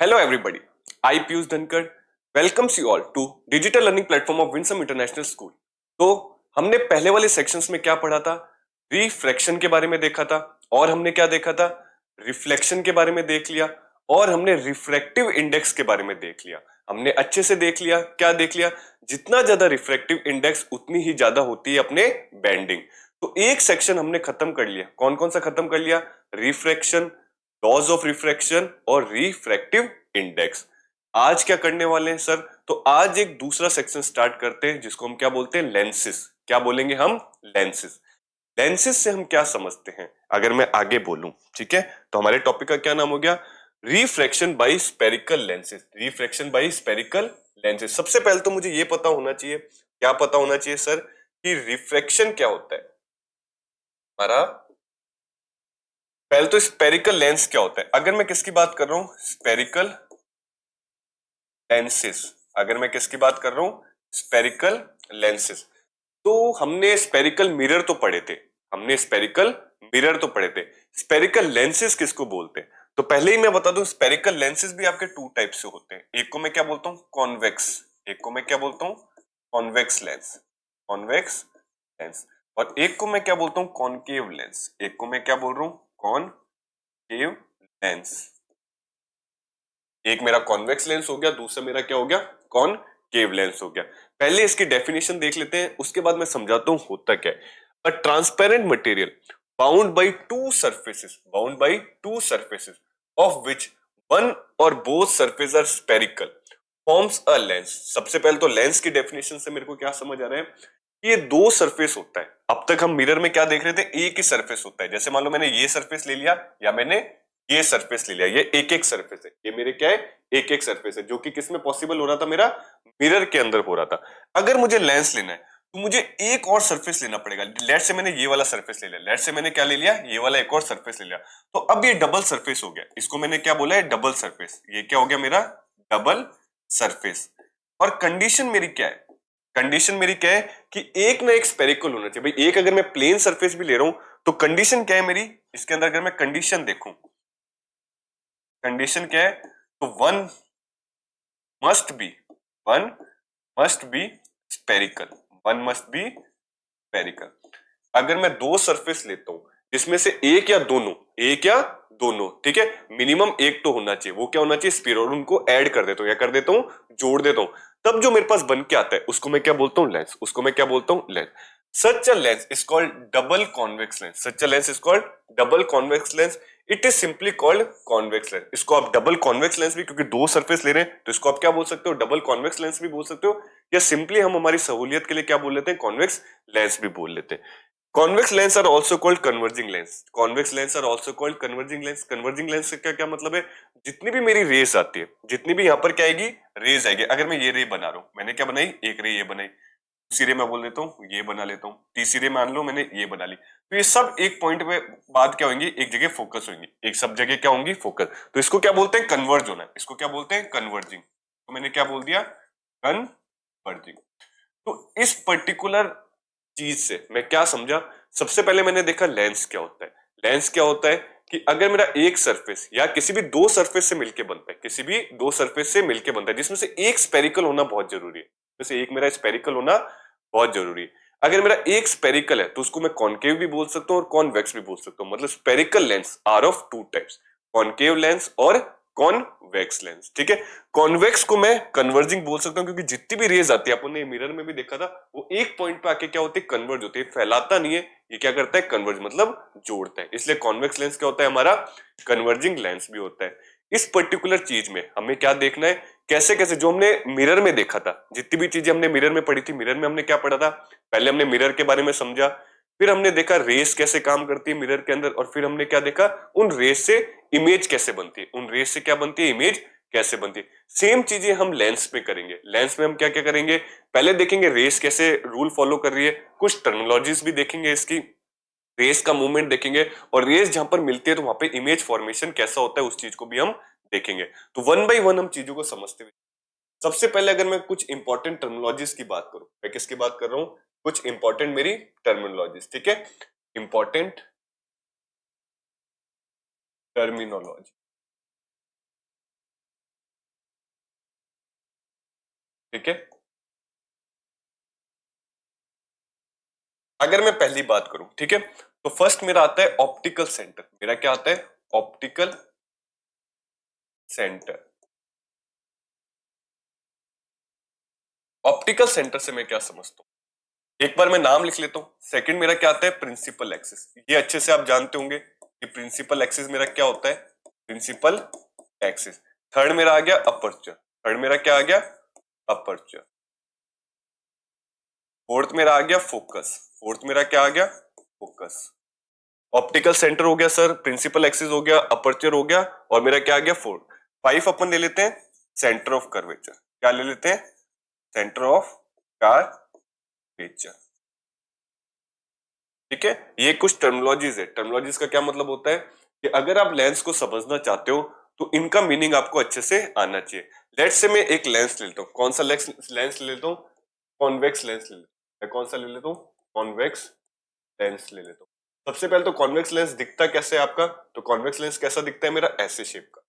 Hello everybody, I Piyush Dhankar welcomes you all to digital learning platform of Winsome International School। तो हमने पहले वाले sections में क्या पढ़ा था? रिफ्रैक्शन के बारे में देखा था और हमने क्या देखा था? रिफ्लेक्शन के बारे में देख लिया और हमने रिफ्रैक्टिव इंडेक्स के बारे में देख लिया। हमने अच्छे से देख लिया, क्या देख लिया? जितना ज्यादा रिफ्रैक्टिव इंडेक्स उतनी ही ज्यादा होती है अपने बेंडिंग। तो एक सेक्शन हमने खत्म कर लिया। कौन कौन सा खत्म कर लिया? रिफ्रैक्शन, लॉज ऑफ रिफ्रैक्शन और रिफ्रैक्टिव इंडेक्स। आज क्या करने वाले हैं सर? तो आज एक दूसरा सेक्शन स्टार्ट करते हैं जिसको हम क्या बोलते हैं? लेंसेस। क्या बोलेंगे हम? लेंसेस। लेंसेस से हम क्या समझते हैं अगर मैं आगे बोलूं, ठीक है? तो हमारे टॉपिक का क्या नाम हो गया? Refraction bye spherical lenses. Refraction bye spherical lenses. सबसे पहले तो मुझे ये पता होना चाहिए, क्या पता होना चाहिए सर, कि रिफ्रैक्शन क्या होता है हमारा। पहले तो स्पेरिकल लेंस क्या होता है। अगर मैं किसकी बात कर रहा हूं? Spherical lenses. अगर मैं किसकी बात कर रहा हूं? Spherical lenses. तो हमने स्पेरिकल मिरर तो पढ़े थे, हमने स्पेरिकल मिरर तो पढ़े थे। स्पेरिकल लेंसेस किसको बोलते हैं? तो पहले ही मैं बता दूं, स्पेरिकल लेंसेस भी आपके टू टाइप से होते हैं। एक को मैं क्या बोलता हूं? कॉन्वेक्स। एक को मैं क्या बोलता हूं? Convex lens. Convex lens. और एक को मैं क्या बोलता हूं? Concave lens. एक को मैं क्या बोल रहा हूं? Concave lens. एक मेरा कॉन्वेक्स लेंस हो गया, दूसरा मेरा क्या हो गया? कॉनकेव लेंस हो गया। पहले इसकी डेफिनेशन देख लेते हैं, उसके बाद मैं समझाता हूं होता क्या है। A transparent material bound by two surfaces, bound by two surfaces of which one और both surface are spherical forms a lens. सबसे पहले तो लेंस की डेफिनेशन से मेरे को क्या समझ आ रहा है कि ये दो सरफेस होता है। अब तक हम मिरर में क्या देख रहे थे? एक ही सरफेस होता है। जैसे मान लो मैंने ये सरफेस ले लिया या मैंने ये सरफेस ले लिया, ये एक एक सरफेस है। ये मेरे क्या है? एक एक सरफेस है, जो कि किस में पॉसिबल हो रहा था? मेरा मिरर के अंदर हो रहा था। अगर मुझे लेंस लेना है तो मुझे एक और सरफेस लेना पड़ेगा। लेट से मैंने ये वाला सरफेस ले लिया, लेट से मैंने क्या ले लिया? ये वाला एक और सरफेस ले लिया। तो अब ये डबल सरफेस हो गया। इसको मैंने क्या बोला है? Double surface. ये क्या हो गया मेरा? Double surface. और कंडीशन मेरी क्या है? कंडीशन मेरी क्या है कि एक ना एक स्पेरिकल होना चाहिए। भाई एक अगर मैं प्लेन सरफेस भी ले रहा हूं तो कंडीशन क्या है मेरी इसके अंदर? अगर मैं कंडीशन देखूं, कंडीशन क्या है? तो must be one must be spherical. One must be spherical. अगर मैं दो सरफेस लेता हूं जिसमें से एक या दोनों, एक या दोनों, ठीक है, मिनिमम एक तो होना चाहिए। वो क्या होना चाहिए? स्फीयर। और उनको ऐड कर देता हूं या कर देता हूं, जोड़ देता हूं, तब जो मेरे पास बन के आता है उसको मैं क्या बोलता हूं? लेंस। उसको मैं क्या बोलता हूं? Lens. Such a lens is called double convex lens. Such a lens is called double convex lens. It is simply called convex lens. इसको आप डबल कॉन्वेक्स लेंस भी, क्योंकि दो सरफेस ले रहे हैं तो इसको आप क्या बोल सकते हो? डबल कॉन्वेक्स लेंस भी बोल सकते हो, या सिंपली हम हमारी सहूलियत के लिए क्या बोल लेते हैं? कॉन्वेक्स लेंस भी बोल लेते हैं। Convex lens are also called converging lens. Convex lens are also called converging lens. Converging lens से क्या क्या मतलब है? जितनी भी मेरी रेस आती है, जितनी भी यहां पर क्या आएगी? रेज आएगी। अगर मैं ये रे बना रहा हूं, मैंने क्या बनाई? एक रे ये बनाई, दूसरी रे मैं बोल देता हूँ ये बना लेता हूँ, तीसरी रे मान लो मैंने ये बना ली, तो ये सब एक पॉइंट पे बाद क्या होंगी? एक जगह फोकस होंगी। एक सब जगह क्या होंगी? फोकस। तो इसको क्या बोलते हैं? कन्वर्ज होना। इसको क्या बोलते हैं? कन्वर्जिंग। तो मैंने क्या बोल दिया? कन्वर्जिंग। तो इस पर्टिकुलर चीज से मैं क्या समझा? सबसे पहले मैंने देखा लेंस क्या होता है। लेंस क्या होता है कि अगर मेरा एक सरफेस या किसी भी दो सरफेस से मिलके बनता है, किसी भी दो सरफेस से मिलके बनता है जिसमें से एक स्पेरिकल होना बहुत जरूरी है, जैसे एक मेरा स्पेरिकल होना बहुत जरूरी है। अगर मेरा एक स्पेरिकल है तो उसको मैं कॉनकेव भी बोल सकता हूँ और कॉन्वेक्स भी बोल सकता हूँ। मतलब spherical lens are of two types, concave lens और कॉन्वेक्स लेंस। ठीक है, कॉन्वेक्स को मैं कन्वर्जिंग बोल सकता हूँ क्योंकि जितनी भी रेज आती है, अपन ने मिरर में भी देखा था, वो एक पॉइंट पे आके क्या होती है? कन्वर्ज होती है। फैलाता नहीं है, ये क्या करता है? कन्वर्ज, मतलब जोड़ता है। इसलिए कॉन्वेक्स लेंस क्या होता है हमारा? कन्वर्जिंग लेंस भी होता है। इस पर्टिकुलर चीज में हमें क्या देखना है? कैसे कैसे जो हमने मिरर में देखा था, जितनी भी चीजें हमने मिरर में पढ़ी थी, मिरर में हमने क्या पढ़ा था? पहले हमने मिरर के बारे में समझा, फिर हमने देखा रेस कैसे काम करती है मिरर के अंदर, और फिर हमने क्या देखा? उन रेस से इमेज कैसे बनती है, उन रेस से क्या बनती है? इमेज कैसे बनती है। सेम चीजें हम लेंस में करेंगे। लेंस में हम क्या क्या करेंगे? पहले देखेंगे रेस कैसे रूल फॉलो कर रही है, कुछ टर्मिनोलॉजीज भी देखेंगे इसकी, रेस का मूवमेंट देखेंगे, और रेस जहां पर मिलती है तो वहां पे इमेज फॉर्मेशन कैसा होता है उस चीज को भी हम देखेंगे। तो वन बाय वन हम चीजों को समझते हुए, सबसे पहले अगर मैं कुछ इंपॉर्टेंट टर्मिनोलॉजीज की बात करूं, मैं किसकी बात कर रहा हूं? कुछ इंपॉर्टेंट मेरी टर्मिनोलॉजीज, ठीक है, इंपॉर्टेंट टर्मिनोलॉजी। ठीक है। अगर मैं पहली बात करूं, ठीक है, तो फर्स्ट मेरा आता है ऑप्टिकल सेंटर। मेरा क्या आता है? Optical centre. ऑप्टिकल सेंटर से मैं क्या समझता हूं, एक बार मैं नाम लिख लेता हूं। सेकंड मेरा क्या आता है? Principal axis. ये अच्छे से आप जानते होंगे कि प्रिंसिपल एक्सिस मेरा क्या होता है? Principal axis. थर्ड मेरा आ गया अपर्चर। थर्ड मेरा क्या आ गया? अपर्चर। फोर्थ मेरा आ गया फोकस। फोर्थ मेरा क्या आ गया? फोकस। ऑप्टिकल सेंटर हो गया सर, प्रिंसिपल एक्सिस हो गया, अपर्चर हो गया, और मेरा क्या आ गया? फोर्थ। फाइव अपन ले लेते हैं सेंटर ऑफ कर्वेचर। क्या ले लेते हैं? Centre of curvature. ठीक है। ये कुछ टर्मिनोलॉजीज है। टर्मिनोलॉजीज का क्या मतलब होता है कि अगर आप लेंस को समझना चाहते हो तो इनका मीनिंग आपको अच्छे से आना चाहिए। लेट्स से मैं एक लेंस ले लेता हूं। कौन सा लेंस ले लेता हूं? कॉन्वेक्स लेंस ले लेता हूं। कौन सा ले लेता हूं? कॉन्वेक्स लेंस ले लेता हूं। सबसे पहले तो कॉन्वेक्स लेंस दिखता कैसे है आपका? तो कॉन्वेक्स लेंस कैसा दिखता है मेरा? ऐसे शेप का।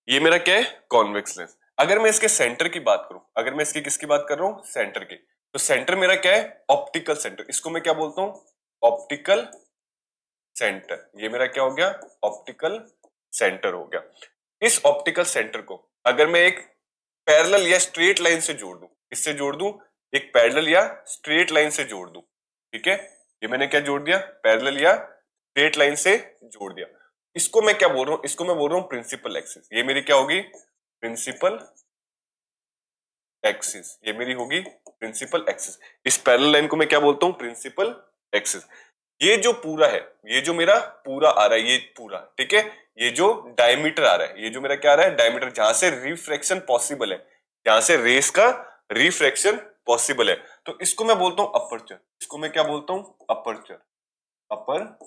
ये मेरा क्या है? Convex lens. अगर मैं इसके सेंटर की बात करूं, अगर मैं इसकी किसकी बात कर रहा हूं? सेंटर की, तो सेंटर मेरा क्या है? Optical centre. इसको मैं क्या बोलता हूं? Optical centre. ये मेरा क्या हो गया? ऑप्टिकल सेंटर हो गया। इस ऑप्टिकल सेंटर को अगर मैं एक पैरेलल या स्ट्रेट लाइन से जोड़ दूं, इससे जोड़ दूं, एक पैरेलल या स्ट्रेट लाइन से जोड़ दूं, ठीक है, ये मैंने क्या जोड़ दिया? पैरेलल या स्ट्रेट लाइन से जोड़ दिया। इसको मैं क्या बोल रहा हूं? इसको मैं बोल रहा हूं प्रिंसिपल एक्सिस। ये मेरी क्या होगी? Principal axis. ये मेरी होगी प्रिंसिपल एक्सिस। इस पैरेलल लाइन को मैं क्या बोलता हूं? Principal axis. ये जो पूरा है, ये जो मेरा पूरा आ रहा है, ये पूरा, ठीक है, ये जो डायमीटर आ रहा है, ये जो मेरा क्या आ रहा है? डायमीटर, जहां से रिफ्रैक्शन पॉसिबल है, जहां से रेस का रिफ्रैक्शन पॉसिबल है, तो इसको मैं बोलता हूं अपर्चर। इसको मैं क्या बोलता हूं? अपर्चर। अपर।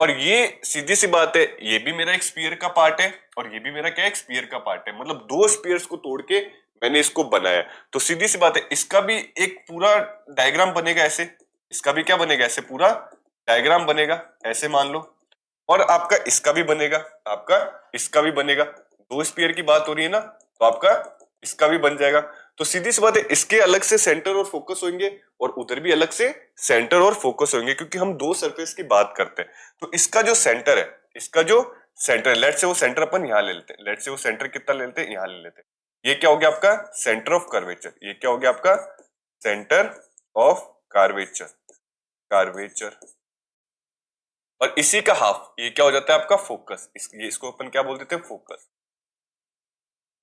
और ये सीधी सी बात है, ये भी मेरा एक स्फीयर का पार्ट है और ये भी मेरा क्या है? एक स्फीयर का पार्ट है। मतलब दो स्फीयर्स को तोड़ के मैंने इसको बनाया। तो सीधी सी बात है, इसका भी एक पूरा डायग्राम बनेगा ऐसे। इसका भी क्या बनेगा? ऐसे पूरा डायग्राम बनेगा, ऐसे मान लो। और आपका इसका भी बनेगा, आपका इसका भी बनेगा। दो स्फीयर की बात हो रही है ना, तो आपका इसका भी बन जाएगा। तो सीधी सी बात है, इसके अलग से सेंटर और फोकस होंगे और उधर भी अलग से सेंटर और फोकस होंगे, क्योंकि हम दो सरफेस की बात करते हैं। तो इसका जो सेंटर है, इसका जो सेंटर है, लेट से वो सेंटर अपन यहां ले लेते हैं। लेट से वो सेंटर कितना ले लेते हैं? यहां ले लेते हैं। ये क्या हो गया आपका? Centre of curvature. ये क्या हो गया आपका? Centre of curvature. कर्वेचर। और इसी का हाफ, ये क्या हो जाता है आपका? फोकस। इसको अपन क्या बोल देते हैं? फोकस।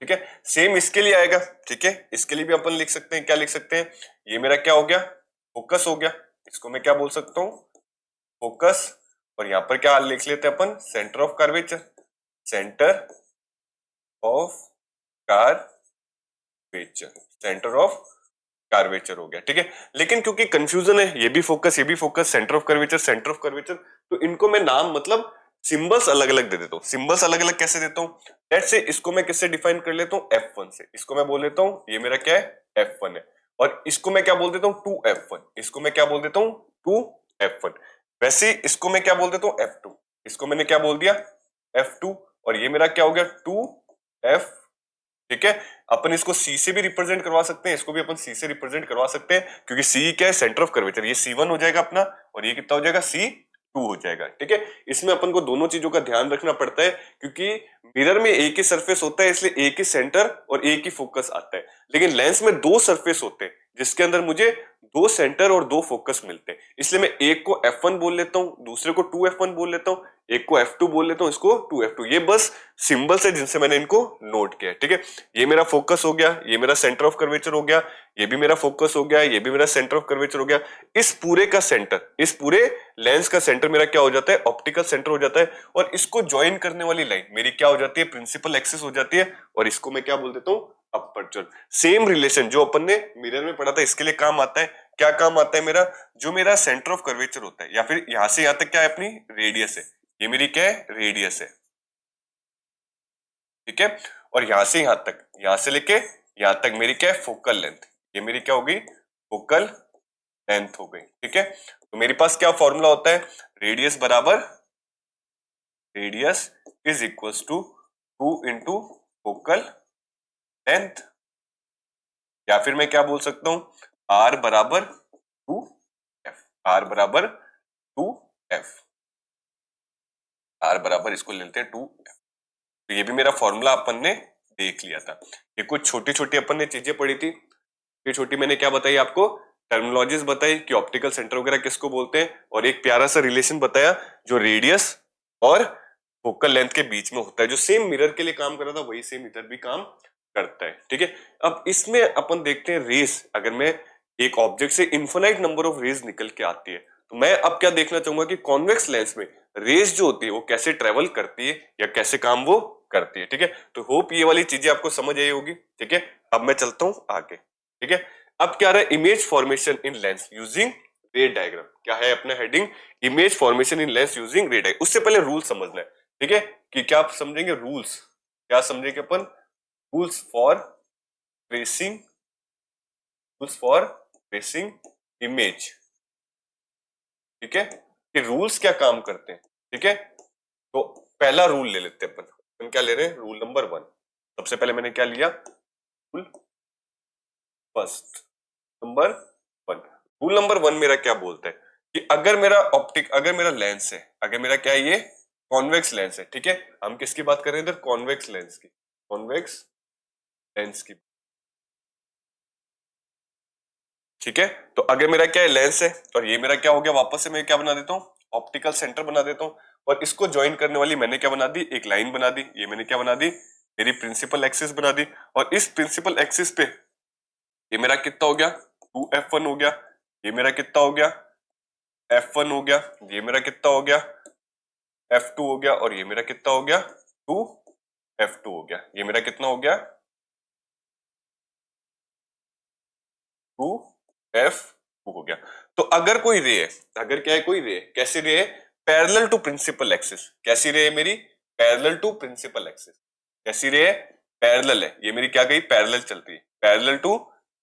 ठीक है। सेम इसके लिए आएगा, ठीक है, इसके लिए भी अपन लिख सकते हैं। क्या लिख सकते हैं? ये मेरा क्या हो गया? फोकस हो गया। इसको मैं क्या बोल सकता हूं? फोकस। और यहां पर क्या लिख लेते हैं अपन? Centre of curvature. Centre of curvature. Centre of curvature हो गया, ठीक है। लेकिन क्योंकि कंफ्यूजन है, ये भी फोकस, ये भी focus, centre of curvature, centre of curvature, तो इनको मैं नाम मतलब सिंबल्स अलग अलग दे देता हूं। सिंबल्स अलग अलग कैसे देता हूं? लेट्स से इसको मैं किससे डिफाइन कर लेता हूं? F1 से। इसको मैं बोल देता हूं ये मेरा क्या है? F1 है। और इसको मैं क्या बोल देता हूं? 2F1। इसको मैं क्या बोल देता हूं? 2F1। वैसे इसको मैं क्या बोल देता हूं? F2। इसको मैंने क्या बोल दिया? F2। और ये मेरा क्या हो गया? 2F। ठीक है। अपन इसको सी से भी रिप्रेजेंट करवा सकते हैं, इसको भी अपन सी से रिप्रेजेंट करवा सकते हैं, क्योंकि सी क्या है? Centre of curvature. ये C1 हो जाएगा अपना, और ये कितना हो जाएगा? C2 हो जाएगा, ठीक है। इसमें अपन को दोनों चीजों का ध्यान रखना पड़ता है, क्योंकि मिरर में एक ही सरफेस होता है, इसलिए एक ही सेंटर और एक ही फोकस आता है। लेकिन लेंस में दो सरफेस होते हैं, जिसके अंदर मुझे दो सेंटर और दो फोकस मिलते हैं। इसलिए मैं एक को F1 बोल लेता हूं, दूसरे को 2F1 बोल लेता हूं, एक को F2 बोल लेता हूं, इसको 2F2। ये बस सिंबल्स है जिनसे मैंने इनको नोट किया है, ठीक है। ये मेरा फोकस हो गया, ये मेरा सेंटर ऑफ कर्वेचर हो गया, ये भी मेरा फोकस हो गया, ये भी मेरा सेंटर ऑफ कर्वेचर हो गया। इस पूरे का सेंटर, इस पूरे लेंस का सेंटर मेरा क्या हो जाता है? ऑप्टिकल सेंटर हो जाता है। और इसको ज्वाइन करने वाली लाइन मेरी क्या हो जाती है? प्रिंसिपल एक्सिस हो जाती है। और इसको मैं क्या बोल देता हूं? अपर्चर। सेम रिलेशन जो अपन ने मिरर में पढ़ा था, इसके लिए काम आता है। क्या काम आता है मेरा? जो मेरा सेंटर ऑफ कर्वेचर होता है, या फिर यहां से यहां तक क्या है? अपनी रेडियस है। ये मेरी क्या है? रेडियस है, ठीक है। और यहां से यहां तक, यहां से लेके यहां तक मेरी क्या है? Focal length. ये मेरी क्या होगी? फोकल लेंथ हो गई, ठीक है। तो मेरे पास क्या फॉर्मूला होता है? रेडियस बराबर, radius is equals to 2 into focal length. या फिर मैं क्या बोल सकता हूं, R बराबर 2f, R बराबर 2f, R बराबर इसको ले लेते हैं 2f। तो ये भी मेरा फॉर्मूला अपन ने देख लिया था। ये कुछ छोटी छोटी अपन ने चीजें पढ़ी थी, ये छोटी मैंने क्या बताई आपको, टर्मिनोलॉजीज बताई कि ऑप्टिकल सेंटर वगैरह किसको बोलते हैं, और एक प्यारा सा रिलेशन बताया जो रेडियस और फोकल लेंथ के बीच में होता है, जो सेम मिरर के लिए काम कर रहा था वही सेम इधर भी काम करता है। ठीक है, अब इसमें अपन देखते हैं रेस, अगर मैं एक ऑब्जेक्ट से इन्फिनाइट नंबर ऑफ रेज निकल के आती है, तो मैं अब क्या देखना चाहूंगा कि कॉन्वेक्स लेंस में रेज जो होती है वो कैसे ट्रेवल करती है या कैसे काम वो करती है। ठीक है, तो होप ये वाली चीजें आपको समझ आई होगी। ठीक है, अब मैं चलता हूं आगे। ठीक है, अब क्या रहा है, इमेज फॉर्मेशन इन लेंस यूजिंग रे डायग्राम। क्या है अपना हेडिंग, इमेज फॉर्मेशन इन लेंस यूजिंग रे डायग्राम। उससे पहले रूल समझना है। ठीक है, कि क्या आप समझेंगे रूल्स, क्या समझेंगे अपन, rules for tracing, rules for tracing image. ठीक है, कि रूल्स क्या काम करते हैं। ठीक है, तो पहला रूल ले लेते हैं अपन, अपन क्या ले रहे हैं, रूल नंबर 1। सबसे पहले मैंने क्या लिया, rule first number 1। Rule number 1 मेरा क्या बोलता है कि अगर मेरा ऑप्टिक, अगर मेरा लेंस है, अगर मेरा क्या है, ये कॉन्वेक्स लेंस है। ठीक है, हम किसकी बात कर रहे हैं इधर, कॉन्वेक्स लेंस की, कॉन्वेक्स लेंस की। ठीक है, तो अगर मेरा क्या है, लेंस है, और ये मेरा क्या हो गया, वापस से मैं क्या बना देता हूँ, ऑप्टिकल सेंटर बना देता हूँ, और इसको ज्वाइन करने वाली मैंने क्या बना दी, एक लाइन बना दी। ये मैंने क्या बना दी, मेरी प्रिंसिपल एक्सिस बना दी। और इस प्रिंसिपल एक्सिस पे ये मेरा कितना हो गया, 2f1 हो गया, ये मेरा कितना हो गया, f1 हो गया, ये मेरा कितना हो गया, f2 हो गया, और ये मेरा कितना हो गया, 2f2 हो गया। ये मेरा कितना हो गया, 2f2 हो गया। तो अगर कोई रे है, अगर क्या है, कोई रे, कैसी रे है, पैरेलल टू प्रिंसिपल एक्सिस। कैसी रे है मेरी, पैरेलल टू प्रिंसिपल एक्सिस। कैसी रे है, पैरेलल है, ये मेरी क्या गई, पैरेलल चल रही है, पैरेलल टू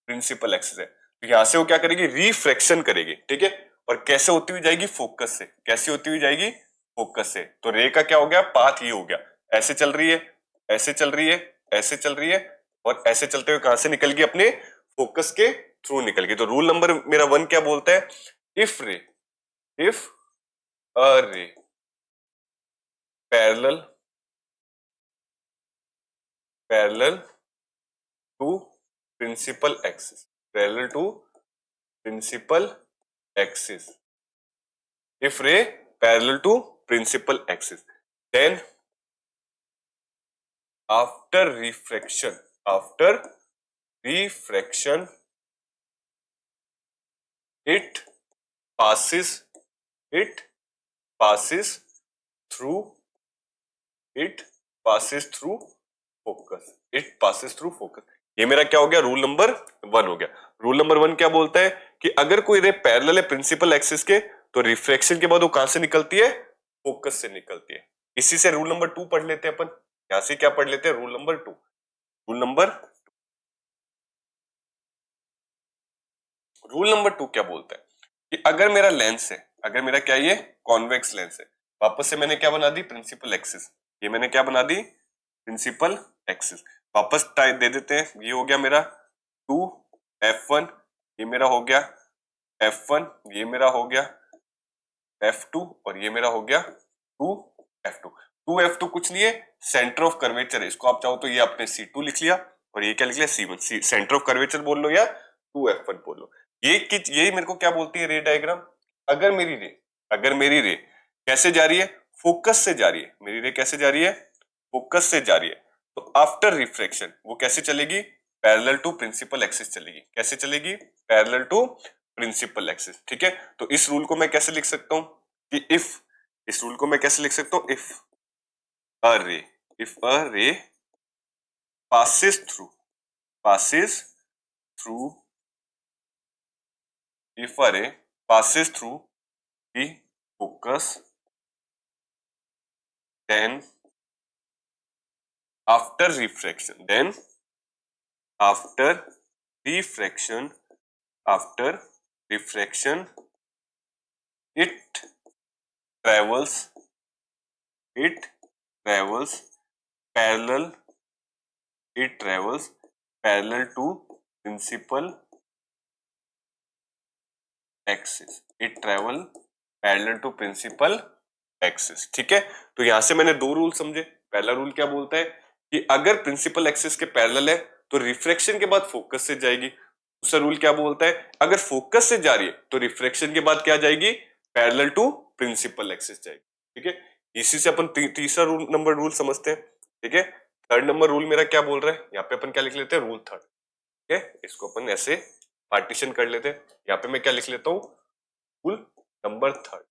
प्रिंसिपल एक्सिस है। तो यहां से वो क्या करेगी, रिफ्रैक्शन करेगी। ठीक है, और कैसे होती हुई जाएगी, फोकस से। कैसी होती हुई जाएगी, फोकस से। तो रे का क्या हो गया, पाथ ये हो गया, ऐसे चल रही है, ऐसे चल रही है, ऐसे चल रही है, और ऐसे चलते हुए कहां से निकल गई, अपने फोकस के थ्रू निकल गई। तो रूल नंबर मेरा 1 क्या बोलता है, इफ रे, if a ray parallel, parallel to principal axis, parallel to principal axis, if ray parallel to principal axis, then after refraction, after refraction it passes, it passes through, it passes through focus, it passes through focus। ये मेरा क्या हो गया, rule number 1 हो गया। Rule number 1 क्या बोलता है कि अगर कोई रे पैरेलल है प्रिंसिपल एक्सिस के, तो रिफ्रैक्शन के बाद वो कहां से निकलती है, फोकस से निकलती है। इसी से रूल नंबर 2 पढ़ लेते हैं अपन। यहां से क्या पढ़ लेते हैं, रूल नंबर 2। रूल नंबर 2 क्या बोलता है कि अगर मेरा लेंस है, अगर मेरा क्या, ये कॉन्वेक्स लेंस है, वापस से मैंने क्या बना दी, प्रिंसिपल एक्सिस। ये मैंने क्या बना दी, प्रिंसिपल एक्सिस। वापस टाइप दे देते हैं, ये हो गया मेरा 2f1, ये मेरा हो गया f1, ये मेरा हो गया f2, और ये मेरा हो गया 2f2। 2f2 कुछ नहीं है, सेंटर ऑफ कर्वेचर है। इसको आप चाहो तो ये आपने C2 लिख लिया, और ये क्या लिख लिया, C1। सेंटर ऑफ कर्वेचर बोल लो या 2f1 बोल लो। यही मेरे को क्या बोलती है रे डायग्राम, अगर मेरी रे, अगर मेरी रे कैसे जा रही है, फोकस से जा रही है, मेरी रे कैसे जा रही है, फोकस से जा रही है, तो आफ्टर रिफ्रैक्शन वो कैसे चलेगी, पैरेलल टू प्रिंसिपल एक्सिस चलेगी। कैसे चलेगी, पैरेलल टू प्रिंसिपल एक्सिस। ठीक है, तो इस रूल को मैं कैसे लिख सकता हूं कि इफ, इस रूल को मैं कैसे लिख सकता हूं, अ रे इफ अ रे passes through, passes through, if a ray passes through the focus, then after refraction, then after refraction, after refraction it travels, it travels parallel, it travels parallel to principal axis, it travel parallel to principal axis. ठीक है, तो यहां से मैंने दो rule समझे। पहला rule क्या बोलता है कि अगर प्रिंसिपल एक्सिस के पैरेलल है तो रिफ्रैक्शन के बाद फोकस से जाएगी। दूसरा रूल क्या बोलता है, अगर फोकस से जा रही है तो रिफ्रैक्शन के बाद क्या जाएगी, पैरेलल टू प्रिंसिपल एक्सिस जाएगी। ठीक है, इसी से अपन तीसरा रूल नंबर रूल समझते हैं। ठीक है, थर्ड नंबर रूल मेरा क्या बोल रहा है, यहाँ पे अपन क्या लिख लेते हैं, रूल थर्ड। ठीक है, इसको अपन ऐसे पार्टीशन कर लेते हैं। यहाँ पे मैं क्या लिख लेता हूँ, रूल नंबर थर्ड।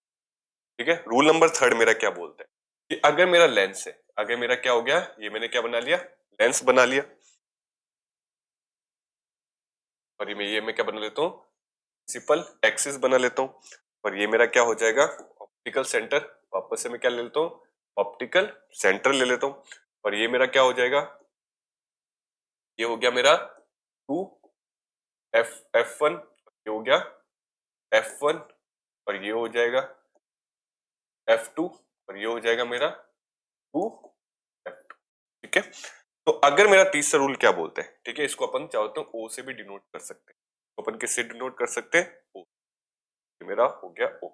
ठीक है, रूल नंबर थर्ड मेरा क्या बोलता है कि अगर मेरा लेंस है, अगर मेरा क्या हो गया, ये मैंने क्या बना लिया, लेंस बना लिया, और ये मैं क्या बना लेता हूँ, प्रिंसिपल एक्सिस बना लेता हूँ, और ये मेरा क्या हो जाएगा, ऑप्टिकल सेंटर। वापस से मैं क्या ले लेता हूँ, ऑप्टिकल सेंटर ले लेता हूँ, और ये मेरा क्या हो जाएगा, ये हो गया मेरा 2f1, ये हो गया f1, और ये हो जाएगा f2, और ये हो जाएगा मेरा 2f2। ठीक है, तो अगर मेरा तीसरा रूल क्या बोलता है, ठीक है, इसको अपन चाहो तो ओ से भी डिनोट कर सकते हैं। तो अपन किससे डिनोट कर सकते हैं, ओ। ये मेरा हो गया ओ।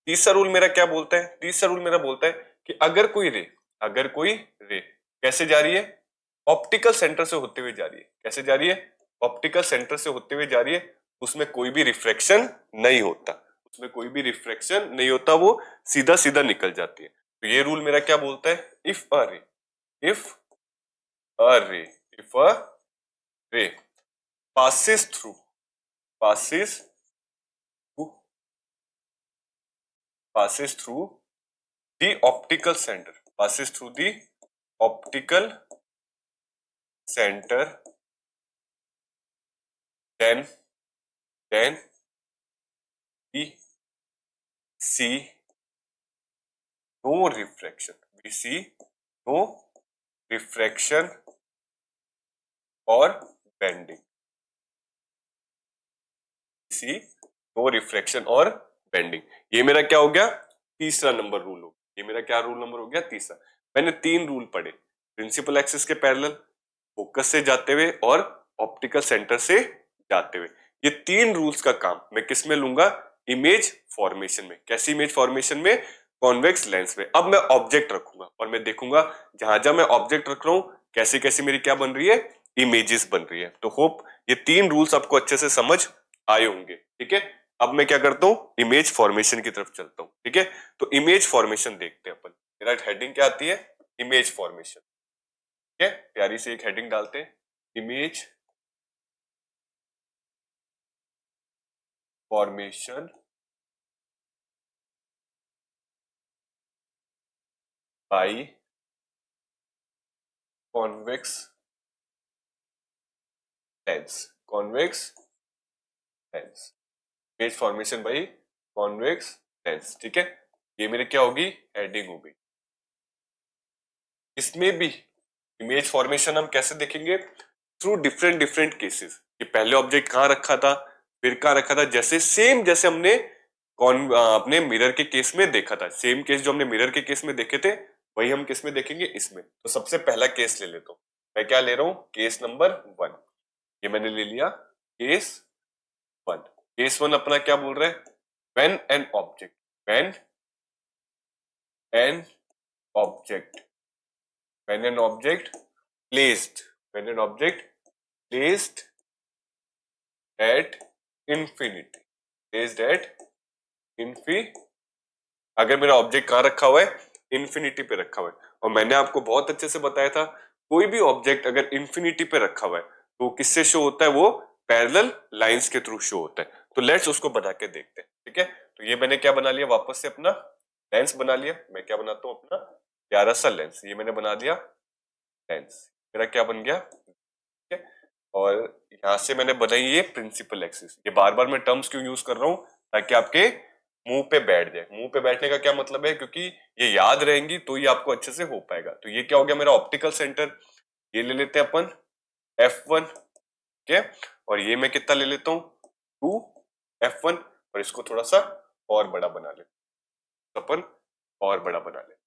तीसरा रूल मेरा क्या बोलता है, तीसरा रूल मेरा बोलता है कि अगर कोई रे, अगर कोई रे कैसे जा रही है, ऑप्टिकल सेंटर से होते हुए जा रही है, कैसे जा रही है, ऑप्टिकल सेंटर से होते हुए जा रही है, उसमें कोई भी रिफ्रैक्शन नहीं होता, उसमें कोई भी रिफ्रैक्शन नहीं होता, वो सीधा सीधा निकल जाती है। तो ये रूल मेरा क्या बोलता है, इफ अ रे, इफ अ रे, इफ अ रे passes through, passes through, passes through the optical center, passes through the optical center, then we see no refraction, we see no refraction or bending, we see no refraction or bending। ये मेरा क्या हो गया, तीसरा number rule हो गया। ये मेरा क्या रूल नंबर हो गया, तीसरा। मैंने तीन रूल पढ़े, प्रिंसिपल एक्सिस के पैरेलल, फोकस से जाते हुए, और ऑप्टिकल सेंटर से जाते हुए। ये तीन रूल्स का काम मैं किस में लूंगा, इमेज फॉर्मेशन में। कैसी इमेज फॉर्मेशन में, कॉन्वेक्स लेंस में। अब मैं ऑब्जेक्ट रखूंगा और मैं देखूंगा जहां जहां मैं ऑब्जेक्ट रख रहा हूं कैसी कैसी मेरी क्या बन रही है, इमेजेस बन रही है। तो होप ये तीन रूल्स आपको अच्छे से समझ आए होंगे। ठीक है, अब मैं क्या करता हूं, इमेज फॉर्मेशन की तरफ चलता हूं। ठीक है, तो इमेज फॉर्मेशन देखते हैं अपन। मेरा हेडिंग क्या आती है, इमेज फॉर्मेशन। ठीक है, प्यारी से एक हेडिंग डालते हैं, image formation by convex lens, convex lens, image formation by convex lens. ठीक है, ये मेरे क्या होगी, हेडिंग हो गई। इसमें भी इमेज फॉर्मेशन हम कैसे देखेंगे, थ्रू डिफरेंट डिफरेंट केसेस। ये पहले ऑब्जेक्ट कहां रखा था, फिर कहां रखा था, जैसे सेम जैसे हमने अपने मिरर के केस में देखा था, सेम केस जो हमने मिरर के केस में देखे थे वही हम किस में देखेंगे, इसमें। तो सबसे पहला केस ले लेता हूं, मैं क्या ले रहा हूं, केस नंबर 1। ये मैंने ले लिया केस 1। केस 1 अपना क्या बोल रहा है, when an object, when an object, when an object placed, when an object placed at infinity, placed at infinity, अगर मेरा ऑब्जेक्ट कहां रखा हुआ है, इन्फिनिटी पे रखा हुआ है। और मैंने आपको बहुत अच्छे से बताया था, कोई भी ऑब्जेक्ट अगर इन्फिनिटी पे रखा हुआ है तो किससे शो होता है, वो पैरेलल लाइंस के थ्रू शो होता है। तो लेट्स उसको बना के देखते हैं। ठीक है, तो ये मैंने क्या बना लिया, वापस से अपना लेंस बना लिया। मैं क्या बनाता हूं, अपना प्यारा सा लेंस, ये मैंने बना दिया लेंस, मेरा क्या बन गया। ठीक है, और यहां से मैंने बनाई ये प्रिंसिपल एक्सिस। ये बार बार मैं टर्म्स क्यों यूज कर रहा हूं, ताकि आपके मुंह पे बैठ जाए। मुंह पे बैठने का क्या मतलब है, क्योंकि ये याद रहेंगी तो ये आपको अच्छे से हो पाएगा। तो ये क्या हो गया मेरा ऑप्टिकल सेंटर, ये ले लेते हैं अपन F1। ठीक है, और ये मैं कितना ले लेता हूं, 2f1, और इसको थोड़ा सा और बड़ा बना ले, अपन और बड़ा बना ले।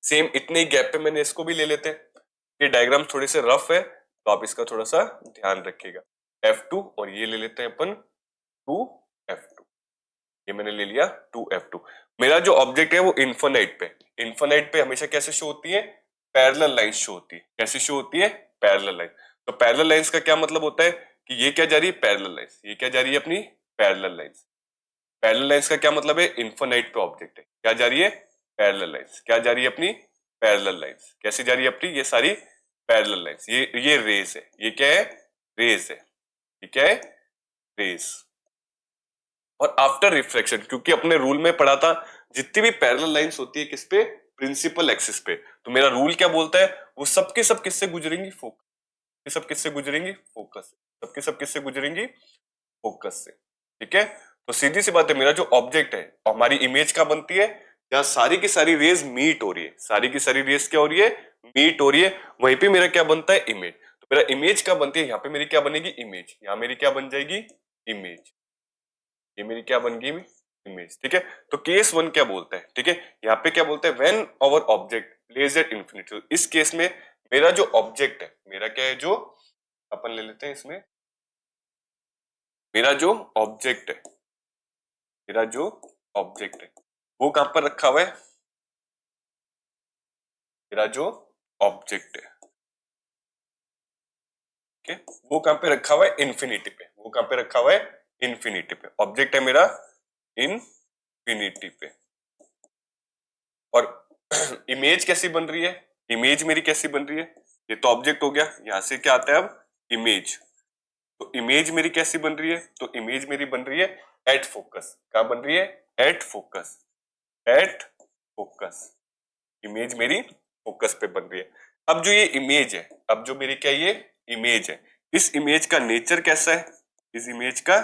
सेम इतने ही गैप पे मैंने इसको भी ले लेते हैं। ये डायग्राम थोड़े से रफ है तो आप इसका थोड़ा सा ध्यान रखिएगा। F2 और ये ले लेते हैं अपन 2F2, ये मैंने ले लिया 2F2। मेरा जो ऑब्जेक्ट है वो इन्फिनाइट पे हमेशा कैसे शो होती है, पैरेलल लाइन शो होती है। कैसे शो होती है, पैरेलल लाइन। तो पैरेलल लाइंस का क्या मतलब होता है कि ये क्या जा रही है, पैरेलल लाइंस, ये क्या जा रही है अपनी पैरेलल लाइंस। पैरेलल लाइंस का क्या मतलब है, इन्फिनाइट पे ऑब्जेक्ट है, क्या जा रही है, पैरेलल लाइंस, क्या जा रही है अपनी पैरेलल लाइंस। कैसी जा रही है अपनी, ये सारी पैरेलल लाइंस। ये रेज है, ये क्या है, रेज है, ये क्या है, रेज। और आफ्टर रिफ्लेक्शन, क्योंकि अपने रूल में पढ़ा था जितनी भी पैरेलल लाइंस होती है किस पे, प्रिंसिपल एक्सिस पे, तो मेरा रूल क्या बोलता है, वो सबके सब किससे गुजरेंगी, फोकस, सब किससे गुजरेंगी, फोकस से, सबके सब किससे गुजरेंगी, फोकस से। ठीक है, तो सीधी सी बात है, मेरा जो ऑब्जेक्ट है हमारी इमेज क्या बनती है, जहां सारी की सारी रेज मीट हो रही है, सारी की सारी रेज क्या हो रही है, मीट हो रही है, वहीं पे मेरा क्या बनता है, इमेज। तो मेरा इमेज क्या बनती है, यहाँ पे मेरी क्या बनेगी, इमेज, यहाँ मेरी क्या बन जाएगी, इमेज, ये मेरी क्या बन गई, इमेज। ठीक है, तो केस 1 क्या बोलता है, ठीक है, यहाँ पे क्या बोलता है, when our object place at infinity. इस केस में मेरा जो ऑब्जेक्ट है, मेरा क्या है, जो अपन ले लेते हैं इसमें, मेरा जो ऑब्जेक्ट है, मेरा जो ऑब्जेक्ट है वो कहां पर रखा हुआ है, मेरा जो ऑब्जेक्ट है, ठीक है, वो कहां पे रखा हुआ है, इन्फिनिटी पे। वो कहां पे रखा हुआ है, इन्फिनिटी पे। ऑब्जेक्ट है मेरा इन्फिनिटी पे। और इमेज कैसी बन रही है, इमेज मेरी कैसी बन रही है, ये तो ऑब्जेक्ट हो गया, यहां से क्या आता है अब, इमेज। तो इमेज मेरी कैसी बन रही है, तो इमेज मेरी बन रही है एट फोकस। क्या बन रही है, at focus, at focus, image मेरी फोकस पे बन रही है। अब जो ये इमेज है, अब जो मेरी क्या ये इमेज है, इस इमेज का नेचर कैसा है, इस इमेज का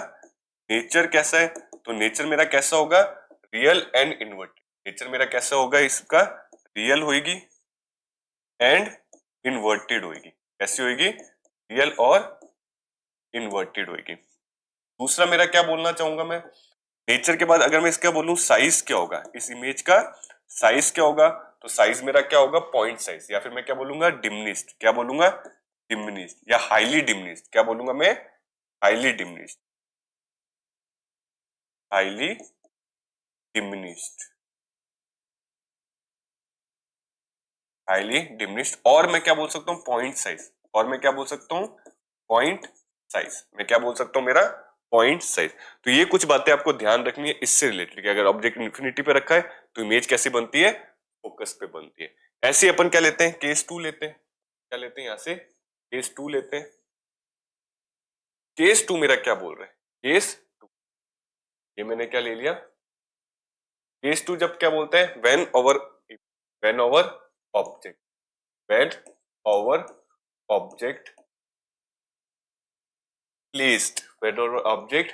नेचर कैसा है, तो नेचर मेरा कैसा होगा, रियल एंड इन्वर्टेड। नेचर मेरा कैसा होगा, इसका रियल होगी एंड इन्वर्टेड होगी। कैसी होगी, रियल और इन्वर्टेड होगी। दूसरा मेरा क्या बोलना चाहूंगा मैं, नेचर के बाद अगर मैं इसका बोलूं साइज क्या होगा, इस इमेज का साइज क्या होगा, तो साइज मेरा क्या होगा, पॉइंट साइज, या फिर मैं क्या बोलूंगा, डिमिनिश्ड। क्या बोलूंगा, डिमिनिश्ड, या हाईली डिमिनिश्ड। क्या बोलूंगा मैं, highly diminished, highly diminished, highly diminished. और मैं क्या बोल सकता हूँ, पॉइंट साइज। और मैं क्या बोल सकता हूँ, पॉइंट साइज। मैं क्या बोल सकता हूँ, मेरा पॉइंट साइज। तो ये कुछ बातें आपको ध्यान रखनी है इससे रिलेटेड कि अगर ऑब्जेक्ट इन्फिनिटी पे रखा है तो इमेज कैसी बनती है, फोकस पे बनती है। ऐसे अपन क्या लेते हैं, केस 2 लेते हैं। क्या लेते हैं, यहां से केस 2 लेते हैं। केस 2 मेरा क्या बोल रहा है, केस 2, ये मैंने क्या ले लिया, केस 2 जब क्या बोलते हैं, when over object, when over object placed, when our object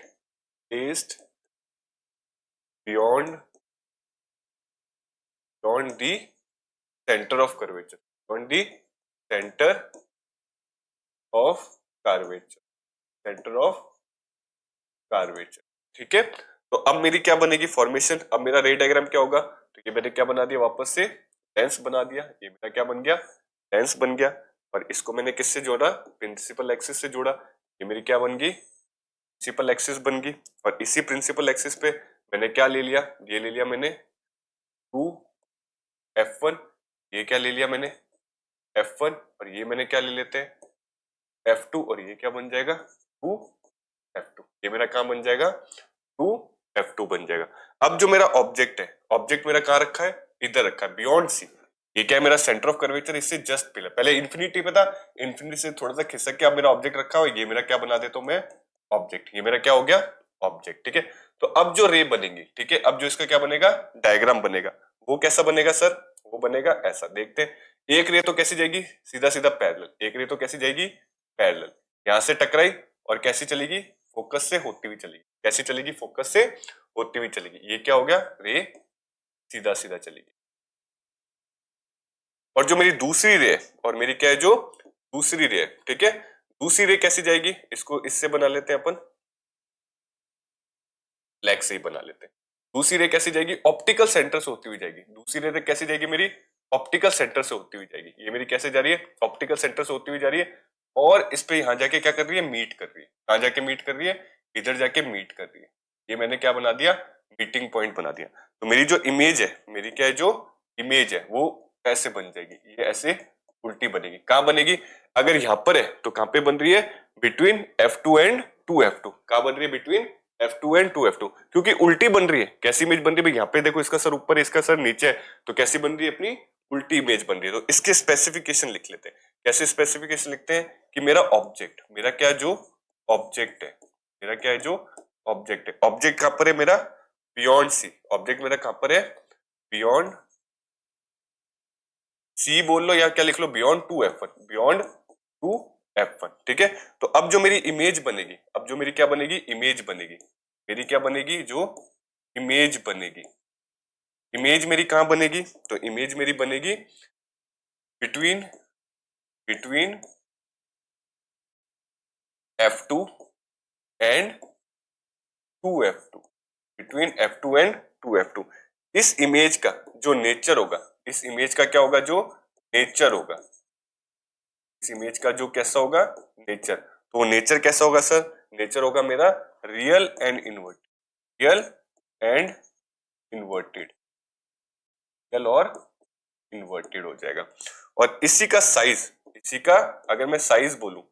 placed beyond the center of curvature, beyond the center of curvature, center of curvature। ठीक है, तो अब मेरी क्या बनेगी फॉर्मेशन, अब मेरा रे डायग्राम क्या होगा, तो ये मैंने क्या बना दिया, वापस से लेंस बना दिया। ये मेरा क्या बन गया, लेंस बन गया। और इसको मैंने किससे जोड़ा, प्रिंसिपल एक्सिस से जोड़ा। ये मेरी क्या बन गई, प्रिंसिपल एक्सिस बन गई। और इसी प्रिंसिपल एक्सिस पे मैंने क्या ले लिया, ये ले लिया मैंने 2F1, ये क्या ले लिया मैंने F1, और ये मैंने क्या ले लेते हैं F2, और ये क्या बन जाएगा 2F2। ये मेरा क्या बन जाएगा, 2F2 बन जाएगा। अब जो मेरा ऑब्जेक्ट है, ऑब्जेक्ट मेरा कहाँ रखा है, इधर रखा है, बियॉन्ड सी। ये क्या है मेरा सेंटर ऑफ कर्वेचर, इससे जस्ट पहले इन्फिनिटी पे था, इन्फिनिटी से थोड़ा सा खिसक के अब मेरा ऑब्जेक्ट रखा हुआ है। ये मेरा क्या बना देता हूं मैं, ऑब्जेक्ट। ये मेरा क्या हो गया, ऑब्जेक्ट। ठीक है, तो अब जो रे बनेगी, ठीक है, अब जो इसका क्या बनेगा, डायग्राम बनेगा, वो कैसा बनेगा सर, वो बनेगा ऐसा। देखते हैं, एक रे तो कैसी जाएगी, सीधा सीधा पैरेलल। एक रे तो कैसी जाएगी, पैरेलल, यहां से टकराई और कैसी चलेगी, फोकस से होती हुई चलेगी। कैसी चलेगी, फोकस से होती हुई चलेगी। ये क्या हो गया, रे सीधा सीधा चलेगी। और जो मेरी दूसरी रे है, और मेरी क्या है जो दूसरी रे है, ठीक है, दूसरी रे कैसी जाएगी, इसको इससे बना लेते हैं अपन, ब्लैक से ही बना लेते हैं। दूसरी रे कैसी जाएगी, ऑप्टिकल सेंटर से होती हुई जाएगी। दूसरी रे कैसी जाएगी मेरी, ऑप्टिकल सेंटर से होती हुई जाएगी। ये मेरी कैसे जा रही है, ऑप्टिकल सेंटर से होती हुई जा रही है। और इस पे यहां जाके क्या कर रही है, मीट कर रही है। कहां जाके मीट कर रही है, इधर जाके मीट कर रही है। ये मैंने क्या बना दिया, मीटिंग पॉइंट बना दिया। तो मेरी जो इमेज है, मेरी क्या है, जो इमेज है वो ऐसे बन जाएगी, ये ऐसे उल्टी बनेगी। कहां बनेगी, अगर यहां पर है तो कहां पे बन रही है, बिटवीन F2 एंड 2F2। कहां बन रही है, बिटवीन F2 एंड 2F2, क्योंकि उल्टी बन रही है। कैसी इमेज बन रही है भाई, यहाँ पे देखो इसका सर ऊपर है, इसका सर नीचे है, तो कैसी बन रही है, अपनी उल्टी इमेज बन रही है। तो इसके स्पेसिफिकेशन लिख लेते हैं। कैसे स्पेसिफिकेशन लिखते हैं कि मेरा ऑब्जेक्ट, मेरा क्या जो ऑब्जेक्ट है, मेरा क्या है जो ऑब्जेक्ट है, ऑब्जेक्ट कहां पर है मेरा, बियॉन्ड सी। ऑब्जेक्ट मेरा कहां पर है, बियॉन्ड सी बोल लो या क्या लिख लो, बियॉन्ड 2F1, बियॉन्ड 2F1। ठीक है, तो अब जो मेरी इमेज बनेगी, अब जो मेरी क्या बनेगी, इमेज बनेगी, मेरी क्या बनेगी, जो इमेज बनेगी। इमेज मेरी कहां बनेगी, तो इमेज मेरी बनेगी between between F2 and 2F2, between F2 and 2F2। इस इमेज का जो नेचर होगा, इस इमेज का क्या होगा, जो नेचर होगा, इस इमेज का जो कैसा होगा, नेचर। तो वो नेचर कैसा होगा सर, नेचर होगा मेरा real and inverted, real and inverted, real और इन्वर्टेड हो जाएगा। और इसी का साइज, इसी का अगर मैं साइज बोलूं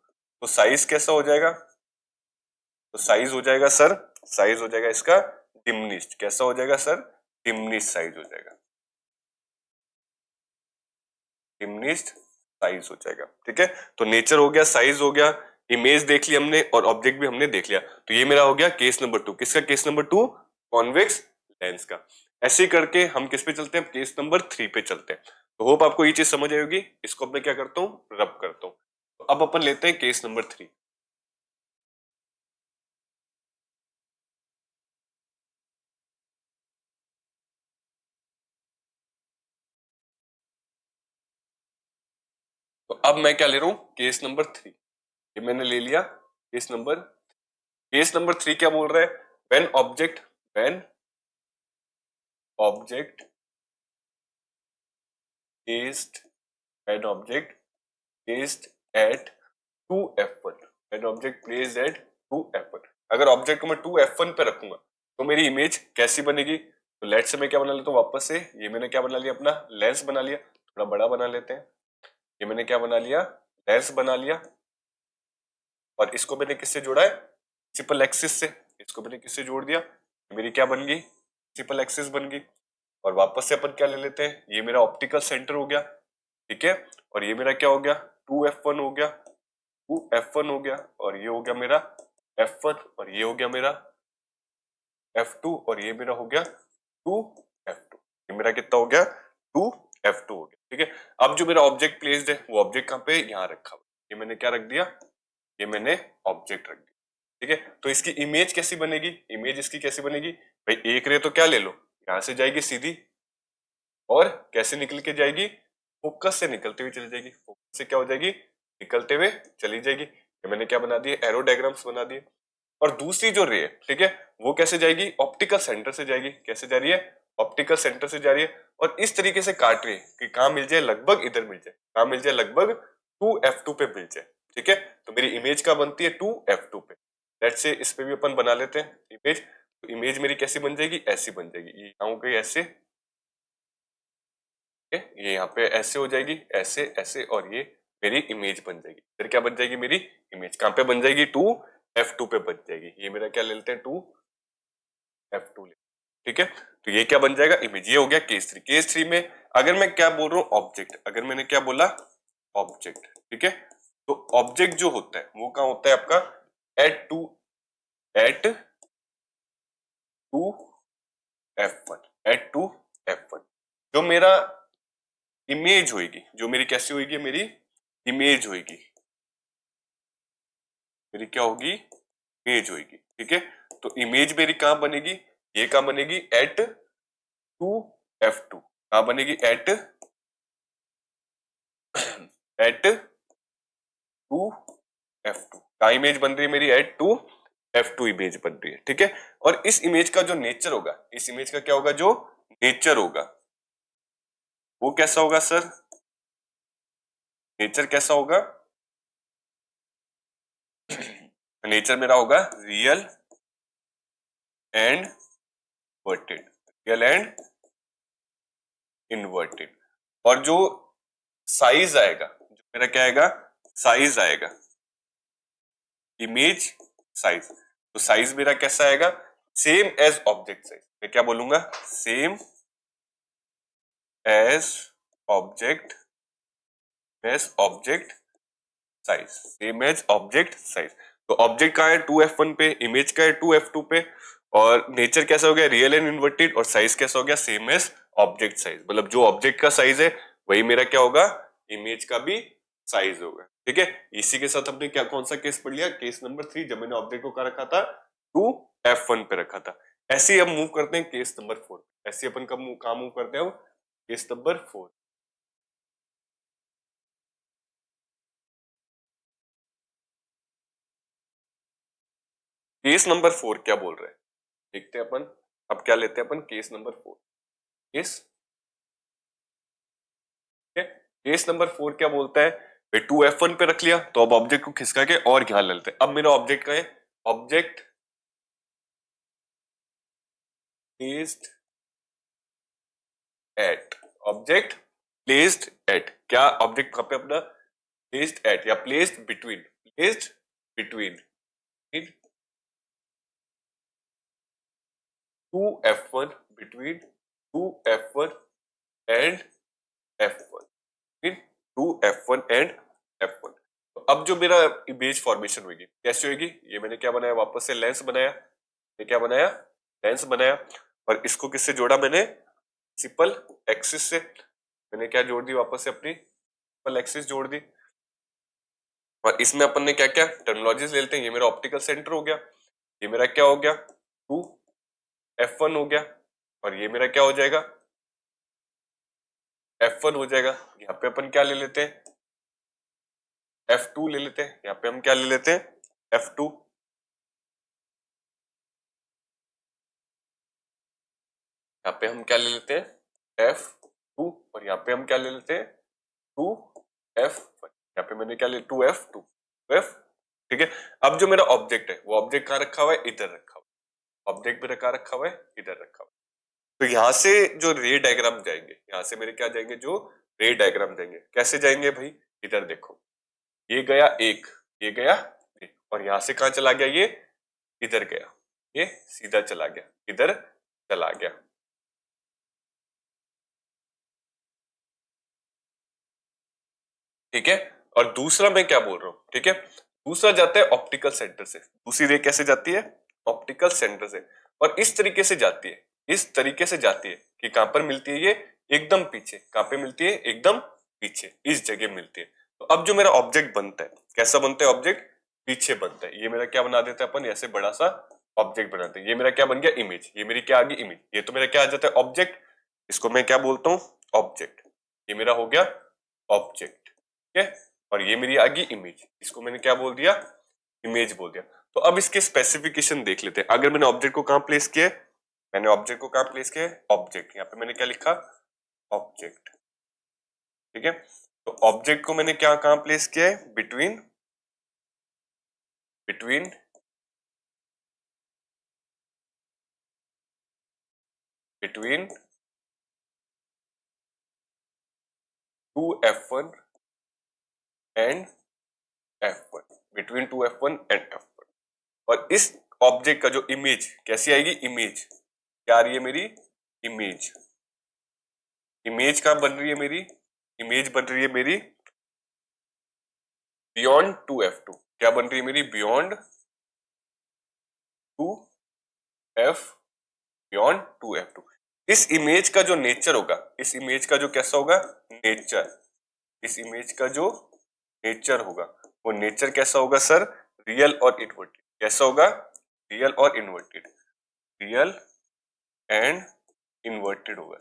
तो साइज कैसा हो जाएगा, तो साइज हो जाएगा सर, साइज हो जाएगा इसका डिमिनिश्ड। कैसा हो जाएगा सर, डिमिनिश्ड साइज हो जाएगा, डिमिनिश्ड साइज हो जाएगा। ठीक है, तो नेचर हो गया, साइज हो गया, इमेज देख ली हमने और ऑब्जेक्ट भी हमने देख लिया। तो ये मेरा हो गया केस नंबर 2। किसका केस नंबर 2, कॉन्वेक्स लेंस का। ऐसे करके हम किस पे चलते हैं, केस नंबर 3 पे चलते हैं। तो होप आपको ये चीज समझ आई होगी। इसको अब मैं क्या करता हूँ, रब करता हूँ। तो अब अपन लेते हैं केस नंबर 3। तो अब मैं क्या ले रहा हूं, केस नंबर 3। ये मैंने ले लिया केस नंबर 3 क्या बोल रहा है, when object placed an object placed at 2F1, an object placed at 2F1। अगर ऑब्जेक्ट को मैं 2F1 पे रखूंगा तो मेरी इमेज कैसी बनेगी। तो लेट से मैं क्या बना लेता हूँ वापस से, ये मैंने क्या बना लिया, अपना लेंस बना लिया। थोड़ा बड़ा बना लेते हैं। ये मैंने क्या बना लिया, लेंस बना लिया। और इसको मैंने किससे जोड़ा है, प्रिंसिपल एक्सिस से। इसको मैंने किससे जोड़ दिया, मेरी क्या बन गई, प्रिंसिपल एक्सिस बन गई। और वापस से अपन क्या ले लेते हैं, ये मेरा ऑप्टिकल सेंटर हो गया। ठीक है, और ये मेरा क्या हो गया, 2F1 हो गया, 2F1 हो गया। और ये हो गया मेरा F1, और ये हो गया मेरा F2, और ये मेरा हो गया 2F2। ये मेरा कितना हो गया, 2F2 हो गया। ठीक है, अब जो मेरा ऑब्जेक्ट प्लेस्ड है वो ऑब्जेक्ट कहाँ पे, यहाँ रखा हुआ। ये मैंने क्या रख दिया, ये मैंने ऑब्जेक्ट रख दिया। ठीक है, तो इसकी इमेज कैसी बनेगी, इमेज इसकी कैसी बनेगी भाई, एक रे तो क्या ले लो, यहां से जाएगी सीधी, और कैसे निकल के जाएगी, फोकस से निकलते हुए चली जाएगी। फोकस से क्या हो जाएगी, निकलते हुए चली जाएगी। ये मैंने क्या बना दिए, एरो डायग्राम्स बना दिए। और दूसरी जो रे है, ठीक है, वो कैसे जाएगी, ऑप्टिकल सेंटर से जाएगी। कैसे जा रही है, ऑप्टिकल सेंटर से जा रही है। और इस तरीके से काट रही है कि कहां मिल जाए, लगभग इधर मिल जाए, कहां मिल जाए, लगभग 2F2 पे मिल जाए। ठीक है, तो मेरी इमेज का बनती है 2F2 पे। लेट्स से इस पे भी अपन बना लेते हैं इमेज। तो इमेज मेरी कैसी बन जाएगी, ऐसी बन जाएगी। ये हो गई ऐसे, ये यहाँ पे ऐसे हो जाएगी, ऐसे ऐसे, और ये मेरी इमेज बन जाएगी। फिर क्या बन जाएगी, मेरी इमेज कहां पे बन जाएगी, 2F2 पे बन जाएगी। ये मेरा क्या ले लेते हैं, 2F2 ले। ठीक है, तो ये क्या बन जाएगा, इमेज। ये हो गया केस 3। केस 3 में अगर मैं क्या बोल रहा हूँ, ऑब्जेक्ट, अगर मैंने क्या बोला, ऑब्जेक्ट। ठीक है, तो ऑब्जेक्ट जो होता है वो कहाँ होता है आपका, एट 2F1, एट 2F1। जो मेरा इमेज होगी, जो मेरी कैसी होगी, मेरी इमेज होगी, मेरी क्या होगी, इमेज होगी। ठीक है, तो इमेज मेरी कहां बनेगी, ये कहां बनेगी, एट 2F2। कहां बनेगी, एट 2F2 का इमेज बन रही है मेरी, एट 2F2 इमेज बन रही है। ठीक है, और इस इमेज का जो नेचर होगा, इस इमेज का क्या होगा, जो नेचर होगा वो कैसा होगा सर, नेचर कैसा होगा, नेचर मेरा होगा real and inverted, real and inverted. और जो साइज आएगा, जो मेरा क्या आएगा, साइज आएगा, इमेज साइज। तो साइज मेरा कैसा आएगा, सेम एज ऑब्जेक्ट साइज। मैं क्या बोलूंगा, same as object, as object size, same as object size. तो ऑब्जेक्ट का है 2f1 पे, इमेज का है 2f2 पे, और नेचर कैसा हो गया, रियल एंड इन्वर्टेड, और साइज कैसा हो गया, सेम एज ऑब्जेक्ट साइज। मतलब जो ऑब्जेक्ट का साइज है वही मेरा क्या होगा, इमेज का भी साइज होगा। ठीक है, इसी के साथ हमने क्या कौन सा केस पढ़ लिया, केस नंबर 3, जब मैंने ऑब्जेक्ट को क्या रखा था, 2f1 पे रखा था। ऐसे ही हम मूव करते हैं केस नंबर 4। ऐसे अपन कहाँ मूव करते हैं हम, केस नंबर 4। केस नंबर 4 क्या बोल रहे हैं, देखते हैं अपन। अब क्या लेते हैं अपन, case number 4। Case, case number 4 क्या बोलता है, भाई 2f1 पे रख लिया, तो अब ऑब्जेक्ट को खिसका के और ध्यान लेते हैं। अब मेरा ऑब्जेक्ट का है, object placed eight, object placed eight, क्या ऑब्जेक्ट कहां पे अपना, प्लेस्ड एट या placed between, placed between 2f1, between 2f1 and f1, between 2f1 and f1। तो अब जो मेरा इमेज फॉर्मेशन होगी कैसे होगी, ये मैंने क्या बनाया, वापस से लेंस बनाया, ये क्या बनाया, लेंस बनाया, और इसको किससे जोड़ा मैंने, प्रिंसिपल एक्सिस से। मैंने क्या जोड़ दी, वापस से अपनी प्रिंसिपल एक्सिस जोड़ दी। और इसमें अपन ने क्या क्या टर्मिनोलॉजीज ले लेते हैं। ये मेरा ऑप्टिकल सेंटर हो गया, ये मेरा क्या हो गया, 2f1 हो गया, और ये मेरा क्या हो जाएगा, f1 हो जाएगा। यहाँ पे अपन क्या ले लेते हैं, f2 ले लेते हैं। यहाँ पे हम क्या ले लेते हैं, f2। यहाँ पे हम क्या ले लेते हैं, f2, और यहाँ पे हम क्या ले लेते हैं, 2f1। यहाँ पे मैंने क्या ले, 2f2, 2f। ठीक है, अब जो मेरा ऑब्जेक्ट है, वो ऑब्जेक्ट कहाँ रखा हुआ है, इधर रखा हुआ है। ऑब्जेक्ट भी रखा रखा हुआ है, इधर रखा हुआ है। तो यहाँ से जो रे डायग्राम जाएंगे, यहाँ से मेरे क्या जाएंगे, जो रे डायग्राम जाएंगे, कैसे जाएंगे भाई, इधर देखो, ये गया एक, ये गया एक, और यहां से कहां चला गया, ये इधर गया, ये सीधा चला गया, इधर चला गया। ठीक है, और दूसरा मैं क्या बोल रहा हूं, ठीक है, दूसरा जाता है ऑप्टिकल सेंटर से। दूसरी रे कैसे जाती है, ऑप्टिकल सेंटर से, और इस तरीके से जाती है, इस तरीके से जाती है कि कहां पर मिलती है, ये एकदम पीछे। कहां पे मिलती है, एकदम पीछे, इस जगह मिलती है। तो अब जो मेरा ऑब्जेक्ट बनता है, कैसा बनता है ऑब्जेक्ट, पीछे बनता है। ये मेरा क्या बना देता है अपन, ऐसे बड़ा सा ऑब्जेक्ट बनाते हैं। ये मेरा क्या बन गया, इमेज। ये मेरी क्या आ गई, इमेज। ये तो मेरा क्या आ जाता है, ऑब्जेक्ट। इसको मैं क्या बोलता हूँ, ऑब्जेक्ट। ये मेरा हो गया ऑब्जेक्ट। ठीक है, और ये मेरी आ गई इमेज। इसको मैंने क्या बोल दिया, इमेज बोल दिया। तो अब इसके स्पेसिफिकेशन देख लेते हैं। अगर मैंने ऑब्जेक्ट को कहां प्लेस किया है, मैंने ऑब्जेक्ट को कहां प्लेस किया है, ऑब्जेक्ट। यहाँ पे मैंने क्या लिखा, ऑब्जेक्ट। ठीक है, तो ऑब्जेक्ट को मैंने क्या कहां प्लेस किया है, between, between between 2f1 and f1, between 2f1 and f1। और इस ऑब्जेक्ट का जो इमेज कैसी आएगी, इमेज क्या आ रही है मेरी, इमेज। इमेज कहां बन रही है मेरी, इमेज बन रही है मेरी बियॉन्ड 2f2। क्या बन रही है मेरी, बियॉन्ड 2f, बियॉन्ड 2f2। इस इमेज का जो नेचर होगा, इस इमेज का जो कैसा होगा, नेचर, इस इमेज का जो नेचर होगा, वो नेचर कैसा होगा सर, रियल और इन्वर्टेड। कैसा होगा, रियल और इन्वर्टेड, रियल एंड इन्वर्टेड होगा,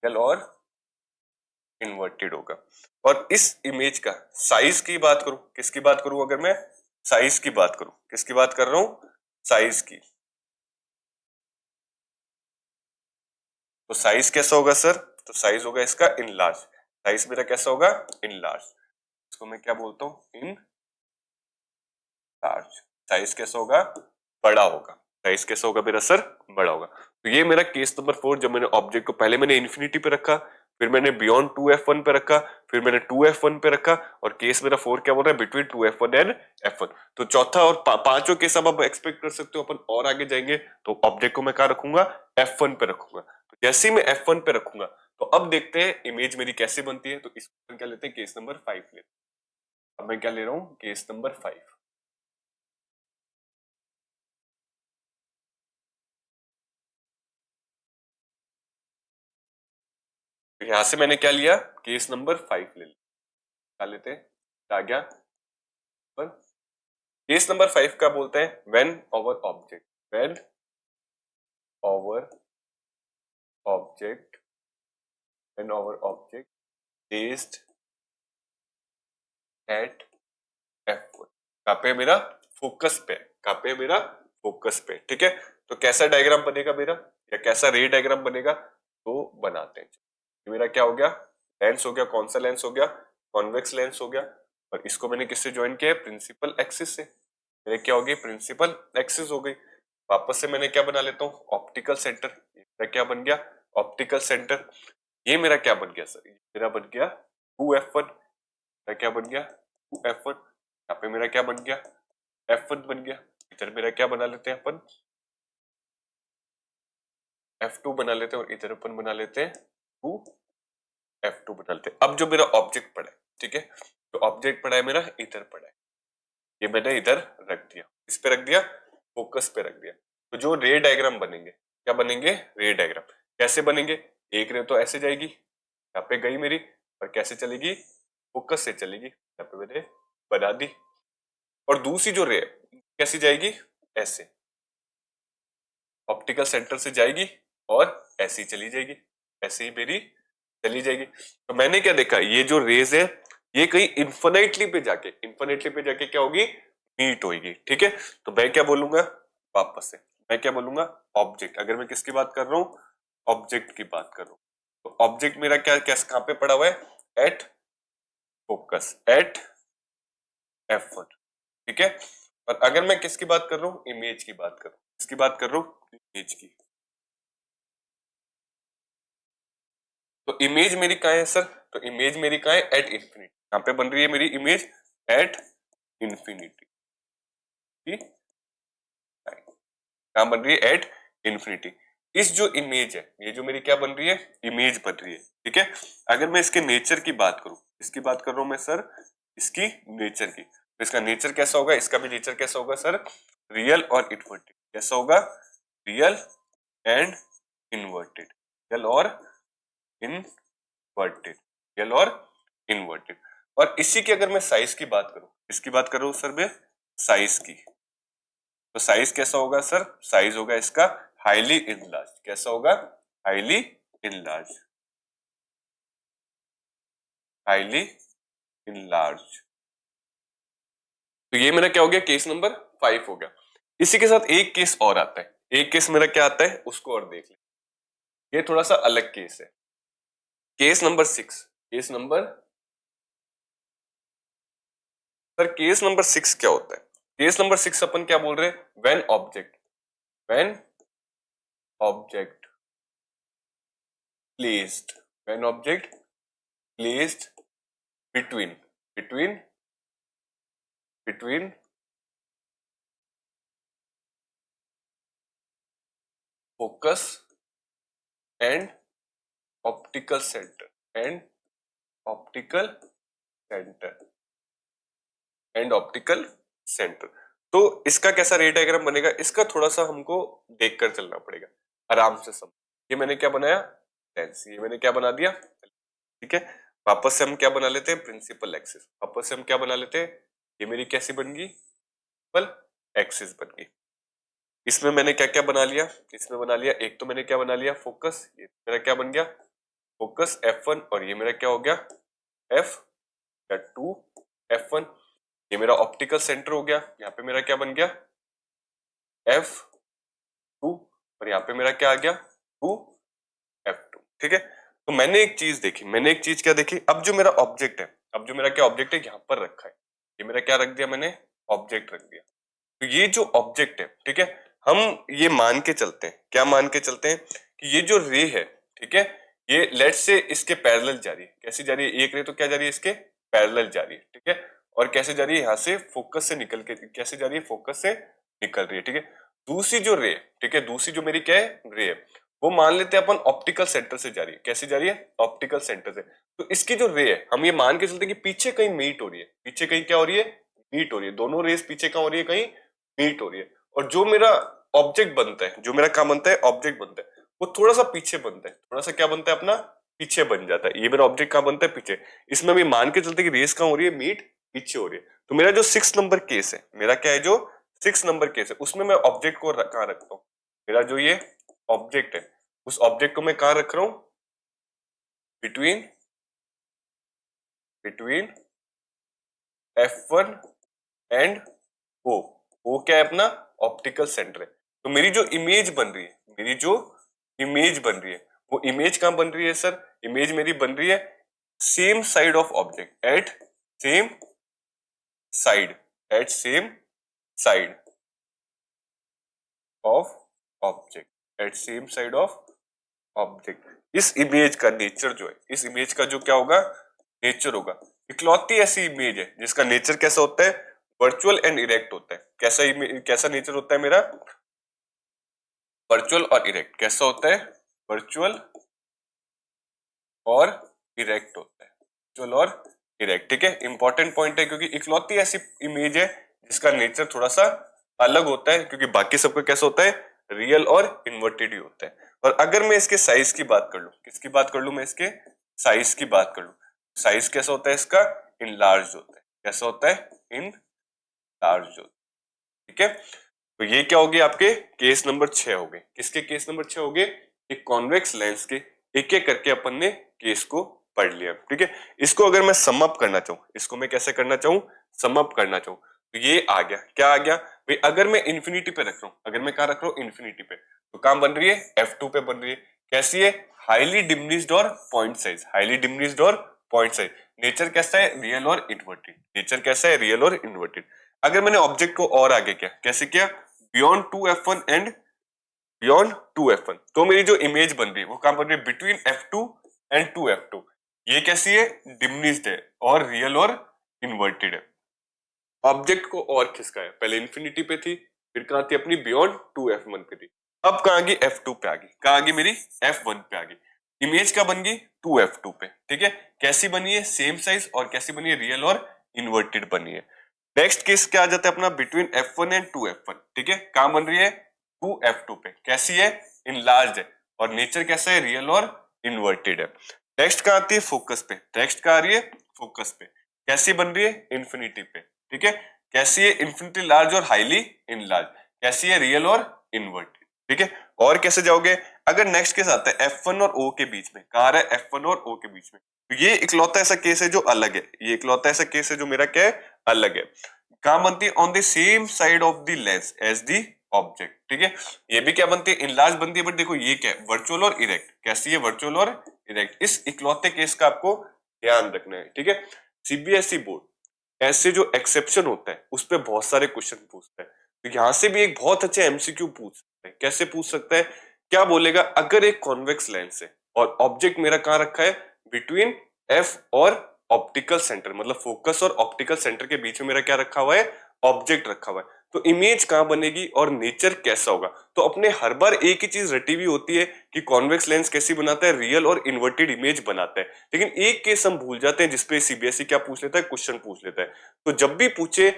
रियल और इन्वर्टेड होगा। और इस इमेज का साइज की बात करूं, किसकी बात करूं, अगर मैं साइज की बात करूं, किसकी बात कर रहा हूं, साइज की। तो साइज कैसा होगा सर, तो साइज होगा इसका इनलार्ज। साइज मेरा कैसा होगा, इनलार्ज। इसको मैं क्या बोलता हूं, इन लार्ज। साइज कैसा होगा, बड़ा होगा। साइज कैसा होगा मेरा सर, बड़ा होगा। तो ये मेरा केस नंबर 4, जब मैंने ऑब्जेक्ट को पहले मैंने इन्फिनिटी पे रखा, फिर मैंने बियॉन्ड 2f1 पे रखा, फिर मैंने 2f1 पे रखा, और केस मेरा 4 क्या बोल रहा है, बिटवीन 2f1 एंड f1। तो चौथा और पांचों केस अब आप एक्सपेक्ट कर सकते हो अपन और आगे जाएंगे तो ऑब्जेक्ट को मैं कहा रखूंगा, f1 पे रखूंगा। तो जैसे ही मैं f1 पे रखूंगा तो अब देखते हैं इमेज मेरी कैसे बनती है। तो इसको क्या लेते हैं, केस नंबर 5 लेते हैं। अब मैं क्या ले रहा हूं, केस नंबर 5। तो यहां से मैंने क्या लिया, केस नंबर 5 ले लिया। क्या लेते हैं, आ गया पर केस नंबर 5 का बोलते हैं when our object, when our object, when our object placed at f1। कहां पे मेरा, फोकस पे। कहां पे मेरा, फोकस पे। ठीक है, तो कैसा डायग्राम बनेगा मेरा, या कैसा रे डायग्राम बनेगा, तो बनाते हैं। ये मेरा क्या हो गया, लेंस हो गया। कौन सा लेंस हो गया, कॉन्वेक्स लेंस हो गया। और इसको मैंने किससे ज्वाइन किया है, प्रिंसिपल एक्सिस से। मेरे क्या हो गई, प्रिंसिपल एक्सिस हो गई। वापस से मैंने क्या बना लेता हूँ, ऑप्टिकल सेंटर। मेरा क्या बन गया, ऑप्टिकल सेंटर। ये मेरा क्या बन गया सर, मेरा बन गया 2f1। मेरा क्या बन गया, 2f1। यहाँ पे मेरा क्या बन गया, f1 बन गया। इधर मेरा क्या बना लेते हैं अपन, f2 बना लेते हैं, और इधर अपन बना लेते हैं 2f2 बना लेते हैं। अब जो मेरा ऑब्जेक्ट पड़ा है, ठीक है, तो ऑब्जेक्ट पड़ा है मेरा इधर पड़ा है, ये मैंने इधर रख दिया। इस पे रख दिया, फोकस पे रख दिया। तो जो रे डायग्राम बनेंगे, क्या बनेंगे, रे डायग्राम। कैसे बनेंगे, एक रे तो ऐसे जाएगी, यहाँ पे गई मेरी, और कैसे चलेगी, फोकस से चलेगी। यहाँ पे मैंने बना दी। और दूसरी जो रे कैसी जाएगी, ऐसे ऑप्टिकल सेंटर से जाएगी और ऐसे ही चली जाएगी, ऐसे ही मेरी चली जाएगी। तो मैंने क्या देखा, ये जो रेज है ये कहीं इन्फिनिटली पे जाके क्या होगी, मीट होगी। ठीक है, तो मैं क्या बोलूंगा, वापस से मैं क्या बोलूंगा, ऑब्जेक्ट। अगर मैं किसकी बात कर रहा हूँ, ऑब्जेक्ट की बात कर रहा हूँ, तो ऑब्जेक्ट मेरा क्या कैसे कहां पे पड़ा हुआ है, एट फोकस, एट f1। ठीक है, और अगर मैं किसकी बात कर रहा हूँ, इमेज की बात कर रहा हूँ, किसकी बात कर रहा हूँ, इमेज की। तो इमेज मेरी कहाँ है सर, तो इमेज मेरी कहाँ है, एट इंफिनिटी। यहाँ पे बन रही है मेरी इमेज एट इंफिनिटी। कहाँ बन रही है, एट इंफिनिटी। इस जो इमेज है, ये जो मेरी क्या बन रही है, इमेज बन रही है। ठीक है, अगर मैं इसके नेचर की बात करूं, इसकी बात कर रहा हूं मैं सर, इसकी नेचर की, तो इसका नेचर कैसा होगा, इसका भी नेचर कैसा होगा सर, रियल और इन्वर्टेड। कैसा होगा, रियल एंड इन्वर्टेड, रियल और इनवर्टेड, रियल और इनवर्टेड। और इसी की अगर मैं साइज की बात करूं, इसकी बात कर रहा हूं सर मैं, साइज की, तो साइज कैसा होगा सर, साइज होगा इसका हाईली इनलार्ज। कैसा होगा, हाईली इनलार्ज, हाईली इनलार्ज। तो ये मेरा क्या हो गया, केस नंबर 5 हो गया। इसी के साथ एक केस और आता है, एक केस मेरा क्या आता है उसको और देख ले। ये थोड़ा सा अलग केस है, case number 6। Case number, sir case number 6 क्या होता है, केस नंबर 6 अपन क्या बोल रहे हैं, when object, when object placed, when object placed between, between, between focus and optical centre, and optical centre, and optical centre. तो इसका कैसा रे डायग्राम बनेगा, इसका थोड़ा सा हमको देखकर चलना पड़ेगा, आराम से समझ। ये मैंने क्या बनाया, लेंस। ये मैंने क्या बना दिया, ठीक है। वापस से हम क्या बना लेते हैं, प्रिंसिपल एक्सिस। वापस से हम क्या बना लेते हैं, ये मेरी कैसी बन गई, प्रिंसिपल एक्सिस बन गई। इसमें मैंने क्या क्या बना लिया, इसमें बना लिया, एक तो मैंने क्या बना लिया, फोकस। ये मेरा क्या बन गया, फोकस f1, और ये मेरा क्या हो गया, f या 2f1। ये मेरा ऑप्टिकल सेंटर हो गया, यहाँ पे मेरा क्या बन गया, f2, और यहाँ पे मेरा क्या आ गया, 2f2। ठीक है, तो मैंने एक चीज देखी, मैंने एक चीज क्या देखी, अब जो मेरा ऑब्जेक्ट है, अब जो मेरा क्या ऑब्जेक्ट है यहाँ पर रखा है, ये मेरा क्या रख दिया मैंने, ऑब्जेक्ट रख दिया। तो ये जो ऑब्जेक्ट है, ठीक है, हम ये मान के चलते हैं, क्या मान के चलते हैं कि ये जो रे है, ठीक है, ये लेट्स से इसके पैरेलल जा रही है। कैसी जा रही है? एक रे तो क्या जा रही है? इसके पैरेलल जा रही है, ठीक है। और कैसे जा रही है? यहाँ से फोकस से निकल के कैसे जा रही है? फोकस से निकल रही है, ठीक है। दूसरी जो रे, ठीक है, दूसरी जो मेरी क्या है? रे है, वो मान लेते हैं अपन ऑप्टिकल सेंटर से जा रही है। कैसे जा रही है? ऑप्टिकल सेंटर से। तो इसकी जो रे है, हम ये मान के चलते हैं कि पीछे कहीं मीट हो रही है, पीछे कहीं क्या हो रही है? मीट हो रही है। दोनों रेस पीछे क्या हो रही है? कहीं मीट हो रही है। और जो मेरा ऑब्जेक्ट बनता है, जो मेरा क्या बनता है? ऑब्जेक्ट बनता है, वो थोड़ा सा पीछे बनता है, थोड़ा सा क्या बनता है? अपना पीछे बन जाता है। ये मेरा ऑब्जेक्ट कहाँ बनता है? पीछे। इसमें भी मान के चलते कि रेस कहाँ हो रही है? मीट पीछे हो रही है। तो मेरा जो 6 नंबर केस है, मेरा क्या है? जो 6 नंबर केस है, उसमें मैं ऑब्जेक्ट को कहाँ रखता हूँ? मेरा जो ये ऑब्जेक्ट है, उस ऑब्जेक्ट को मैं कहाँ रख रहा हूँ? Between between F1 and O। O क्या है? अपना ऑप्टिकल सेंटर है। तो मेरी जो इमेज बन रही है, मेरी जो इमेज बन रही है, वो इमेज कहां बन रही है सर? इमेज मेरी बन रही है same side of object, at same side, at same side of object, at same side of object. इस इमेज का नेचर जो है, इस इमेज का जो क्या होगा? नेचर होगा। इकलौती ऐसी इमेज है जिसका नेचर कैसा होता है? वर्चुअल एंड इरेक्ट होता है। कैसा नेचर होता है मेरा? वर्चुअल और इरेक्ट। कैसा होता है? वर्चुअल और इरेक्ट होता है, वर्चुअल और इरेक्ट, ठीक है। इंपॉर्टेंट पॉइंट है, क्योंकि इकलौती ऐसी इमेज है जिसका नेचर थोड़ा सा अलग होता है, क्योंकि बाकी सबका कैसा होता है? रियल और इन्वर्टेड ही होता है। और अगर मैं इसके साइज की बात कर लूं, किसकी बात कर लूं? मैं इसके साइज की बात कर लूं, साइज कैसा होता है इसका? इनलार्ज होता है। कैसा होता है? इनलार्ज होता है, ठीक है। तो ये क्या हो गए? आपके केस नंबर 6 हो गए। किसके केस नंबर 6 हो गए? एक कॉन्वेक्स लेंस के एक एक करके अपन ने केस को पढ़ लिया, ठीक है। इसको अगर मैं सम अप करना चाहूं, इसको मैं कैसे करना चाहूं? सम अप करना चाहूं, तो ये आ गया। क्या आ गया भाई? अगर मैं इन्फिनिटी पे रख रहा हूं, अगर मैं कहा रख रहा हूं? इन्फिनिटी पे, तो काम बन रही है F2 पे बन रही है। कैसी है? हाईली डिमिनिश्ड और पॉइंट साइज, हाईली डिमिनिश्ड और पॉइंट साइज। नेचर कैसा है? रियल और इन्वर्टेड। नेचर कैसा है? रियल और इन्वर्टेड। अगर मैंने ऑब्जेक्ट को और आगे किया, कैसे किया? Beyond 2F1 and beyond 2F1, तो मेरी जो इमेज बन रही है वो कहां बन रही है? Between F2 and 2F2। ये कैसी है? डिमिनिश्ड है और रियल और इन्वर्टेड है। ऑब्जेक्ट को और खिसका है, पहले इन्फिनिटी पे थी, फिर कहां थी? अपनी बियॉन्ड 2F1 पे थी, अब कहां गई? F2 पे आ गई। कहां आ गई? मेरी F1 पे आ गई। इमेज क्या बन गई? 2F2 पे, ठीक है। कैसी बनी है? Same size. और कैसी बनी है? रियल और इन्वर्टेड बनी है। नेक्स्ट केस क्या आ जाता है अपना? बिटवीन F1 एंड 2F1, ठीक है। कहां बन रही है? 2F2 पे। कैसी है? इनलार्ज है। और नेचर कैसा है? रियल और इन्वर्टेड है। नेक्स्ट कहां आती है? फोकस पे। नेक्स्ट कहां आ रही है? फोकस पे। कैसी बन रही है? इन्फिनिटी पे, ठीक है। कैसी है? इन्फिनिटी लार्ज और हाईली इनलार्ज। कैसी है? रियल और इन्वर्टेड, ठीक है। और कैसे जाओगे? अगर नेक्स्ट केस आता है F1 और O के बीच में, कहां आ रहा है? F1 और O के बीच में, तो ये इकलौता ऐसा केस है जो अलग है। ये इकलौता ऐसा केस है जो मेरा क्या है? अलग है। कहां बनती है? On the same side of the lens as the object, ठीक है। ये भी क्या बनती है? इनलार्ज बनती है। बट देखो ये क्या है? वर्चुअल और इरेक्ट। कैसी है? वर्चुअल और इरेक्ट। इस इकलौते केस का आपको ध्यान रखना है, ठीक है। सीबीएसई बोर्ड ऐसे जो एक्सेप्शन होता है उस पर बहुत सारे क्वेश्चन पूछता है, तो यहां से भी एक बहुत अच्छे एमसीक्यू पूछ सकते हैं। कैसे पूछ सकता है? क्या बोलेगा? अगर एक कॉन्वेक्स लेंस है और ऑब्जेक्ट मेरा कहां रखा है? बिटवीन एफ और ऑप्टिकल सेंटर, मतलब फोकस और ऑप्टिकल सेंटर के बीच में मेरा क्या रखा हुआ है? ऑब्जेक्ट रखा हुआ है। तो इमेज कहां बनेगी और नेचर कैसा होगा? तो अपने हर बार एक ही चीज रटी हुई होती है कि कॉन्वेक्स लेंस कैसी बनाता है? रियल और इन्वर्टेड इमेज बनाता है। लेकिन एक केस हम भूल जाते हैं जिसपे सीबीएसई क्या पूछ लेता है? क्वेश्चन पूछ लेता है। तो जब भी पूछे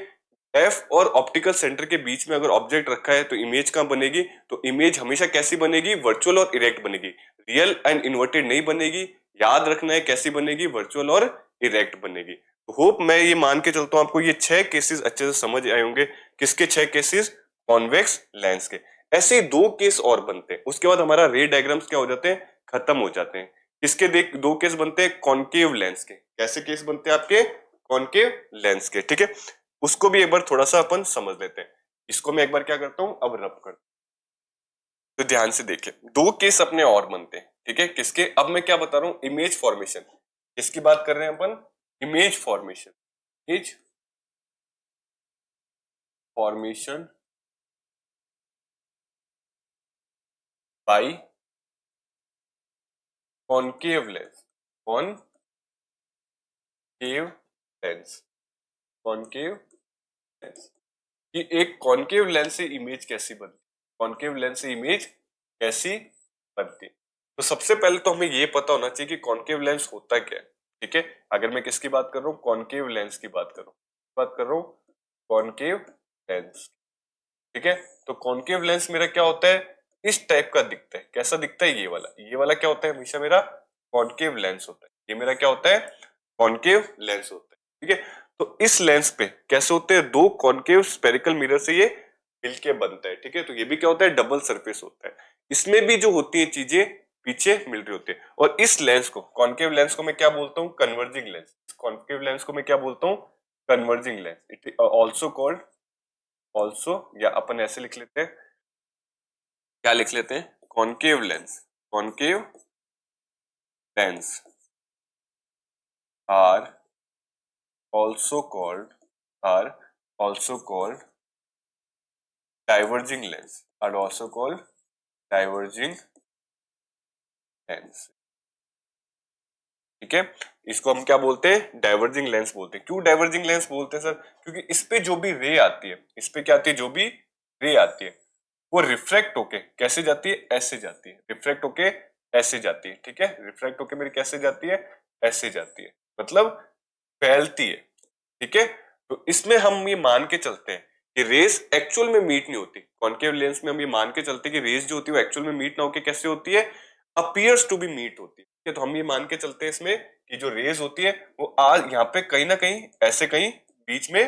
एफ और ऑप्टिकल सेंटर के बीच में अगर ऑब्जेक्ट रखा है तो इमेज कहां बनेगी? तो इमेज हमेशा कैसी बनेगी? वर्चुअल और इरेक्ट बनेगी, रियल एंड इन्वर्टेड नहीं बनेगी। याद रखना है कैसी बनेगी? वर्चुअल और इरेक्ट बनेगी। तो होप मैं ये मान के चलता हूं आपको ये 6 केसेस अच्छे से समझ आए होंगे। किसके 6 केसेस? कॉन्वेक्स लेंस के। ऐसे 2 केस और बनते हैं, उसके बाद हमारा रे डायग्राम्स क्या हो जाते हैं? खत्म हो जाते हैं। किसके? देख 2 केस बनते हैं कॉनकेव लेंस के। कैसे केस बनते हैं आपके? कॉनकेव लेंस के, ठीक है। उसको भी एक बार थोड़ा सा अपन समझ लेते हैं। इसको मैं एक बार क्या करता हूं? अब रब कर। तो ध्यान से देखिए, 2 केस अपने और बनते हैं, ठीक है। किसके? अब मैं क्या बता रहा हूं? Image formation. किसकी बात कर रहे हैं अपन? Image formation. Image formation by concave lens, concave lens, concave lens, कि एक कॉनकेव लेंस से इमेज कैसी बनती, कॉनकेव लेंस से इमेज कैसी बनती। तो सबसे पहले तो हमें ये पता होना चाहिए कि कॉनकेव लेंस होता क्या है, ठीक है। अगर मैं किसकी बात कर रहा हूँ, कॉनकेव लेंस की बात कर रहा हूँ कॉनकेव लेंस, ठीक है। तो कॉनकेव लेंस मेरा क्या होता है, इस टाइप का दिखता है। कैसा दिखता है, ये वाला क्या होता है, हमेशा मेरा कॉनकेव लेंस होता है। ये मेरा क्या होता है, कॉनकेव लेंस होता है, ठीक है। तो इस लेंस पे कैसे होते हैं, दो कॉनकेव स्फेरिकल मिरर से ये मिलके बनता है, ठीक है। तो ये भी क्या होता है, डबल सरफेस होता है। इसमें भी जो होती है चीजें पीछे मिल रही होती है। और इस लेंस को, कॉनकेव लेंस को मैं क्या बोलता हूँ, कन्वर्जिंग लेंस। कॉनकेव लेंस को मैं क्या बोलता हूँ, converging lens. It also called, also, या अपन ऐसे लिख लेते हैं, क्या लिख लेते हैं, concave lens. Concave lens are also called, are also called diverging lens, are also called diverging lens, ठीक है। इसको हम क्या बोलते हैं, डाइवर्जिंग लेंस बोलते हैं। क्यों डाइवर्जिंग लेंस बोलते हैं सर, क्योंकि इस पे जो भी रे आती है, इस पे क्या आती है, जो भी रे आती है वो रिफ्रैक्ट होके कैसे जाती है, ऐसे जाती है, रिफ्रैक्ट होके ऐसे जाती है, ठीक है। रिफ्रैक्ट होके मेरी कैसे जाती है, ऐसे जाती है, मतलब फैलती है, ठीक है। तो इसमें हम ये मान के चलते हैं कि रेस एक्चुअल में मीट नहीं होती। कॉनकेव लेंस में हम ये मान के चलते हैं कि रेस जो होती है वो एक्चुअल में मीट ना होके कैसे होती है, अपीयर्स टू बी मीट होती है, ठीक है। तो हम ये मान के चलते हैं इसमें कि जो रेस होती है वो आज यहाँ पे कहीं ना कहीं ऐसे कहीं बीच में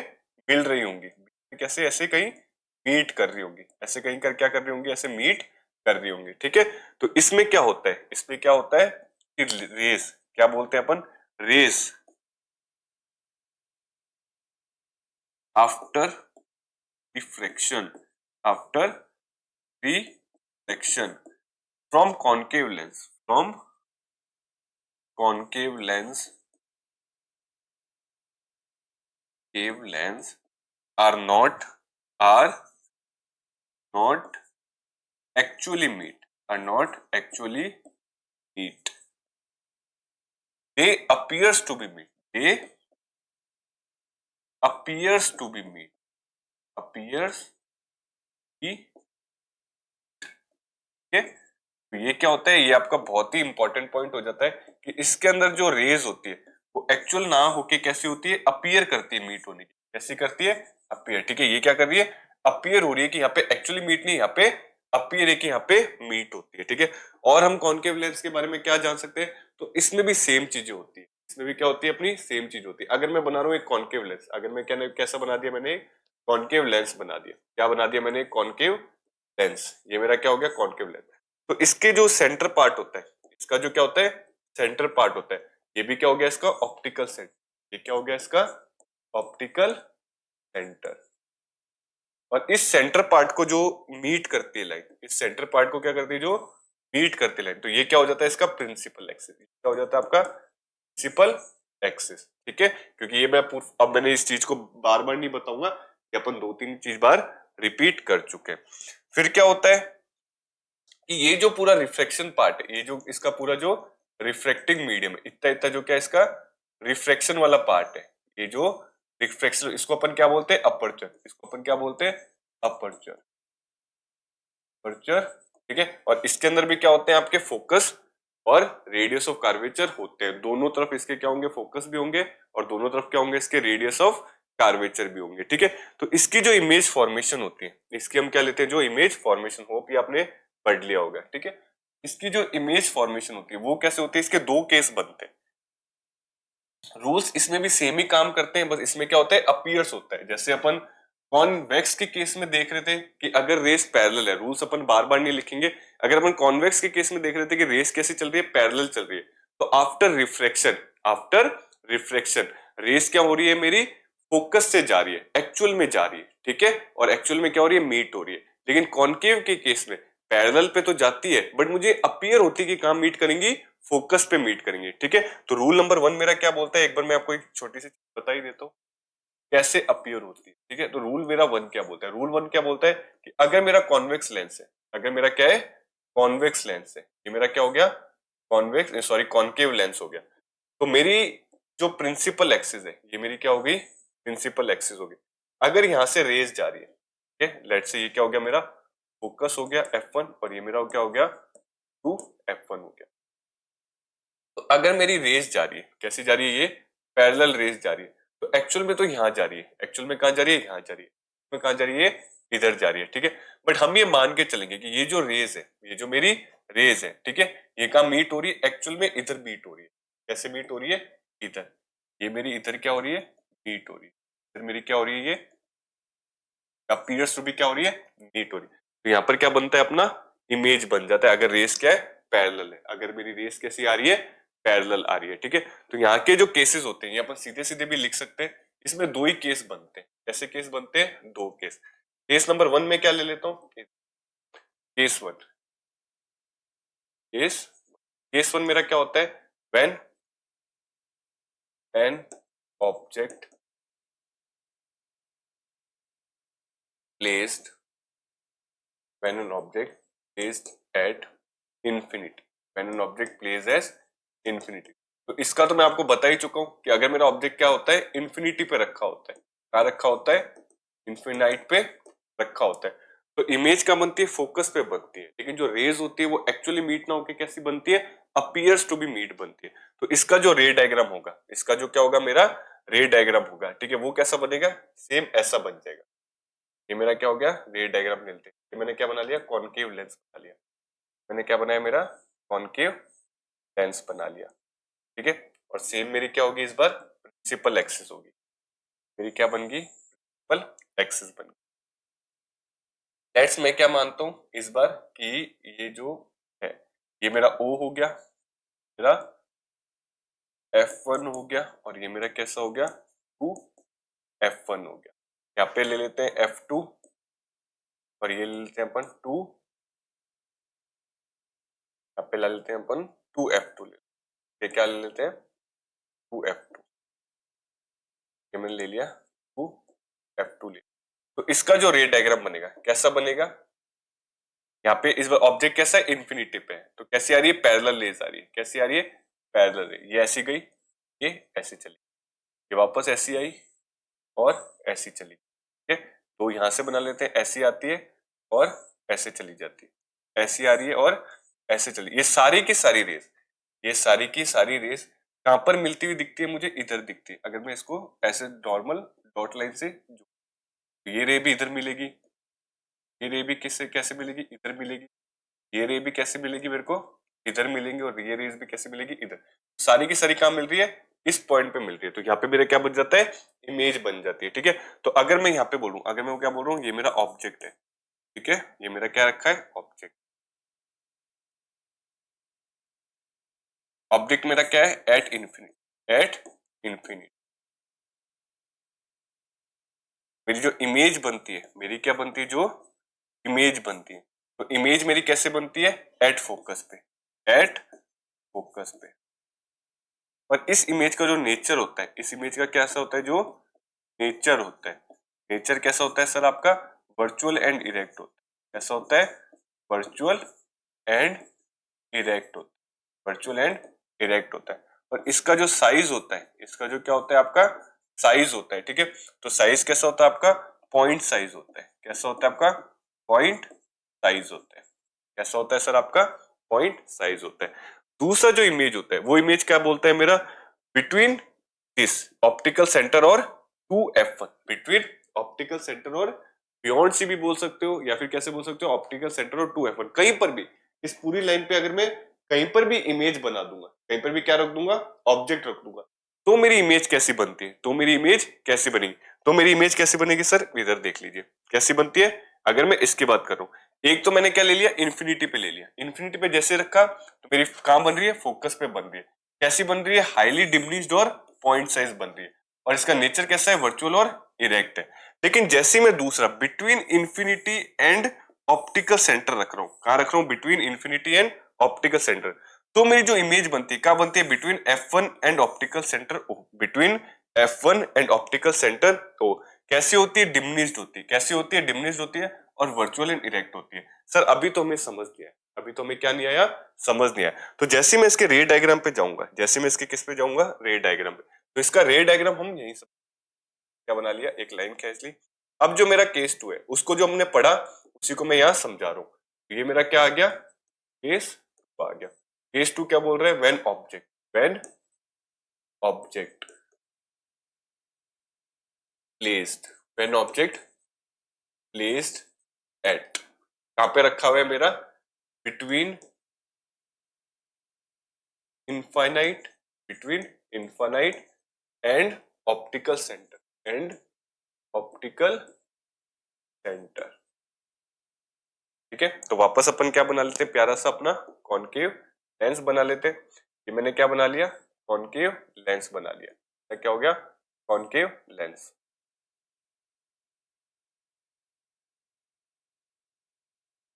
मिल रही होंगी, कैसे ऐसे कहीं मीट कर रही होंगी, ऐसे कहीं कर क्या कर रही होंगी, ऐसे मीट कर रही होंगी, ठीक है। तो इसमें क्या होता है, इसमें क्या होता है कि रेस, क्या बोलते हैं अपन, rays after refraction, after refraction from concave lens, from concave lens, cave lens are not actually meet, are not actually meet, they appears to be meet, they appears to be meet, appears की, ठीक है। तो ये क्या होता है, ये आपका बहुत ही इंपॉर्टेंट पॉइंट हो जाता है कि इसके अंदर जो रेज होती है वो एक्चुअल ना होके कैसी होती है, अपीयर करती है मीट होने की, कैसी करती है, अपीयर, ठीक है। ये क्या कर रही है, अपीयर हो रही है कि यहाँ पे एक्चुअली मीट नहीं, यहाँ पे अपीयर है कि यहाँ पे मीट होती है, ठीक है। और हम कॉनकेव लेंस के बारे में क्या जान सकते हैं, तो इसमें भी सेम चीजें होती है, इसमें भी क्या होती है, अपनी सेम चीज होती है। अगर मैं बना रहा हूँ एक कॉनकेव लेंस, अगर मैं क्या कैसा बना दिया मैंने, कॉनकेव लेंस बना दिया, क्या बना दिया मैंने, कॉनकेव लेंस, ये मेरा क्या हो गया, कॉनकेव लेंस। तो इसके जो सेंटर पार्ट होता है, इसका जो क्या होता है, सेंटर पार्ट होता है, ये भी क्या हो गया इसका, ऑप्टिकल सेंटर, ये क्या हो गया इसका, ऑप्टिकल सेंटर। और इस सेंटर पार्ट को जो मीट करती है लाइन, इस सेंटर पार्ट को क्या करती है, जो मीट करती है लाइन, तो ये क्या हो जाता है इसका प्रिंसिपल एक्सिस, क्या हो जाता है आपका प्रिंसिपल एक्सिस, ठीक है। क्योंकि ये मैं अब मैंने इस चीज को बार बार नहीं बताऊंगा, ये अपन दो तीन चीज बार रिपीट कर चुके हैं। फिर क्या होता है कि ये जो पूरा रिफ्लेक्शन पार्ट है, ये जो इसका पूरा जो रिफ्रेक्टिंग मीडियम है, इतना इतना जो क्या इसका रिफ्लेक्शन वाला पार्ट है, ये जो रिफ्लेक्शन, इसको अपन क्या बोलते हैं, अपर्चर, इसको अपन क्या बोलते हैं, अपर्चर, अपर्चर, ठीक है। और इसके अंदर भी क्या होते हैं आपके फोकस और रेडियस ऑफ कर्वेचर होते हैं, दोनों तरफ इसके क्या होंगे, फोकस भी होंगे और दोनों तरफ क्या होंगे, इसके रेडियस ऑफ कर्वेचर भी होंगे, ठीक है। तो इसकी जो इमेज फॉर्मेशन होती है, इसकी हम क्या लेते हैं, जो इमेज फॉर्मेशन, होप ये आपने पढ़ लिया होगा, ठीक है। इसकी जो इमेज फॉर्मेशन होती है वो कैसे होती है, इसके दो केस बनते हैं, रूल्स इसमें भी सेम ही काम करते हैं, बस इसमें क्या होता है, अपीयर्स होता है। जैसे अपन कॉन्वेक्स के केस में देख रहे थे कि अगर रेस पैरेलल है, रूल्स अपन बार बार नहीं लिखेंगे, अगर अपन कॉन्वेक्स के केस में देख रहे थे कि रेस कैसी चल रही है, पैरेलल चल रही है, तो after refraction, after refraction rays क्या हो रही है, मेरी फोकस से जा रही है, एक्चुअल में जा रही है, ठीक है। और एक्चुअल में क्या हो रही है, मीट हो रही है। लेकिन कॉन्केव के केस में पैरेलल पे तो जाती है, बट मुझे अपीयर होती है कि कहां मीट करेंगी, फोकस पे मीट करेंगे, ठीक है। तो रूल नंबर 1 मेरा क्या बोलता है, एक बार मैं आपको एक छोटी सी बता ही देता हूँ। कैसे अपीयर होती है, ठीक है। तो रूल मेरा 1 क्या बोलता है, रूल 1 क्या बोलता है कि अगर मेरा कॉन्वेक्स लेंस है, अगर मेरा क्या है कॉन्वेक्स लेंस है, ये मेरा क्या हो गया कॉन्वेक्स सॉरी कॉन्केव लेंस हो गया, तो मेरी जो प्रिंसिपल एक्सिस है ये मेरी क्या हो गई प्रिंसिपल एक्सिस हो गई। अगर यहां से रेज जा रही है, ठीक है, लेट्स से ये क्या हो गया मेरा फोकस हो गया f1 और ये मेरा क्या हो गया 2f1 हो गया। तो अगर मेरी रेस जा रही है, कैसी जा रही है ये पैरेलल रेस जा रही है, तो एक्चुअल में तो यहाँ जा रही है, एक्चुअल में कहाँ जा रही है यहाँ जा रही है, में कहाँ जा रही है इधर जा रही है, ठीक है। बट हम ये मान के चलेंगे कि ये जो रेस है, ये जो मेरी रेस है, ठीक है, ये कहाँ मीट हो रही है एक्चुअल में इधर मीट हो रही है। कैसे मीट हो रही है इधर, ये मेरी इधर क्या हो रही है मीट हो रही है, इधर मेरी क्या हो रही है ये अपीयर्स टू बी क्या हो रही है मीट हो रही है। तो यहाँ पर क्या बनता है अपना इमेज बन जाता है अगर रेस क्या है पैरेलल है, अगर मेरी रेस कैसी आ रही है पैरेलल आ रही है, ठीक है। तो यहाँ के जो केसेस होते हैं ये अपन सीधे सीधे भी लिख सकते हैं, इसमें दो ही केस बनते हैं। कैसे केस बनते हैं दो केस। केस नंबर 1 में क्या ले लेता हूँ केस 1, केस 1 मेरा क्या होता है when an object placed when an object placed at infinity, when an object placed as infinity। तो इसका तो मैं आपको बता ही चुका हूं कि अगर मेरा ऑब्जेक्ट क्या होता है इन्फिनिटी पे रखा होता है, क्या रखा होता है इन्फिनाइट पे रखा होता है, तो इमेज क्या बनती है फोकस पे बनती है, लेकिन जो रेज होती है वो एक्चुअली मीट ना होकर कैसी बनती है अपीयर्स टू बी मीट बनती है। तो इसका जो रे डायग्राम होगा, इसका जो क्या होगा मेरा रे डायग्राम होगा, ठीक है, वो कैसा बनेगा सेम ऐसा बन जाएगा। ये मेरा क्या हो गया रे डायग्राम मिलते, ये मैंने क्या बना लिया कॉनकेव लेंस बना लिया, मैंने क्या बनाया मेरा कॉनकेव लेंस बना लिया, ठीक है। और सेम मेरी क्या होगी इस बार प्रिंसिपल एक्सिस होगी, मेरी क्या बन गई प्रिंसिपल एक्सिस बन गई। लेट्स मैं क्या मानता हूं इस बार कि ये जो है ये मेरा O हो गया, मेरा F1 हो गया और ये मेरा कैसा हो गया 2F1 हो गया। यहाँ पे ले लेते हैं F2 और ये ले लेते हैं अपन 2, यहाँ पे ले लेते हैं अपन 2F2 ये क्या ले लेते हैं 2F2, ये मैंने ले लिया 2F2 ले। तो इसका जो रे डायग्राम बनेगा कैसा बनेगा, यहाँ पे इस बार ऑब्जेक्ट कैसा है इन्फिनिटी पे है, तो कैसी आ रही है पैरेलल रेज आ रही है, कैसी आ रही है पैरेलल रेज, ये ऐसी गई ये ऐसी चली, ये वापस ऐसी आई और ऐसी चली, ठीक है। तो यहां से बना लेते हैं ऐसी आती है और ऐसे चली जाती है, ऐसी आ रही है और ऐसे चली, ये सारी की सारी रेस, ये सारी की सारी रेस कहां पर मिलती हुई दिखती है मुझे इधर दिखती है। अगर मैं इसको ऐसे नॉर्मल डॉट लाइन से ये रे भी इधर मिलेगी, ये रे भी किससे कैसे मिलेगी इधर मिलेगी, ये रे भी कैसे मिलेगी मेरे को इधर मिलेंगे और ये रेस भी कैसे मिलेगी इधर, सारी की सारी कहां मिल रही है इस पॉइंट पे मिल रही है। तो यहाँ पे मेरा क्या बन जाता है इमेज बन जाती है, ठीक है। तो अगर मैं यहाँ पे बोलूं, अगर मैं क्या बोल रहा हूँ ये मेरा ऑब्जेक्ट है, ठीक है, ये मेरा क्या रखा है ऑब्जेक्ट, ऑब्जेक्ट मेरा क्या है एट इन्फिनिटी, एट इन्फिनिटी मेरी जो इमेज बनती है, मेरी क्या बनती है जो इमेज बनती है, तो इमेज मेरी कैसे बनती है एट फोकस पे, एट फोकस पे। और इस इमेज का जो नेचर होता है, इस इमेज का कैसा होता है जो नेचर होता है, नेचर कैसा होता है सर आपका वर्चुअल एंड इरेक्ट होता है, कैसा होता है वर्चुअल एंड इरेक्ट होता है, वर्चुअल एंड इरेक्ट होता है। और इसका जो साइज होता है, इसका जो क्या होता है आपका साइज होता है, ठीक है। तो साइज कैसा होता है आपका पॉइंट साइज होता है, कैसा होता है आपका पॉइंट साइज होता है, कैसा होता है सर आपका पॉइंट साइज होता है। दूसरा जो इमेज होता है वो इमेज क्या बोलता है मेरा बिटवीन दिस ऑप्टिकल सेंटर और 2F1, बिटवीन ऑप्टिकल सेंटर और बियॉन्ड सी भी बोल सकते हो या फिर कैसे बोल सकते हो ऑप्टिकल सेंटर और 2F1, कहीं पर भी इस पूरी लाइन पे अगर मैं कहीं पर भी इमेज बना दूंगा, कहीं पर भी क्या रख दूंगा ऑब्जेक्ट रख दूंगा, तो मेरी इमेज कैसी बनती है, तो मेरी इमेज कैसी बनेगी, तो मेरी इमेज कैसी बनेगी सर इधर देख लीजिए कैसी बनती है। अगर मैं इसकी बात कर रहा हूं, एक तो मैंने क्या ले लिया इन्फिनिटी पे ले लिया, इन्फिनिटी पे जैसे रखा तो मेरी कहां बन रही है फोकस पे बन रही है, कैसी बन रही है हाईली डिमिनिश्ड और पॉइंट साइज बन रही है, और इसका नेचर कैसा है वर्चुअल और इरेक्ट है। लेकिन जैसे मैं दूसरा between infinity and optical centre रख रहा हूं, कहां रख रहा हूं between infinity and optical centre, तो मेरी जो इमेज बनती है क्या बनती है between F1 and optical centre O, between F1 and optical centre तो कैसी होती है, डिमिनिश्ड होती है। कैसी होती है, डिमिनिश्ड होती है और वर्चुअल एंड इरेक्ट होती है। सर अभी तो हमें समझ नहीं आया, अभी तो हमें क्या नहीं आया, समझ नहीं आया। तो जैसे मैं इसके रे डायग्राम पे जाऊंगा, जैसे मैं इसके किस पे जाऊंगा, रे डायग्राम पे, तो इसका रे डायग्राम हम यहीं से क्या बना लिया, एक लाइन खींच ली। अब जो मेरा केस 2 है उसको जो हमने पढ़ा उसी को मैं यहाँ समझा रहा हूँ। ये मेरा क्या आ गया, केस 2 आ गया। केस 2 क्या बोल रहे हैं, when object placed, when object placed eight, कहां पे रखा हुआ है मेरा, between infinite, between infinite and optical centre, and optical centre. ठीक है, तो वापस अपन क्या बना लेते हैं, प्यारा सा अपना कॉनकेव लेंस बना लेते। ये मैंने क्या बना लिया, कॉनकेव लेंस बना लिया। क्या हो गया, कॉनकेव लेंस।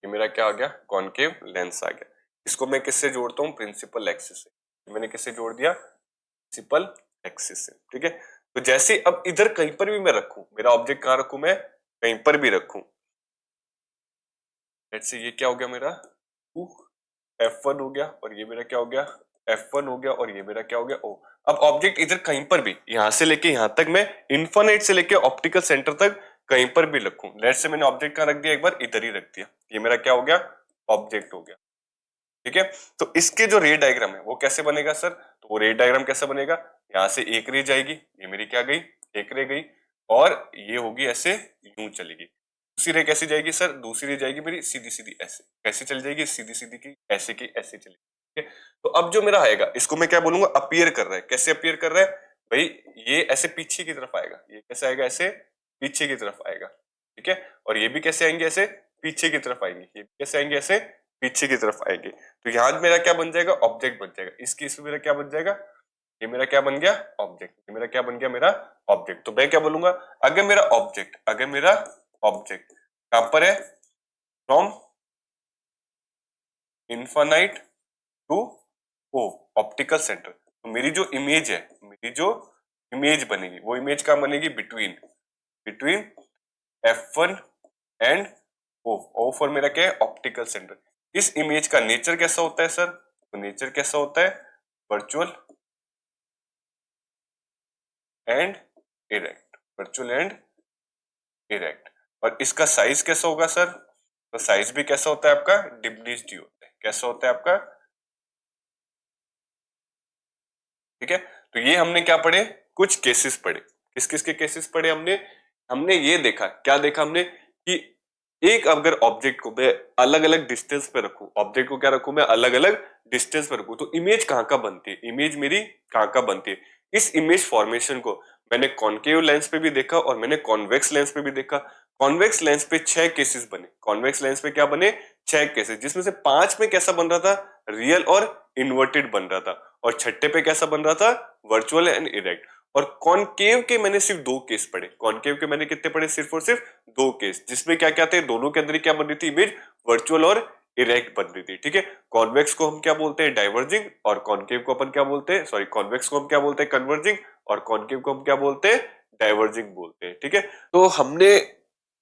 ये मेरा क्या आ गया, कॉनकेव लेंस आ गया। इसको मैं किससे जोड़ता हूँ, प्रिंसिपल एक्सिस से। मैंने किससे जोड़ दिया, प्रिंसिपल एक्सिस से। ठीक है, तो जैसे अब इधर कहीं पर भी मैं रखूं, मेरा ऑब्जेक्ट कहां रखूं, मैं कहीं पर भी रखूं, लेट्स से ये क्या हो गया मेरा F1 हो गया, और ये मेरा क्या हो गया, F1 हो गया, और ये मेरा क्या हो गया O। अब ऑब्जेक्ट इधर कहीं पर भी, यहां से लेके यहां तक, मैं इन्फिनिट से लेके ऑप्टिकल सेंटर तक कहीं पर भी रखूं। लेट्स से मैंने ऑब्जेक्ट कहां रख दिया, एक बार इधर ही रख दिया, ये मेरा क्या हो गया, ऑब्जेक्ट हो गया। ठीक है, तो इसके जो रे डायग्राम है वो कैसे बनेगा सर, तो वो रे डायग्राम कैसे बनेगा, यहां से एक रे जाएगी, ये मेरी क्या गई, एक रे गई, और ये होगी ऐसे यूं चलेगी। दूसरी रे कैसे जाएगी सर, दूसरी रे जाएगी मेरी सीधी सीधी ऐसे, कैसे चल जाएगी, सीधी सीधी की ऐसे चलेगी। ठीक है, तो अब जो मेरा आएगा इसको मैं क्या बोलूंगा, अपीयर कर रहा है। कैसे अपीयर कर रहा है भाई, ये ऐसे पीछे की तरफ आएगा, ये कैसे आएगा, ऐसे पीछे की तरफ आएगा। ठीक है, और ये भी कैसे आएंगे, ऐसे पीछे की तरफ आएंगे, ये भी कैसे आएंगे, ऐसे पीछे की तरफ आएंगे। तो यहां मेरा क्या बन जाएगा, ऑब्जेक्ट बन जाएगा। इसकी इसमें मेरा क्या बन जाएगा, ये मेरा क्या बन गया, ऑब्जेक्ट। ये मेरा क्या बन गया, मेरा ऑब्जेक्ट। तो मैं क्या बोलूंगा, अगर मेरा ऑब्जेक्ट कहां पर है, from infinite to O optical centre, तो मेरी जो इमेज है, मेरी जो इमेज बनेगी वो इमेज कहां बनेगी, between F1 and O for मेरा क्या है, ऑप्टिकल सेंटर। इस इमेज का नेचर कैसा होता है सर, तो नेचर कैसा होता है, virtual and erect, virtual and erect. और इसका साइज कैसा होगा सर, तो साइज भी कैसा होता है आपका, डिमिनिश्ड होता है। कैसा होता है आपका, ठीक है। तो ये हमने क्या पढ़े, कुछ केसेस पढ़े। किस किस के केसेस पढ़े हमने, हमने ये देखा, क्या देखा हमने कि एक अगर ऑब्जेक्ट को मैं अलग अलग डिस्टेंस पे रखूं, ऑब्जेक्ट को क्या रखूं मैं अलग अलग डिस्टेंस पे रखूं, तो इमेज कहां का बनती है, इमेज मेरी कहां का बनती है। इस इमेज फॉर्मेशन को मैंने कॉन्केव लेंस पे भी देखा और मैंने कॉन्वेक्स लेंस पे भी देखा। कॉन्वेक्स लेंस पे 6 केसेस बने, कॉन्वेक्स लेंस पे क्या बने, 6 केसेस, जिसमें से 5 में कैसा बन रहा था, रियल और इन्वर्टेड बन रहा था, और छठे पे कैसा बन रहा था, वर्चुअल एंड इरेक्ट। और कॉनकेव के मैंने सिर्फ 2 केस पढ़े, कॉनकेव के मैंने कितने पढ़े, सिर्फ और सिर्फ 2 केस, जिसमें क्या क्या थे, दोनों के अंदर क्या बन रही थी इमेज, वर्चुअल और इरेक्ट बन रही थी। ठीक है, कॉन्वेक्स को हम क्या बोलते हैं, डाइवर्जिंग, और कॉनकेव को अपन क्या बोलते हैं, सॉरी कॉन्वेक्स को हम क्या बोलते हैं, कन्वर्जिंग, और कॉनकेव को हम क्या बोलते हैं, डाइवर्जिंग बोलते हैं। ठीक है, तो हमने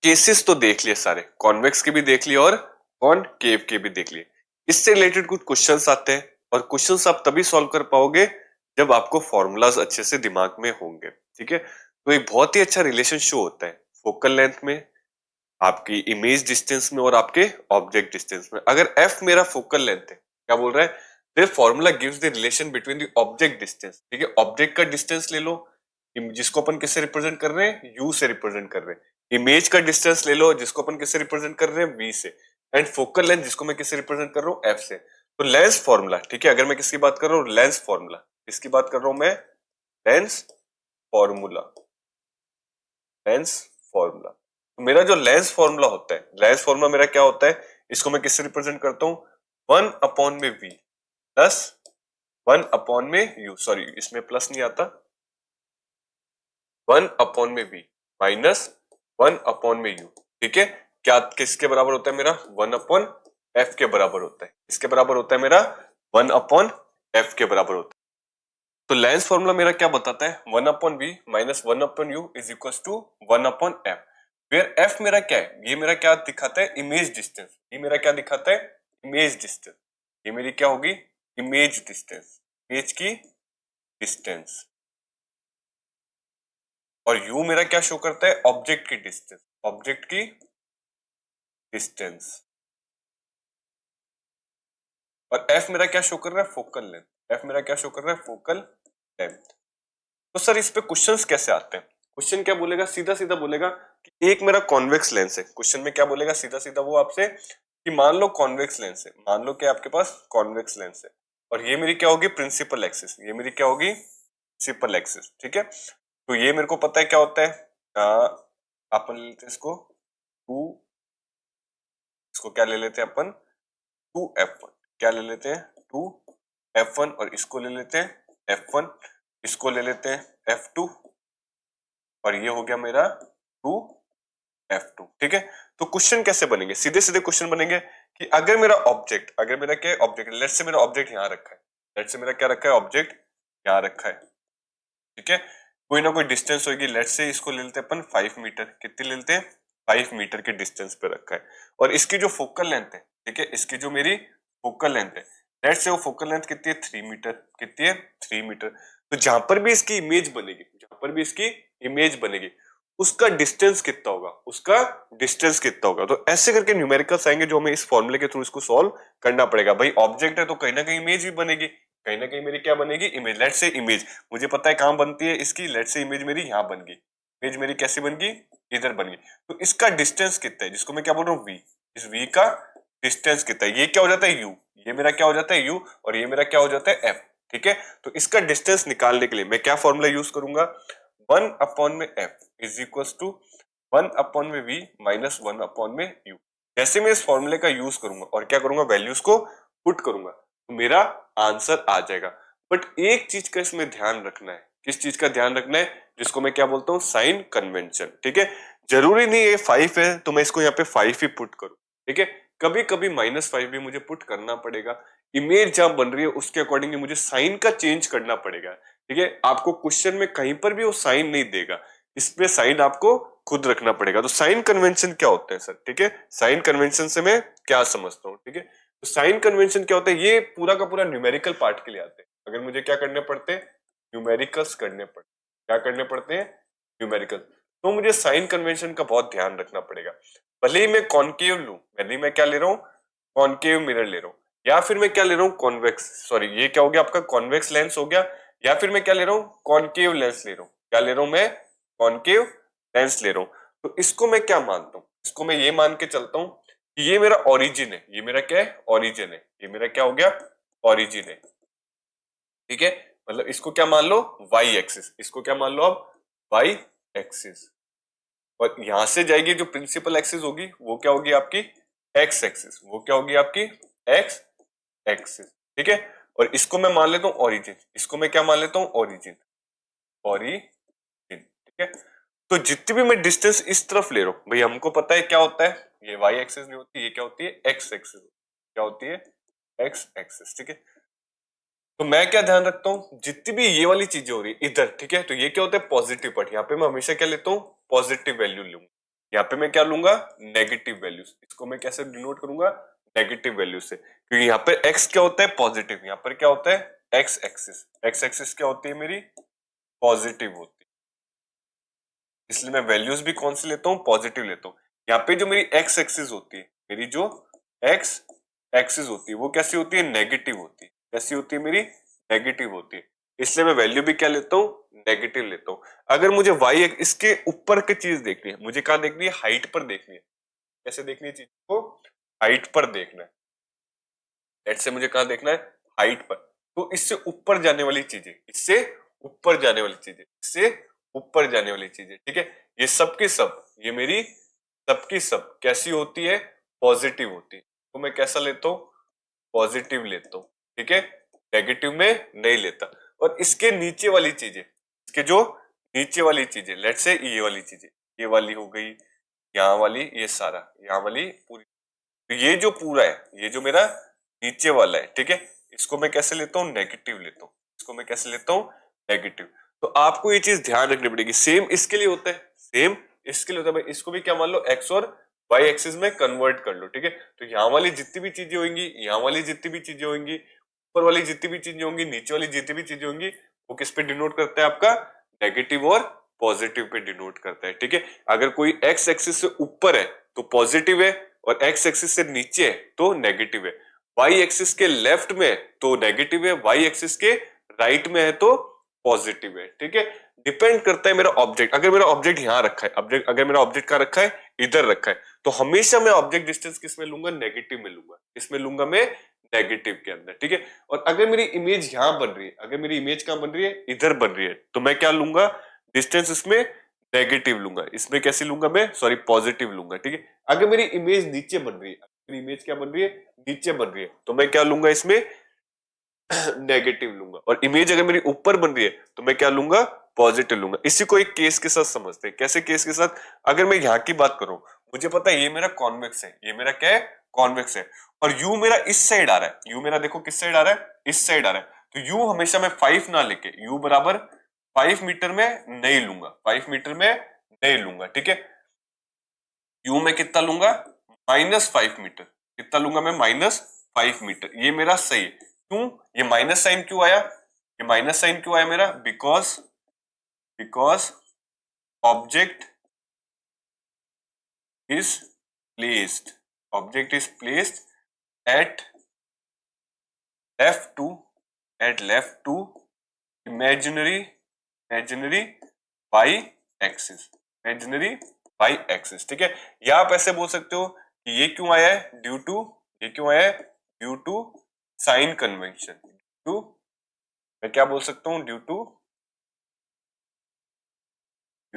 केसेस तो देख लिए सारे, कॉन्वेक्स के भी देख लिए और कॉनकेव के भी देख लिए। इससे रिलेटेड कुछ क्वेश्चंस आते हैं, और क्वेश्चंस आप तभी सॉल्व कर पाओगे जब आपको फॉर्मूलाज अच्छे से दिमाग में होंगे। ठीक है, तो एक बहुत ही अच्छा रिलेशन शो होता है फोकल लेंथ में, आपकी इमेज डिस्टेंस में, और आपके ऑब्जेक्ट डिस्टेंस में। अगर f मेरा फोकल लेंथ है, क्या बोल रहा है, the formula gives the relation between the object distance. ठीक है, ऑब्जेक्ट का डिस्टेंस ले लो, जिसको अपन किससे रिप्रेजेंट कर रहे हैं, u से रिप्रेजेंट कर रहे हैं। इमेज का डिस्टेंस ले लो, जिसको अपन किससे रिप्रेजेंट कर रहे हैं, v से। एंड फोकल लेंथ जिसको मैं किससे रिप्रेजेंट कर रहा हूँ, f से। तो लेंस फॉर्मूला, ठीक है, अगर मैं किसकी बात कर रहा हूँ, लेंस फॉर्मूला, किसकी बात कर रहा हूं मैं, लेंस फॉर्मूला, लेंस फॉर्मूला। तो मेरा जो लेंस फॉर्मूला होता है, लेंस फॉर्मूला मेरा क्या होता है, इसको मैं किससे रिप्रेजेंट करता हूं, 1 में v प्लस 1 में u, सॉरी इसमें प्लस नहीं आता, 1 में v माइनस 1 में u। ठीक है, क्या किसके बराबर होता है मेरा, 1/f के बराबर होता है। इसके बराबर होता है मेरा 1/f के बराबर होता है। तो लेंस फॉर्मूला मेरा क्या बताता है, 1/v minus 1/u is equal to 1/f, where f मेरा क्या है, ये मेरा क्या दिखाता है, इमेज डिस्टेंस। ये मेरा क्या दिखाता है, इमेज डिस्टेंस। ये मेरी क्या होगी, इमेज डिस्टेंस, इमेज की डिस्टेंस। और u मेरा क्या शो करता है, ऑब्जेक्ट की डिस्टेंस, ऑब्जेक्ट की डिस्टेंस। और f मेरा क्या शो कर रहा है, फोकल लेंथ। f मेरा क्या शो कर रहा है, फोकल लेंथ। तो सर इस पे क्वेश्चंस कैसे आते हैं, क्वेश्चन क्या बोलेगा, सीधा सीधा बोलेगा कि एक मेरा कॉन्वेक्स लेंस है। क्वेश्चन में क्या बोलेगा, सीधा सीधा वो आपसे कि मान लो कॉन्वेक्स लेंस है, मान लो कि आपके पास कॉन्वेक्स लेंस है, और ये मेरी क्या होगी, प्रिंसिपल एक्सिस। ये मेरी क्या होगी, प्रिंसिपल एक्सिस। ठीक है, तो ये मेरे को पता है क्या होता है, अपन ले लेते हैं इसको 2, इसको क्या ले लेते हैं अपन, 2f1, क्या ले लेते हैं, 2f1, और इसको ले लेते हैं f1, इसको ले लेते हैं f2, और ये हो गया मेरा 2f2। ठीक है, तो क्वेश्चन कैसे बनेंगे, सीधे सीधे क्वेश्चन बनेंगे कि अगर मेरा ऑब्जेक्ट, अगर मेरा क्या है ऑब्जेक्ट, लेट्स से मेरा ऑब्जेक्ट यहाँ रखा है, लेट्स से मेरा क्या रखा है, ऑब्जेक्ट यहाँ रखा है। ठीक है, कोई ना कोई डिस्टेंस होगी, लेट्स से इसको ले लेते हैं अपन 5 मीटर, कितनी ले लेते हैं, 5 मीटर के डिस्टेंस पे रखा है। और इसकी जो फोकल लेंथ है, ठीक है, इसकी जो मेरी फोकल लेंथ है, लेट्स से वो फोकल लेंथ कितनी है, 3 मीटर, कितनी है, 3 मीटर। तो जहां पर भी इसकी इमेज बनेगी, जहां पर भी इसकी इमेज बनेगी, उसका डिस्टेंस कितना होगा, उसका डिस्टेंस कितना होगा। तो ऐसे करके न्यूमेरिकल्स आएंगे जो हमें इस फॉर्मूले के थ्रू इसको सॉल्व करना पड़ेगा। भाई ऑब्जेक्ट है तो कहीं ना कहीं इमेज भी बनेगी, कहीं ना कहीं मेरी क्या बनेगी, इमेज। लेट्स से इमेज मुझे पता है कहां बनती है इसकी, लेट्स से इमेज मेरी यहां बन गई, इमेज मेरी कैसे बन गई, इधर बन गई। तो इसका डिस्टेंस कितना है, जिसको मैं क्या बोल रहा हूँ, v, इस v का डिस्टेंस कितना है, ये क्या हो जाता है u, ये मेरा क्या हो जाता है u, और ये मेरा क्या हो जाता है f। ठीक है, तो इसका डिस्टेंस निकालने के लिए मैं क्या फॉर्मूला यूज करूंगा, 1/f is equal to 1/v minus 1/u। जैसे मैं इस फॉर्मूले का यूज करूंगा और क्या करूंगा, वैल्यूज को पुट करूंगा, तो मेरा आंसर आ जाएगा। बट एक चीज का इसमें ध्यान रखना है, किस चीज का ध्यान रखना है, जिसको मैं क्या बोलता हूँ, साइन कन्वेंशन। ठीक है, जरूरी नहीं है 5 है तो मैं इसको यहाँ पे 5 ही पुट करूं। ठीक है, कभी कभी -5 भी मुझे पुट करना पड़ेगा, इमेज जहां बन रही है उसके अकॉर्डिंग मुझे साइन का चेंज करना पड़ेगा। ठीक है, आपको क्वेश्चन में कहीं पर भी वो साइन नहीं देगा, इसमें साइन आपको खुद रखना पड़ेगा। तो साइन कन्वेंशन क्या होता है सर, ठीक है, साइन कन्वेंशन से मैं क्या समझता हूँ। ठीक है, तो साइन कन्वेंशन क्या होता है, ये पूरा का पूरा न्यूमेरिकल पार्ट के लिए आते हैं। अगर मुझे क्या करने पड़ते हैं, न्यूमेरिकल्स करने पड़ते, क्या करने पड़ते हैं, न्यूमेरिकल, तो मुझे साइन कन्वेंशन का बहुत ध्यान रखना पड़ेगा। भले ही मैं कॉनकेव लूं, भले ही मैं क्या ले रहा हूं, कॉनकेव मिरर ले रहा हूं, या फिर मैं क्या ले रहा हूं, कॉन्वेक्स, सॉरी ये क्या हो गया आपका, कॉन्वेक्स लेंस हो गया, या फिर मैं क्या ले रहा हूं, कॉनकेव लेंस ले रहा हूं। क्या ले रहा हूं मैं, कॉनकेव लेंस ले रहा हूं। तो इसको मैं क्या मानता हूं, इसको मैं ये मान के चलता हूं कि ये मेरा ओरिजिन है, ये मेरा क्या है, ओरिजिन है, ये मेरा क्या हो गया, ओरिजिन है। ठीक है, मतलब इसको क्या मान लो, वाई एक्सिस, इसको क्या मान लो आप, वाई एक्सिस। और यहां से जाएगी जो प्रिंसिपल एक्सिस होगी वो क्या होगी आपकी, एक्स एक्सिस, वो क्या होगी आपकी, एक्स एक्सिस। ठीक है, और इसको मैं मान लेता हूं ओरिजिन, इसको मैं क्या मान लेता हूं, ओरिजिन, ओरिजिन। ठीक है, तो जितनी भी मैं डिस्टेंस इस तरफ ले रहा हूं, भाई हमको पता है क्या होता है, ये वाई एक्सिस नहीं होती, ये क्या होती है, एक्स एक्सिस, क्या होती है, एक्स एक्सिस। ठीक है, तो मैं क्या ध्यान रखता हूँ, जितनी भी ये वाली चीजें हो रही है इधर, ठीक है, तो ये क्या होता है, पॉजिटिव पार्ट, यहाँ पे मैं हमेशा क्या लेता हूँ, पॉजिटिव वैल्यू लूंगा। यहाँ पे मैं क्या लूंगा, नेगेटिव वैल्यूज, इसको मैं कैसे डिनोट करूंगा, नेगेटिव वैल्यू से, क्योंकि यहाँ पे एक्स क्या होता है, पॉजिटिव, यहाँ पर क्या होता है, एक्स एक्सिस, एक्स एक्सिस क्या होती है मेरी, पॉजिटिव होती है, इसलिए मैं वैल्यूज भी कौन सी लेता हूँ, पॉजिटिव लेता हूँ। यहाँ पे जो मेरी एक्स एक्सिस होती है, मेरी जो एक्स एक्सिस होती है वो कैसी होती है, नेगेटिव होती है, कैसी होती है मेरी, नेगेटिव होती है, इसलिए मैं वैल्यू भी क्या लेता हूँ, नेगेटिव लेता हूँ। अगर मुझे वाई इसके ऊपर की चीज देखनी है, मुझे कहा देखनी है, हाइट पर देखनी है, कैसे देखनी है चीज को, हाइट पर देखना है, लेट्स से मुझे कहा देखना है, हाइट पर, तो इससे ऊपर जाने वाली चीजें, इससे ऊपर जाने वाली चीजें, इससे ऊपर जाने वाली चीजें, ठीक है, ये सब की सब, ये मेरी सबकी सब कैसी होती है, पॉजिटिव होती है। तो मैं कैसा लेता हूँ, पॉजिटिव लेता हूँ। ठीक है, नेगेटिव में नहीं लेता। और इसके नीचे वाली चीजें, इसके जो नीचे वाली चीजें, लेट्स से ये वाली चीजें, ये वाली हो गई, यहाँ वाली, ये सारा, यहाँ वाली पूरी, तो ये जो पूरा है, ये जो मेरा नीचे वाला है, ठीक है, इसको मैं कैसे लेता हूँ, नेगेटिव लेता हूँ। इसको मैं कैसे लेता हूँ, नेगेटिव। तो आपको ये चीज ध्यान रखनी पड़ेगी। सेम इसके लिए होता है, सेम इसके लिए होता है। भाई इसको भी क्या मान लो, एक्स और वाई एक्सिस में कन्वर्ट कर लो, ठीक है। तो यहाँ वाली जितनी भी चीजें होंगी, यहाँ वाली जितनी भी चीजें होंगी, ऊपर वाली जितनी भी चीजें होंगी, नीचे वाली जितनी भी चीजें होंगी, वो किस पे डिनोट करता है, आपका नेगेटिव और पॉजिटिव पे डिनोट करता है, ठीक है। अगर कोई एक्स एक्सिस से ऊपर है तो पॉजिटिव है, और एक्स एक्सिस से नीचे है तो नेगेटिव है। वाई एक्सिस के लेफ्ट में तो नेगेटिव है, वाई एक्सिस के राइट में है तो पॉजिटिव है, ठीक है। डिपेंड करता है मेरा ऑब्जेक्ट। अगर मेरा ऑब्जेक्ट यहाँ रखा है, ऑब्जेक्ट अगर मेरा ऑब्जेक्ट कहाँ रखा है, इधर रखा है, तो हमेशा मैं ऑब्जेक्ट डिस्टेंस किस में लूंगा, नेगेटिव में लूंगा। इसमें लूंगा मैं नेगेटिव के अंदर, ठीक है। और अगर मेरी इमेज यहाँ बन रही है, अगर मेरी इमेज कहाँ बन रही है, इधर बन रही है, तो मैं क्या लूंगा, डिस्टेंस इसमें नेगेटिव लूंगा। इसमें कैसे लूंगा मैं, सॉरी पॉजिटिव लूंगा, ठीक है। अगर मेरी इमेज नीचे बन रही है, मेरी इमेज क्या बन रही है, नीचे बन रही है, तो मैं क्या लूंगा, इसमें नेगेटिव लूंगा। और इमेज अगर मेरी ऊपर बन रही है तो मैं क्या लूंगा, पॉजिटिव लूंगा। इसी को एक केस के साथ समझते हैं। कैसे केस के साथ, अगर मैं यहाँ की बात करूं, मुझे पता है ये मेरा कॉन्वेक्स है, ये मेरा क्या है, कॉन्वेक्स है, और यू मेरा इस साइड आ रहा है। यू मेरा देखो किस साइड आ रहा है, इस साइड आ रहा है। तो यू हमेशा मैं 5 ना लेके यू बराबर 5 मीटर में नहीं लूंगा, 5 मीटर में नहीं लूंगा, ठीक है। यू में कितना लूंगा, -5 मीटर। कितना लूंगा मैं, -5 मीटर। ये मेरा सही है। क्यों, ये माइनस साइन क्यों आया, ये माइनस साइन क्यों आया मेरा, because object is placed, object is placed at left to imaginary Y axis, imaginary Y axis, ठीक है। या आप ऐसे बोल सकते हो कि ये क्यों आया है, ये क्यों आया है, ड्यू टू साइन कन्वेंशन। मैं क्या बोल सकता हूं, ड्यू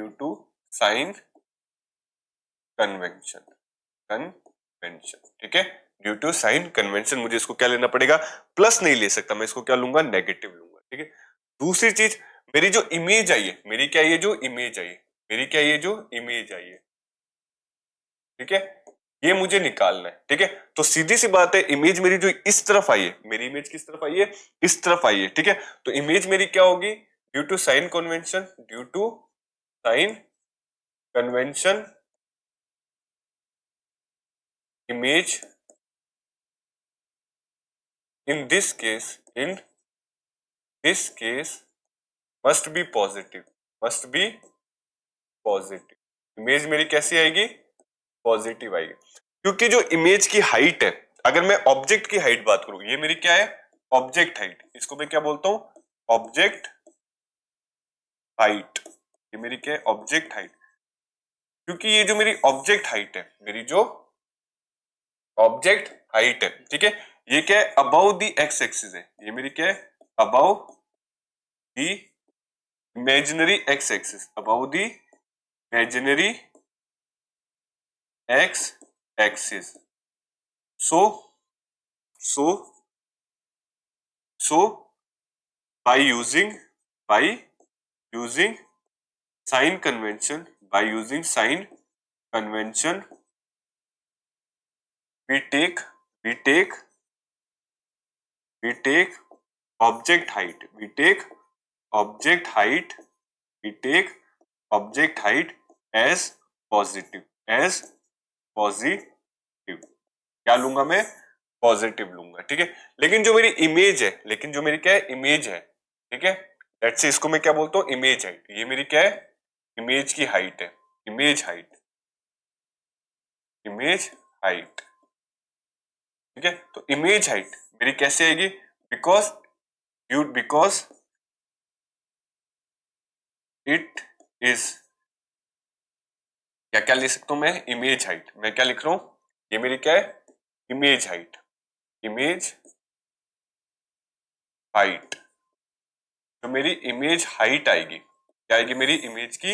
टू साइन कन्वेंशन, ठीक है। ड्यू टू साइन कन्वेंशन, मुझे इसको क्या लेना पड़ेगा, प्लस नहीं ले सकता मैं, इसको क्या लूंगा, नेगेटिव लूंगा, ठीक है। दूसरी चीज, मेरी जो इमेज आई है, मेरी क्या ये जो इमेज आई है, मेरी क्या ये जो इमेज आई है, ठीक है, ये मुझे निकालना है, ठीक है। तो सीधी सी बात है, इमेज मेरी जो इस तरफ आई है, मेरी इमेज किस तरफ आई है, इस तरफ आई है, ठीक है। तो इमेज मेरी क्या होगी, due to sign convention, due to sign convention image in this case must be positive, image मेरी कैसी आएगी, पॉजिटिव आएगी। क्योंकि जो इमेज की हाइट है, अगर मैं ऑब्जेक्ट की हाइट बात करूं, ये मेरी क्या है, ऑब्जेक्ट हाइट, इसको मैं क्या बोलता हूं, ऑब्जेक्ट हाइट, ये मेरी क्या है, ऑब्जेक्ट हाइट। क्योंकि ये जो मेरी ऑब्जेक्ट हाइट है, मेरी जो ऑब्जेक्ट हाइट है, ठीक है, ये क्या है, अबव द एक्स एक्सिस है, ये मेरी क्या है, above the imaginary x axis, above the imaginary x axis. So by using sign convention, we take object height, as positive, क्या लूंगा मैं, पॉजिटिव लूंगा, ठीक है। लेकिन जो मेरी इमेज है, क्या है, इमेज है, ठीक है। लेट्स से इसको मैं क्या बोलता हूँ, इमेज हाइट। ये मेरी क्या है, इमेज की हाइट है, इमेज हाइट, ठीक है। तो इमेज हाइट मेरी कैसे आएगी, बिकॉज इट इज, क्या क्या लिख सकता हूं मैं, इमेज हाइट। मैं क्या लिख रहा हूं, ये मेरी क्या है, इमेज हाइट, तो मेरी इमेज हाइट आएगी, क्या आएगी, मेरी इमेज की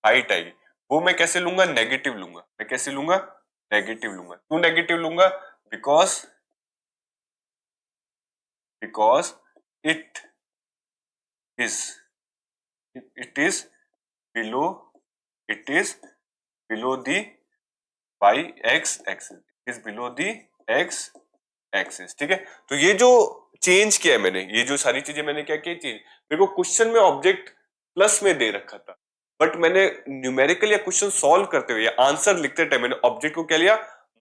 हाइट आएगी। वो मैं कैसे लूंगा, नेगेटिव लूंगा। मैं कैसे लूंगा, नेगेटिव लूंगा। क्यों नेगेटिव लूंगा, because it is below the Y X axis, is below the X axis, ठीक है। तो ये जो चेंज किया है मैंने, ये जो सारी चीजें मैंने क्या किया चेंज। मेरे को क्वेश्चन में ऑब्जेक्ट प्लस में दे रखा था, बट मैंने न्यूमेरिकल या क्वेश्चन सॉल्व करते हुए या आंसर लिखते टाइम मैंने ऑब्जेक्ट को क्या लिया,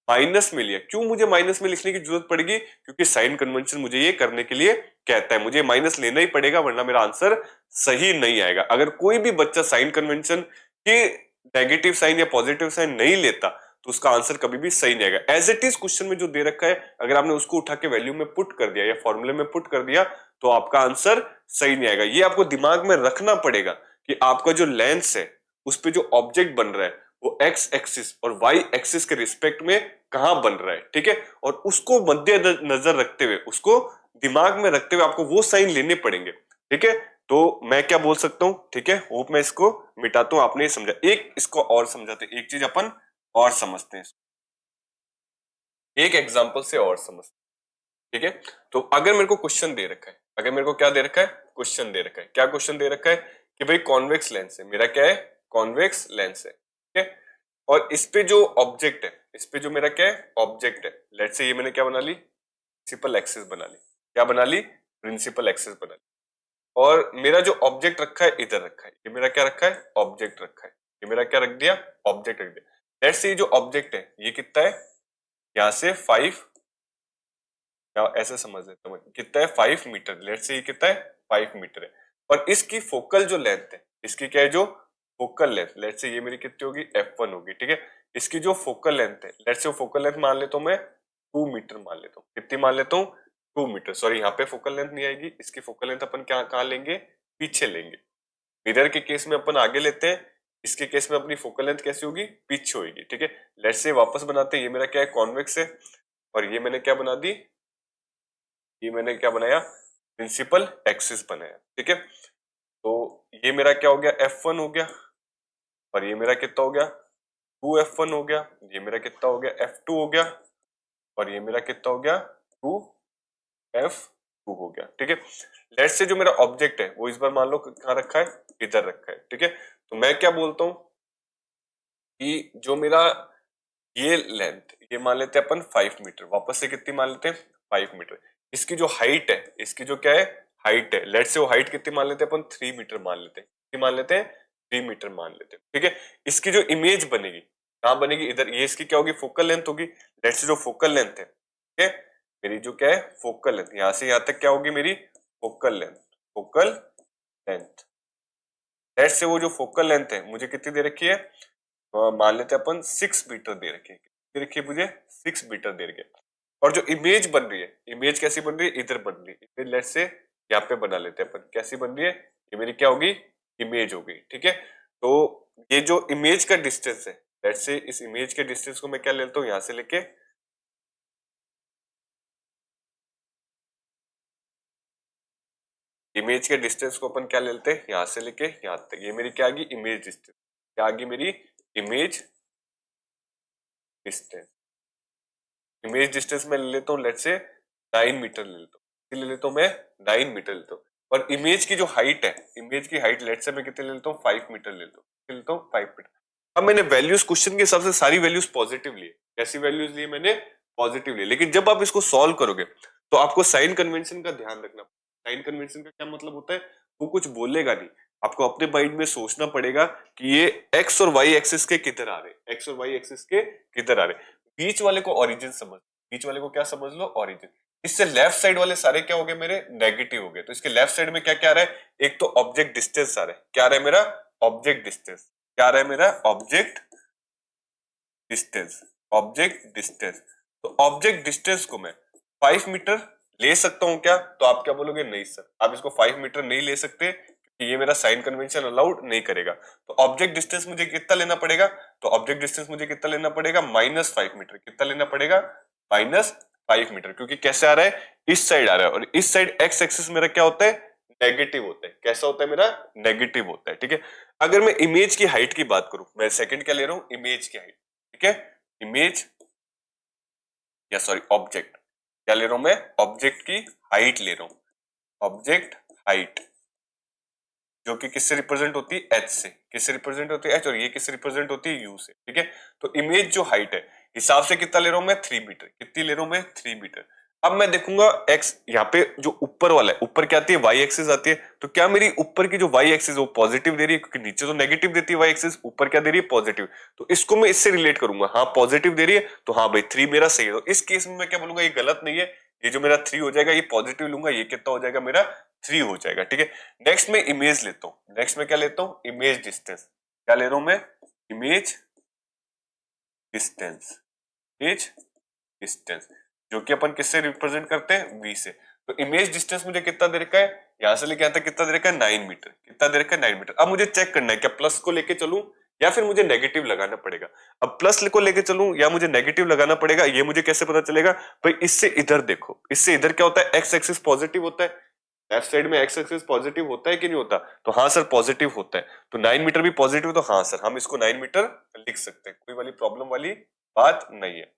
माइनस में लिया। क्यों मुझे माइनस में लिखने की जरूरत पड़ेगी, क्योंकि साइन कन्वेंशन मुझे ये करने के लिए कहता है, मुझे माइनस लेना ही पड़ेगा वरना मेरा आंसर सही नहीं आएगा। अगर कोई भी बच्चा साइन कन्वेंशन के नेगेटिव साइन या पॉजिटिव साइन नहीं लेता तो उसका आंसर कभी भी सही नहीं आएगा। एज इट इज क्वेश्चन में जो दे रखा है, अगर आपने उसको उठा के वैल्यू में पुट कर दिया या फॉर्मूले में पुट कर दिया तो आपका आंसर सही नहीं आएगा। ये आपको दिमाग में रखना पड़ेगा कि आपका जो लेंस है उस पे जो ऑब्जेक्ट बन रहा है वो एक्स एक्सिस और वाई एक्सिस के रिस्पेक्ट में कहां बन रहा है, ठीक है। और उसको मद्देनजर रखते हुए, उसको दिमाग में रखते हुए आपको वो साइन लेने पड़ेंगे, ठीक है। तो मैं क्या बोल सकता हूं, ठीक है, होप मैं इसको मिटाता हूं, आपने समझा। एक इसको और समझाते, एक चीज अपन और समझते हैं, एक एग्जांपल से और समझते हैं, ठीक है। तो अगर मेरे को क्वेश्चन दे रखा है, अगर मेरे को क्या दे रखा है, क्वेश्चन दे रखा है, क्या क्वेश्चन दे रखा है कि भाई कॉन्वेक्स लेंस है, मेरा क्या है, कॉन्वेक्स लेंस है, ठीक है। और इस पे जो ऑब्जेक्ट है, इस पे जो मेरा क्या है, ऑब्जेक्ट है, लेट्स से ये मैंने क्या बना ली, प्रिंसिपल एक्सिस बना ली, क्या बना ली, प्रिंसिपल एक्सिस बना ली। और मेरा जो ऑब्जेक्ट रखा है इधर रखा है, ये मेरा क्या रखा है, ऑब्जेक्ट रखा है, ये मेरा क्या रख दिया, ऑब्जेक्ट रख दिया। लेट्स से जो ऑब्जेक्ट है ये कितना है, यहां से 5, या ऐसे समझ लेता हूं कितना है, 5 मीटर। लेट्स से ये कितना है, 5 मीटर है। और इसकी फोकल जो लेंथ है, इसकी क्या है, जो फोकल लेंथ, लेट्स से ये मेरी कितनी होगी, f1 होगी, ठीक है। इसकी जो फोकल लेंथ है, लेट्स से फोकल लेंथ मान लेता हूं मैं 2 मीटर मान लेता हूँ, कितनी मान लेता हूँ, 2 मीटर। सॉरी, यहाँ पे फोकल लेंथ नहीं आएगी, इसकी फोकल लेंथ अपन क्या कहाँ लेंगे, पीछे लेंगे। मिरर के केस में अपन आगे लेते हैं, इसके केस में अपनी फोकल लेंथ कैसी होगी, पीछे होगी, ठीक है। लेट्स से वापस बनाते हैं, ये मेरा क्या है, कॉन्वेक्स है, और ये मैंने क्या बना दी, ये मैंने क्या बनाया, प्रिंसिपल एक्सिस बनाया, ठीक है। तो ये मेरा क्या हो गया, F1 हो गया, और ये मेरा कितना हो गया, 2F1 हो गया, ये मेरा कितना हो गया, F2 हो गया, और ये मेरा कितना हो गया, 2F2 हो गया, ठीक है। लेट्स से जो मेरा ऑब्जेक्ट है वो इस बार मान लो कहाँ रखा है, इधर रखा है, ठीक है। तो मैं क्या बोलता हूं कि जो मेरा ये लेंथ, ये मान लेते हैं अपन 5 मीटर, वापस से कितनी मान लेते हैं, 5 मीटर। इसकी जो हाइट है, इसकी जो क्या है, हाइट है, लेट्स से वो हाइट कितनी मान लेते हैं अपन, 3 मीटर मान लेते हैं, कितनी मान लेते हैं, 3 मीटर मान लेते हैं, ठीक है। इसकी जो इमेज बनेगी, कहाँ बनेगी, इधर। ये इसकी क्या होगी, फोकल लेंथ होगी। लेट्स से जो फोकल लेंथ है, ठीक है, मेरी जो क्या है, फोकल लेंथ, यहां से यहां तक क्या होगी मेरी, focal length, focal length. Let's say वो जो फोकल लेंथ है मुझे कितनी दे रखी है, मान लेते हैं अपन 6 मीटर दे रखी है, दे रखी है मुझे 6 मीटर दे रखी है। और जो इमेज बन रही है, इमेज कैसी बन रही है, इधर बन रही है, लेट्स से यहाँ पे बना लेते हैं अपन, कैसी बन रही है, ये मेरी क्या होगी, इमेज होगी, ठीक है। तो ये जो इमेज का डिस्टेंस है, लेट्स से इस इमेज के डिस्टेंस को मैं क्या लेता हूँ, यहाँ से लेके इमेज के डिस्टेंस को अपन क्या लेते हैं, यहां से लेके यहां तक, ये मेरी क्या आ गई, इमेज डिस्टेंस, क्या आ गई मेरी, इमेज डिस्टेंस। इमेज डिस्टेंस में ले लेता हूँ, लेट्स से 9 मीटर ले लेता हूँ, ले लेता हूँ मैं 9 मीटर लेता हूँ। और इमेज की जो हाइट है, इमेज की हाइट लेट्स से मैं कितने ले लेता हूँ, 5 मीटर ले लेता हूँ, ले लेता हूँ 5 मीटर। अब मैंने वैल्यूज क्वेश्चन के हिसाब से सारी वैल्यूज पॉजिटिव लिए, कैसी वैल्यूज लिए मैंने, पॉजिटिव लिए। लेकिन जब आप इसको सॉल्व करोगे तो आपको साइन कन्वेंशन का ध्यान रखना। साइन कन्वेंशन का क्या मतलब होता है, वो कुछ बोलेगा नहीं, आपको अपने माइंड में सोचना पड़ेगा कि ये एक्स और वाई एक्सिस के किधर आ रहे, एक्स और वाई एक्सिस के किधर आ रहे। बीच वाले को ओरिजिन समझ, बीच वाले को क्या समझ लो, ओरिजिन। इससे लेफ्ट साइड वाले सारे क्या हो गए मेरे, नेगेटिव हो गए। तो इसके लेफ्ट साइड में क्या क्या आ रहा है, एक तो ऑब्जेक्ट डिस्टेंस आ रहा है, क्या आ रहा है मेरा, ऑब्जेक्ट डिस्टेंस, क्या आ रहा है मेरा, ऑब्जेक्ट डिस्टेंस, ऑब्जेक्ट डिस्टेंस। तो ऑब्जेक्ट डिस्टेंस को मैं 5 मीटर ले सकता हूं क्या, तो आप क्या बोलोगे, नहीं सर आप इसको 5 मीटर नहीं ले सकते क्योंकि ये मेरा साइन कन्वेंशन अलाउड नहीं करेगा। तो ऑब्जेक्ट डिस्टेंस मुझे कितना लेना पड़ेगा, तो ऑब्जेक्ट डिस्टेंस मुझे कितना लेना पड़ेगा, -5 मीटर। कितना लेना पड़ेगा, -5 मीटर, क्योंकि कैसे आ रहा है, इस साइड आ रहा है, और इस साइड एक्स एक्सिस मेरा क्या होता है, नेगेटिव होता है। कैसा होता है मेरा, नेगेटिव होता है, ठीक है। अगर मैं इमेज की हाइट की बात करूं, मैं सेकंड क्या ले रहा हूं, इमेज की हाइट, ठीक है। इमेज या सॉरी ऑब्जेक्ट, क्या ले रहा हूं मैं, ऑब्जेक्ट की हाइट ले रहा हूं, ऑब्जेक्ट हाइट, जो कि किससे रिप्रेजेंट होती है, एच से। किससे रिप्रेजेंट होती है, एच, और ये किससे रिप्रेजेंट होती है, यू से, ठीक है। तो इमेज जो हाइट है, हिसाब से कितना ले रहा हूं मैं, 3 मीटर। कितनी ले रहा हूं मैं, 3 मीटर। अब मैं देखूंगा एक्स, यहाँ पे जो ऊपर वाला है, ऊपर क्या आती है, वाई एक्सिस आती है, तो क्या मेरी ऊपर की जो वाई एक्सिस वो पॉजिटिव दे रही है, क्योंकि नीचे तो नेगेटिव देती है वाई एक्सिस, ऊपर क्या दे रही है, पॉजिटिव। तो इसको मैं इससे रिलेट करूंगा, हाँ पॉजिटिव दे रही है, तो हाँ भाई 3 मेरा सही है। तो इस केस में मैं क्या बोलूंगा, ये गलत नहीं है, ये जो मेरा 3 हो जाएगा, ये पॉजिटिव लूंगा, ये कितना हो जाएगा मेरा 3 हो जाएगा। ठीक है, नेक्स्ट में इमेज लेता हूँ, नेक्स्ट में क्या लेता हूँ, इमेज डिस्टेंस। क्या ले रहा हूं मैं, इमेज डिस्टेंस, इमेज डिस्टेंस, जो कि अपन किससे रिप्रेजेंट करते हैं, v से। तो इमेज डिस्टेंस मुझे कितना दे रखा है, यहां से लेके आता कितना दे रखा है, 9 मीटर। कितना दे रखा है, 9 मीटर। अब मुझे चेक करना है क्या प्लस को लेके चलूं या फिर मुझे नेगेटिव लगाना पड़ेगा। अब प्लस को लेके चलूं या मुझे नेगेटिव लगाना पड़ेगा, ये मुझे कैसे पता चलेगा भाई, इससे इधर देखो, इससे इधर क्या होता है, एक्स एक्सिस पॉजिटिव होता है, लेफ्ट साइड में एक्स एक्सिस पॉजिटिव होता है कि नहीं होता, तो हाँ सर पॉजिटिव होता है। तो 9 मीटर भी पॉजिटिव, तो हाँ सर हम इसको 9 मीटर लिख सकते हैं, कोई वाली प्रॉब्लम वाली बात नहीं है।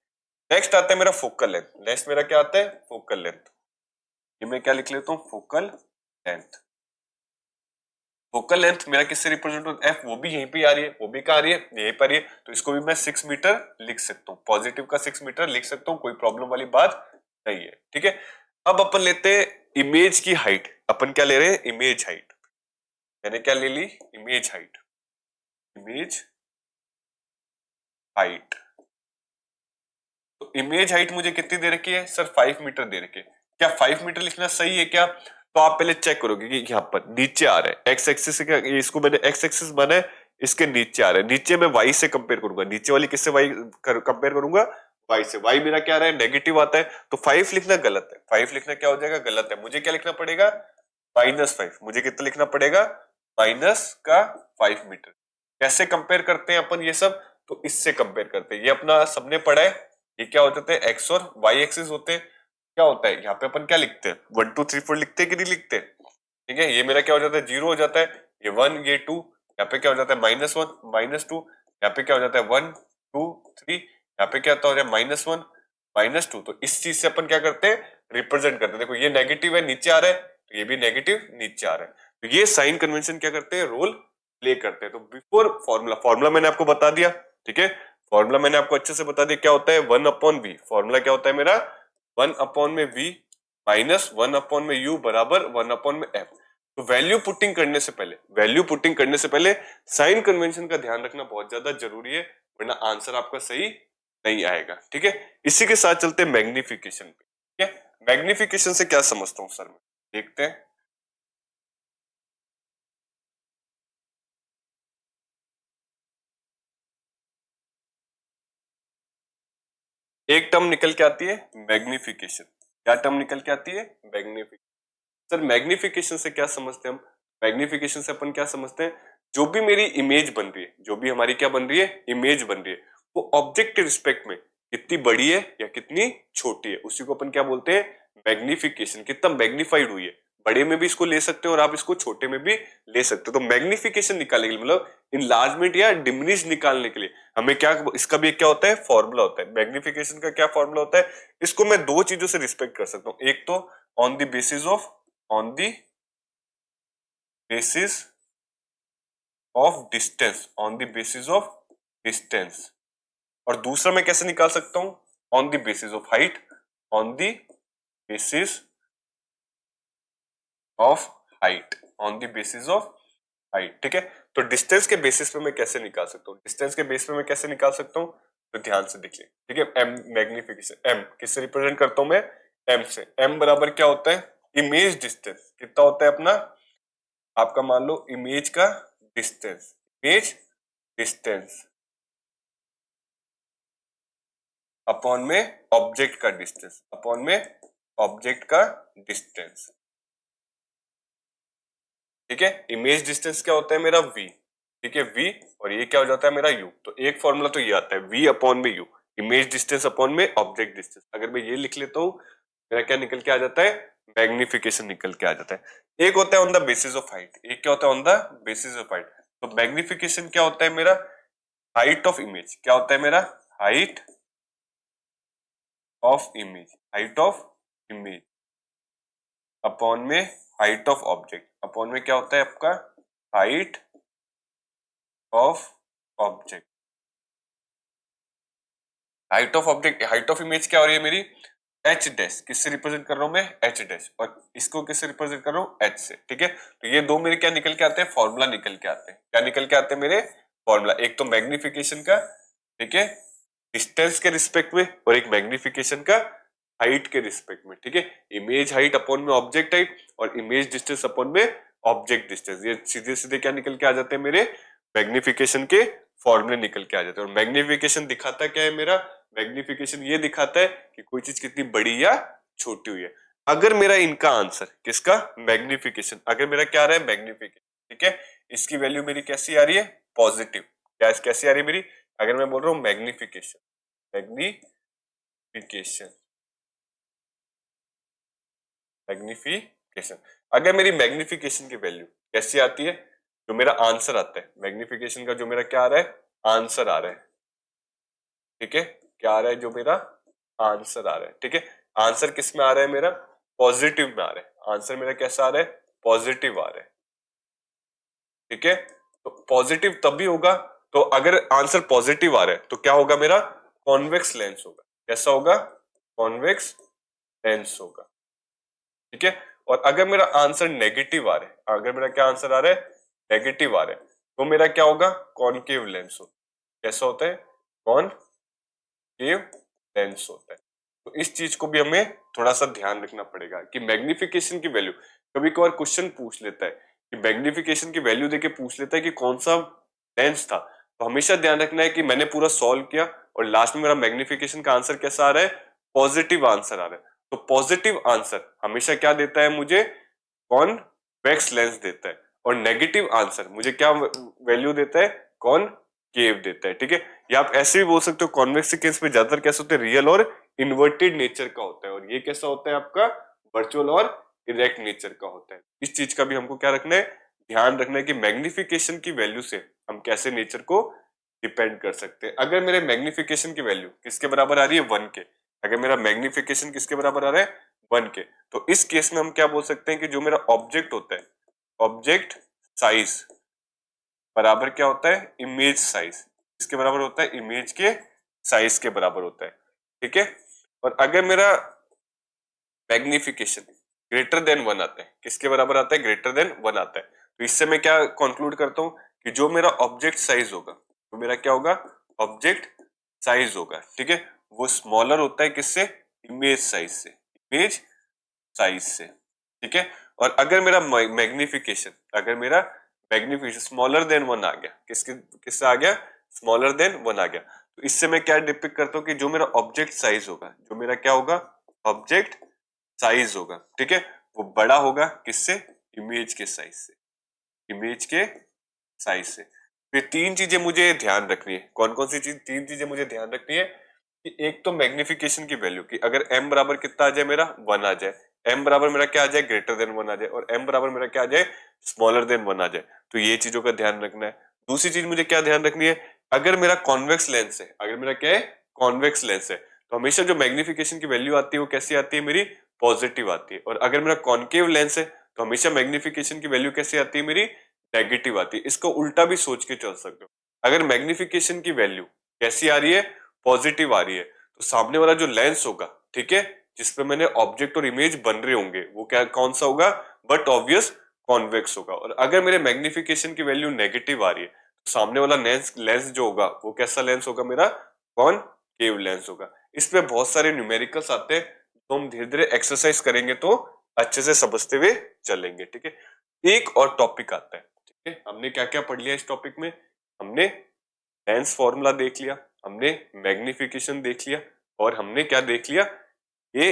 नेक्स्ट आता है मेरा फोकल लेंथ। नेक्स्ट मेरा क्या आता है, फोकल लेंथ। ये मैं क्या लिख लेता हूँ, फोकल लेंथ। फोकल लेंथ मेरा किससे रिप्रेजेंट होता है, एफ, वो भी यहीं पे आ रही है, वो भी कहाँ आ रही है, यहीं पर आ रही है, तो इसको भी मैं 6 मीटर लिख सकता हूँ, पॉजिटिव का 6 मीटर लिख सकता हूँ, कोई प्रॉब्लम वाली बात नहीं है। ठीक है, अब अपन लेते हैं इमेज की हाइट। अपन क्या ले रहे हैं, इमेज हाइट। मैंने क्या ले ली, इमेज हाइट, इमेज हाइट। तो इमेज हाइट मुझे कितनी दे रखी है सर, 5 मीटर दे रखी है। क्या 5 मीटर लिखना सही है क्या, तो आप पहले चेक करोगे कि यहाँ पर नीचे आ रहा है एक्स एक्सिस से, क्या इसको मैंने एक्स एक्सिस माना है, इसके नीचे आ रहा है, नीचे मैं वाई से कंपेयर करूंगा, नीचे वाली किससे वाई कंपेयर करूंगा, वाई से। वाई मेरा क्या आ रहा है, नेगेटिव आता है, तो 5 लिखना गलत है, 5 लिखना क्या हो जाएगा, गलत है। मुझे क्या लिखना पड़ेगा, -5। मुझे कितना लिखना पड़ेगा, माइनस का 5 मीटर। कैसे कंपेयर करते हैं अपन ये सब, तो इससे कंपेयर करते हैं, ये अपना सबने पढ़ा है। ये क्या होते हैं, एक्स और वाई एक्सिस होते हैं। क्या होता है यहाँ पे अपन क्या लिखते हैं, 1 2 3 4 लिखते हैं कि नहीं लिखते। ठीक है, ये मेरा क्या हो जाता है, 0 हो जाता है, ये 1 ये 2, यहाँ पे क्या हो जाता है, -1 -2, यहाँ पे क्या हो जाता है 1 2 3, यहाँ पे क्या हो जाता है -1 -2। तो इस चीज से अपन क्या करते हैं, रिप्रेजेंट करते हैं। देखो ये नेगेटिव है, नीचे आ रहा है, तो ये भी नेगेटिव नीचे आ रहा है। तो ये साइन कन्वेंशन क्या करते हैं, रोल प्ले करते हैं। तो बिफोर फॉर्मूला, फॉर्मूला मैंने आपको बता दिया। ठीक है, फॉर्मूला मैंने आपको अच्छे से बता दिया, क्या होता है 1/v। फॉर्मूला क्या होता है मेरा, 1/v माइनस 1/u बराबर 1/f। तो वैल्यू पुटिंग करने से पहले, वैल्यू पुटिंग करने से पहले साइन कन्वेंशन का ध्यान रखना बहुत ज्यादा जरूरी है, वरना आंसर आपका सही नहीं आएगा। ठीक है, इसी के साथ चलते हैं मैग्निफिकेशन पे। ठीक है, मैग्निफिकेशन से क्या समझता हूँ सर मैं, देखते हैं। एक टर्म निकल के आती है मैग्निफिकेशन। क्या टर्म निकल के आती है, मैग्निफिकेशन। सर मैग्निफिकेशन से क्या समझते हैं हम, मैग्निफिकेशन से अपन क्या समझते हैं, जो भी मेरी इमेज बन रही है, जो भी हमारी क्या बन रही है, इमेज बन रही है, वो ऑब्जेक्ट के रिस्पेक्ट में कितनी बड़ी है या कितनी छोटी है, उसी को अपन क्या बोलते हैं, मैग्निफिकेशन। कितना मैग्निफाइड हुई है, बड़े में भी इसको ले सकते हो और आप इसको छोटे में भी ले सकते हो। तो मैग्निफिकेशन निकालने के लिए, मतलब इनलार्जमेंट या डिमिनिश निकालने के लिए हमें क्या, इसका भी क्या होता है, फॉर्मूला होता है। मैग्निफिकेशन का क्या फॉर्मूला होता है, इसको मैं दो चीजों से रिस्पेक्ट कर सकता हूँ। एक तो on the basis of, on the basis of distance, on the basis of distance। और दूसरा मैं कैसे निकाल सकता हूं, on the basis of height, on the basis of height, on the basis of height. ठीक है, तो डिस्टेंस के बेसिस पे मैं कैसे निकाल सकता हूँ, डिस्टेंस के बेस पे मैं कैसे निकाल सकता हूँ, तो ध्यान से देखिए। ठीक है, एम मैग्निफिकेशन, एम किससे रिप्रेजेंट करता हूं मैं, एम से। एम बराबर क्या होता है, इमेज डिस्टेंस। कितना होता है अपना, आपका मान लो इमेज का डिस्टेंस, इमेज डिस्टेंस अपॉन में ऑब्जेक्ट का डिस्टेंस, अपॉन में ऑब्जेक्ट का डिस्टेंस। ठीक है, इमेज डिस्टेंस क्या होता है मेरा, v। ठीक है, v, और ये क्या हो जाता है मेरा u। तो एक फॉर्मूला तो ये आता है v अपॉन में u, इमेज डिस्टेंस अपॉन में ऑब्जेक्ट डिस्टेंस। अगर मैं ये लिख लेता हूँ, मेरा क्या निकल के आ जाता है, मैग्निफिकेशन निकल के आ जाता है। एक होता है on the basis of height, एक क्या होता है on the basis of height. तो मैग्निफिकेशन क्या होता है मेरा, हाइट ऑफ इमेज। क्या होता है मेरा, height of image, height of image upon में हाइट ऑफ ऑब्जेक्ट। अपॉन में क्या होता है आपका, height of object. Height of object, height of image क्या हो रही है मेरी, एच डैश किससे रिप्रेजेंट कर रहा हूं मैं, एच डैश, और इसको किससे रिप्रेजेंट कर रहा हूं, एच से, ठीक है। तो ये दो मेरे क्या निकल के आते हैं, फॉर्मूला निकल के आते हैं, क्या निकल के आते हैं मेरे, फॉर्मूला। एक तो मैग्निफिकेशन का, ठीक है, डिस्टेंस के रिस्पेक्ट में, और एक मैग्निफिकेशन का हाइट के रिस्पेक्ट में, ठीक है। इमेज हाइट अपॉन में ऑब्जेक्ट हाइट, और इमेज डिस्टेंस अपॉन में ऑब्जेक्ट डिस्टेंस, ये सीधे सीधे क्या निकल के आ जाते हैं मेरे, मैग्निफिकेशन के फॉर्मूले निकल के आ जाते हैं। और मैग्निफिकेशन दिखाता क्या है मेरा, मैग्निफिकेशन ये दिखाता है कि कोई चीज कितनी बड़ी या छोटी हुई है। अगर मेरा इनका आंसर किसका, मैग्निफिकेशन, अगर मेरा क्या आ रहा है, मैग्निफिकेशन, ठीक है, इसकी वैल्यू मेरी कैसी आ रही है, पॉजिटिव, क्या कैसी आ रही है मेरी, अगर मैं बोल रहा हूं मैग्निफिकेशन, मैग्निफिकेशन, मैग्निफिकेशन, अगर मेरी मैग्निफिकेशन की वैल्यू कैसी आती है, जो मेरा आंसर आता है मैग्निफिकेशन का, जो मेरा क्या आ रहा है, आंसर आ रहा है, ठीक है, क्या आ रहा है, जो मेरा आंसर आ रहा है, ठीक है, आंसर किस में आ रहा है मेरा, पॉजिटिव में आ रहा है, आंसर मेरा कैसा आ रहा है, पॉजिटिव आ रहा है, ठीक है। तो पॉजिटिव तभी होगा, तो अगर आंसर पॉजिटिव आ रहा है तो क्या होगा मेरा, कॉन्वेक्स लेंस होगा, कैसा होगा, कॉन्वेक्स लेंस होगा, ठीक है। और अगर मेरा आंसर नेगेटिव आ रहा है, अगर मेरा क्या आंसर आ रहा है, नेगेटिव आ रहा है, तो मेरा क्या होगा, कॉनकेव लेंस होगा, कैसा होता है, कॉनकेव लेंस होता है। तो इस चीज को भी हमें थोड़ा सा ध्यान रखना पड़ेगा कि मैग्निफिकेशन की वैल्यू, कभी कभार क्वेश्चन पूछ लेता है कि मैग्निफिकेशन की वैल्यू देके पूछ लेता है कि कौन सा लेंस था, तो हमेशा ध्यान रखना है कि मैंने पूरा सॉल्व किया और लास्ट में मेरा मैग्निफिकेशन का आंसर कैसा आ रहा है, पॉजिटिव आंसर आ रहा है। तो पॉजिटिव आंसर हमेशा क्या देता है मुझे, कॉन्वेक्स लेंस देता है, और नेगेटिव आंसर मुझे क्या वैल्यू देता है, कॉनकेव देता है, ठीक है। या आप ऐसे भी बोल सकते हो, कॉन्वेक्स के केस में ज्यादातर कैसे होते हैं, रियल और इन्वर्टेड नेचर का होता है, और ये कैसा होता है आपका, वर्चुअल और इरेक्ट नेचर का होता है। इस चीज का भी हमको क्या रखना है, ध्यान रखना है कि मैग्निफिकेशन की वैल्यू से हम कैसे नेचर को डिपेंड कर सकते हैं। अगर मेरे मैग्निफिकेशन की वैल्यू किसके बराबर आ रही है, 1 के, अगर मेरा मैग्निफिकेशन किसके बराबर आ रहा है, 1 के, तो इस केस में हम क्या बोल सकते हैं कि जो मेरा ऑब्जेक्ट होता है, ऑब्जेक्ट साइज बराबर क्या होता है, इमेज साइज, इसके बराबर होता है, इमेज के साइज के बराबर होता है, ठीक है। और अगर मेरा मैग्निफिकेशन ग्रेटर देन 1 आता है, किसके बराबर आता है, ग्रेटर देन 1 आता है, तो इससे मैं क्या कंक्लूड करता हूं कि जो मेरा ऑब्जेक्ट साइज होगा, तो मेरा क्या होगा, ऑब्जेक्ट साइज होगा, ठीक है, वो स्मॉलर होता है किससे, इमेज साइज से, इमेज साइज से, ठीक है। और अगर मेरा मैग्निफिकेशन, अगर मेरा मैग्निफिकेशन स्मॉलर देन 1 आ गया, किसके किससे आ गया, स्मॉलर देन 1 आ गया, तो इससे मैं क्या डिपिक्ट करता हूं कि जो मेरा ऑब्जेक्ट साइज होगा, जो मेरा क्या होगा, ऑब्जेक्ट साइज होगा, ठीक है, वो बड़ा होगा किससे, इमेज के साइज से, इमेज के साइज से। तो ये तीन चीजें मुझे ध्यान रखनी है, कौन कौन सी चीज, तीन चीजें मुझे ध्यान रखनी है कि एक तो मैग्निफिकेशन की वैल्यू की, अगर m बराबर कितना आ जाए मेरा, 1 आ जाए, m बराबर मेरा क्या आ जाए, ग्रेटर देन 1 आ जाए, और m बराबर मेरा क्या आ जाए, स्मॉलर देन 1 आ जाए, तो ये चीजों का ध्यान रखना है। दूसरी चीज मुझे क्या ध्यान रखनी है, अगर मेरा कॉन्वेक्स लेंस है, अगर मेरा क्या है, कॉन्वेक्स लेंस है, तो हमेशा जो मैग्निफिकेशन की वैल्यू आती है वो कैसी आती है मेरी, पॉजिटिव आती है। और अगर मेरा कॉनकेव लेंस है तो हमेशा मैग्निफिकेशन की वैल्यू कैसी आती है मेरी, नेगेटिव आती है। इसको उल्टा भी सोच के चल सकते हो, अगर मैग्निफिकेशन की वैल्यू कैसी आ रही है, पॉजिटिव आ रही है, तो सामने वाला जो लेंस होगा, ठीक है, जिसपे मैंने ऑब्जेक्ट और इमेज बन रहे होंगे, वो क्या कौन सा होगा, बट ऑब्वियस कॉन्वेक्स होगा। और अगर मेरे मैग्निफिकेशन की वैल्यू नेगेटिव आ रही है, तो सामने वाला लेंस लेंस जो होगा वो कैसा लेंस होगा मेरा, कॉनकेव लेंस होगा। इसमें बहुत सारे न्यूमेरिकल्स आते हैं, तो हम धीरे धीरे एक्सरसाइज करेंगे तो अच्छे से समझते हुए चलेंगे, ठीक है। एक और टॉपिक आता है, ठीक है, हमने क्या क्या पढ़ लिया इस टॉपिक में, हमने लेंस फॉर्मूला देख लिया, हमने मैग्निफिकेशन देख लिया, और हमने क्या देख लिया, ये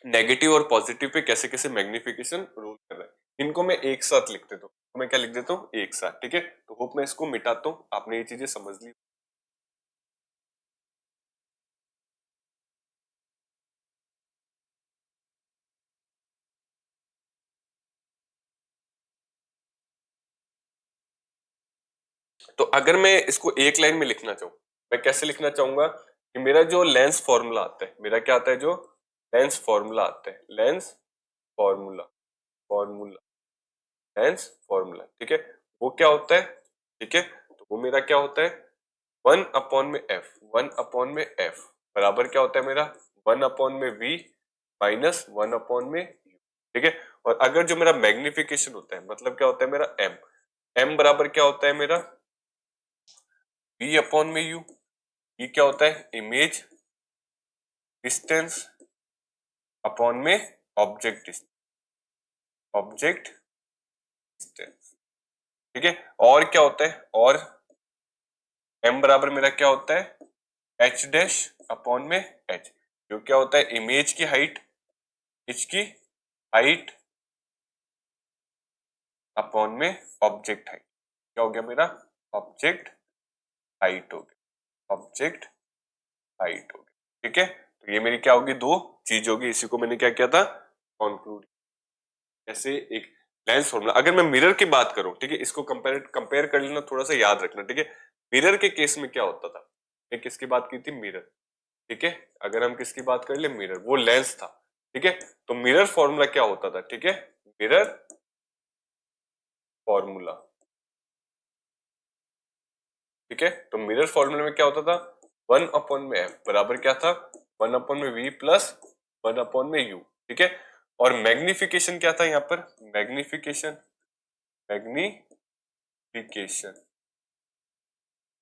नेगेटिव और पॉजिटिव पे कैसे कैसे मैग्निफिकेशन रूल कर रहा है। इनको मैं एक साथ लिख देता हूँ, तो मैं क्या लिख देता हूँ, एक साथ, ठीक है। तो होप मैं इसको मिटाता हूँ, आपने ये चीजें समझ ली। तो अगर मैं इसको एक लाइन में लिखना चाहूँ, मैं कैसे लिखना चाहूंगा कि मेरा जो लेंस फॉर्मूला आता है, मेरा क्या आता है, जो लेंस फॉर्मूला आता है, lens formula, formula, lens formula, ठीक है, वो क्या होता है, ठीक है, तो वो मेरा क्या होता है, 1 अपॉन में एफ, 1 अपॉन में एफ बराबर क्या होता है मेरा, 1/v माइनस 1/u, ठीक है। और अगर जो मेरा मैग्निफिकेशन होता है, मतलब क्या होता है मेरा m बराबर क्या होता है मेरा v/u, ये क्या होता है इमेज डिस्टेंस अपॉन में ऑब्जेक्ट डिस्टेंस, ठीक है। और क्या होता है, और m बराबर मेरा क्या होता है h डैश अपॉन में h, जो क्या होता है इमेज की हाइट, इसकी हाइट अपॉन में ऑब्जेक्ट हाइट, क्या हो गया मेरा ऑब्जेक्ट हाइट हो गया, ऑब्जेक्ट हाइट हो गया, ठीक है। तो ये मेरी क्या होगी, दो चीज होगी, इसी को मैंने क्या किया था कंक्लूड। ऐसे एक लेंस फॉर्मूला, अगर मैं मिरर की बात करूं, ठीक है, इसको कंपेयर कर लेना, थोड़ा सा याद रखना, ठीक है। मिरर के केस में क्या होता था, मैं किसकी बात की थी मिरर, ठीक है। अगर हम किसकी बात कर ले मिरर, वो लेंस था, ठीक है। तो मिरर फॉर्मूला क्या होता था, ठीक है, मिरर फॉर्मूला, ठीक है। तो मिरर फॉर्मूला में क्या होता था 1/f बराबर क्या था 1/v प्लस 1/u, ठीक है। और मैग्निफिकेशन क्या था यहाँ पर, मैग्निफिकेशन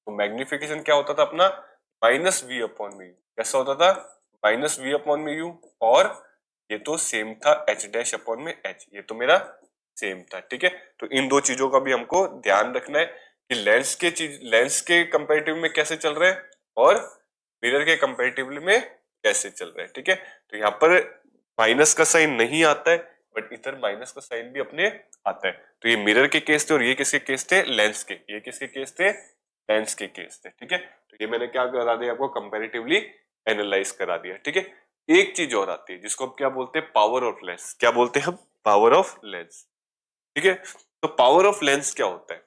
तो मैग्निफिकेशन क्या होता था अपना -v/u, कैसा होता था -v/u, और ये तो सेम था h डैश अपॉन में h, ये तो मेरा सेम था, ठीक है। तो इन दो चीजों का भी हमको ध्यान रखना है कि लेंस के कंपैरेटिव में कैसे चल रहे हैं और मिरर के कंपैरेटिवली में कैसे चल रहे हैं, ठीक है। तो यहाँ पर माइनस का साइन नहीं आता है, बट इधर माइनस का साइन भी अपने आता है। तो ये मिरर के केस थे और ये किसके केस थे, लेंस के, ये किसके केस थे, लेंस के केस थे, ठीक है। तो ये मैंने क्या करा दिया आपको, कंपैरेटिवली एनालाइज करा दिया, ठीक है। एक चीज और आती है जिसको हम क्या बोलते हैं, पावर ऑफ लेंस, क्या बोलते हैं हम, पावर ऑफ लेंस, ठीक है। तो पावर ऑफ लेंस क्या होता है,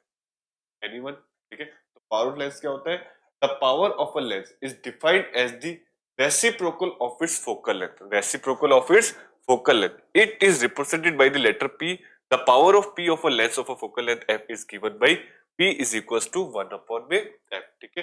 एनीवन, ठीक है। तो पावर ऑफ लेंस क्या होता है, the power of a lens is defined as the reciprocal of its focal length, reciprocal of its focal length, it is represented by the letter p, the power of p of a lens of a focal length f is given by p is equals to 1/f, ठीक है।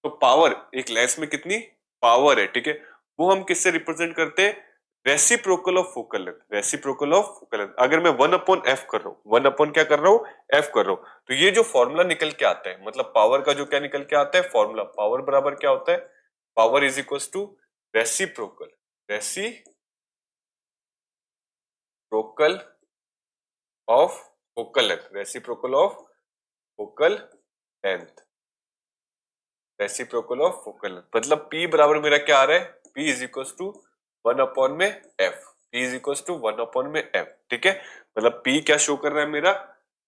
तो power, एक lens में कितनी power है, ठीक है, वो हम किससे रिप्रेजेंट करते हैं, reciprocal of focal length, reciprocal of focal length. अगर मैं 1/f कर रहा हूं, 1 क्या कर रहा हूं, f कर रहा हूं, तो ये जो फॉर्मूला निकल के आता है, मतलब पावर का जो क्या निकल के आता है फॉर्मूला, पावर बराबर क्या होता है, power is equals to reciprocal of focal length, reciprocal of focal length, reciprocal of focal length, मतलब p बराबर मेरा क्या आ रहा है, p is equals to 1/f, p is equals to 1/f, ठीक है। मतलब p क्या शो कर रहा है मेरा,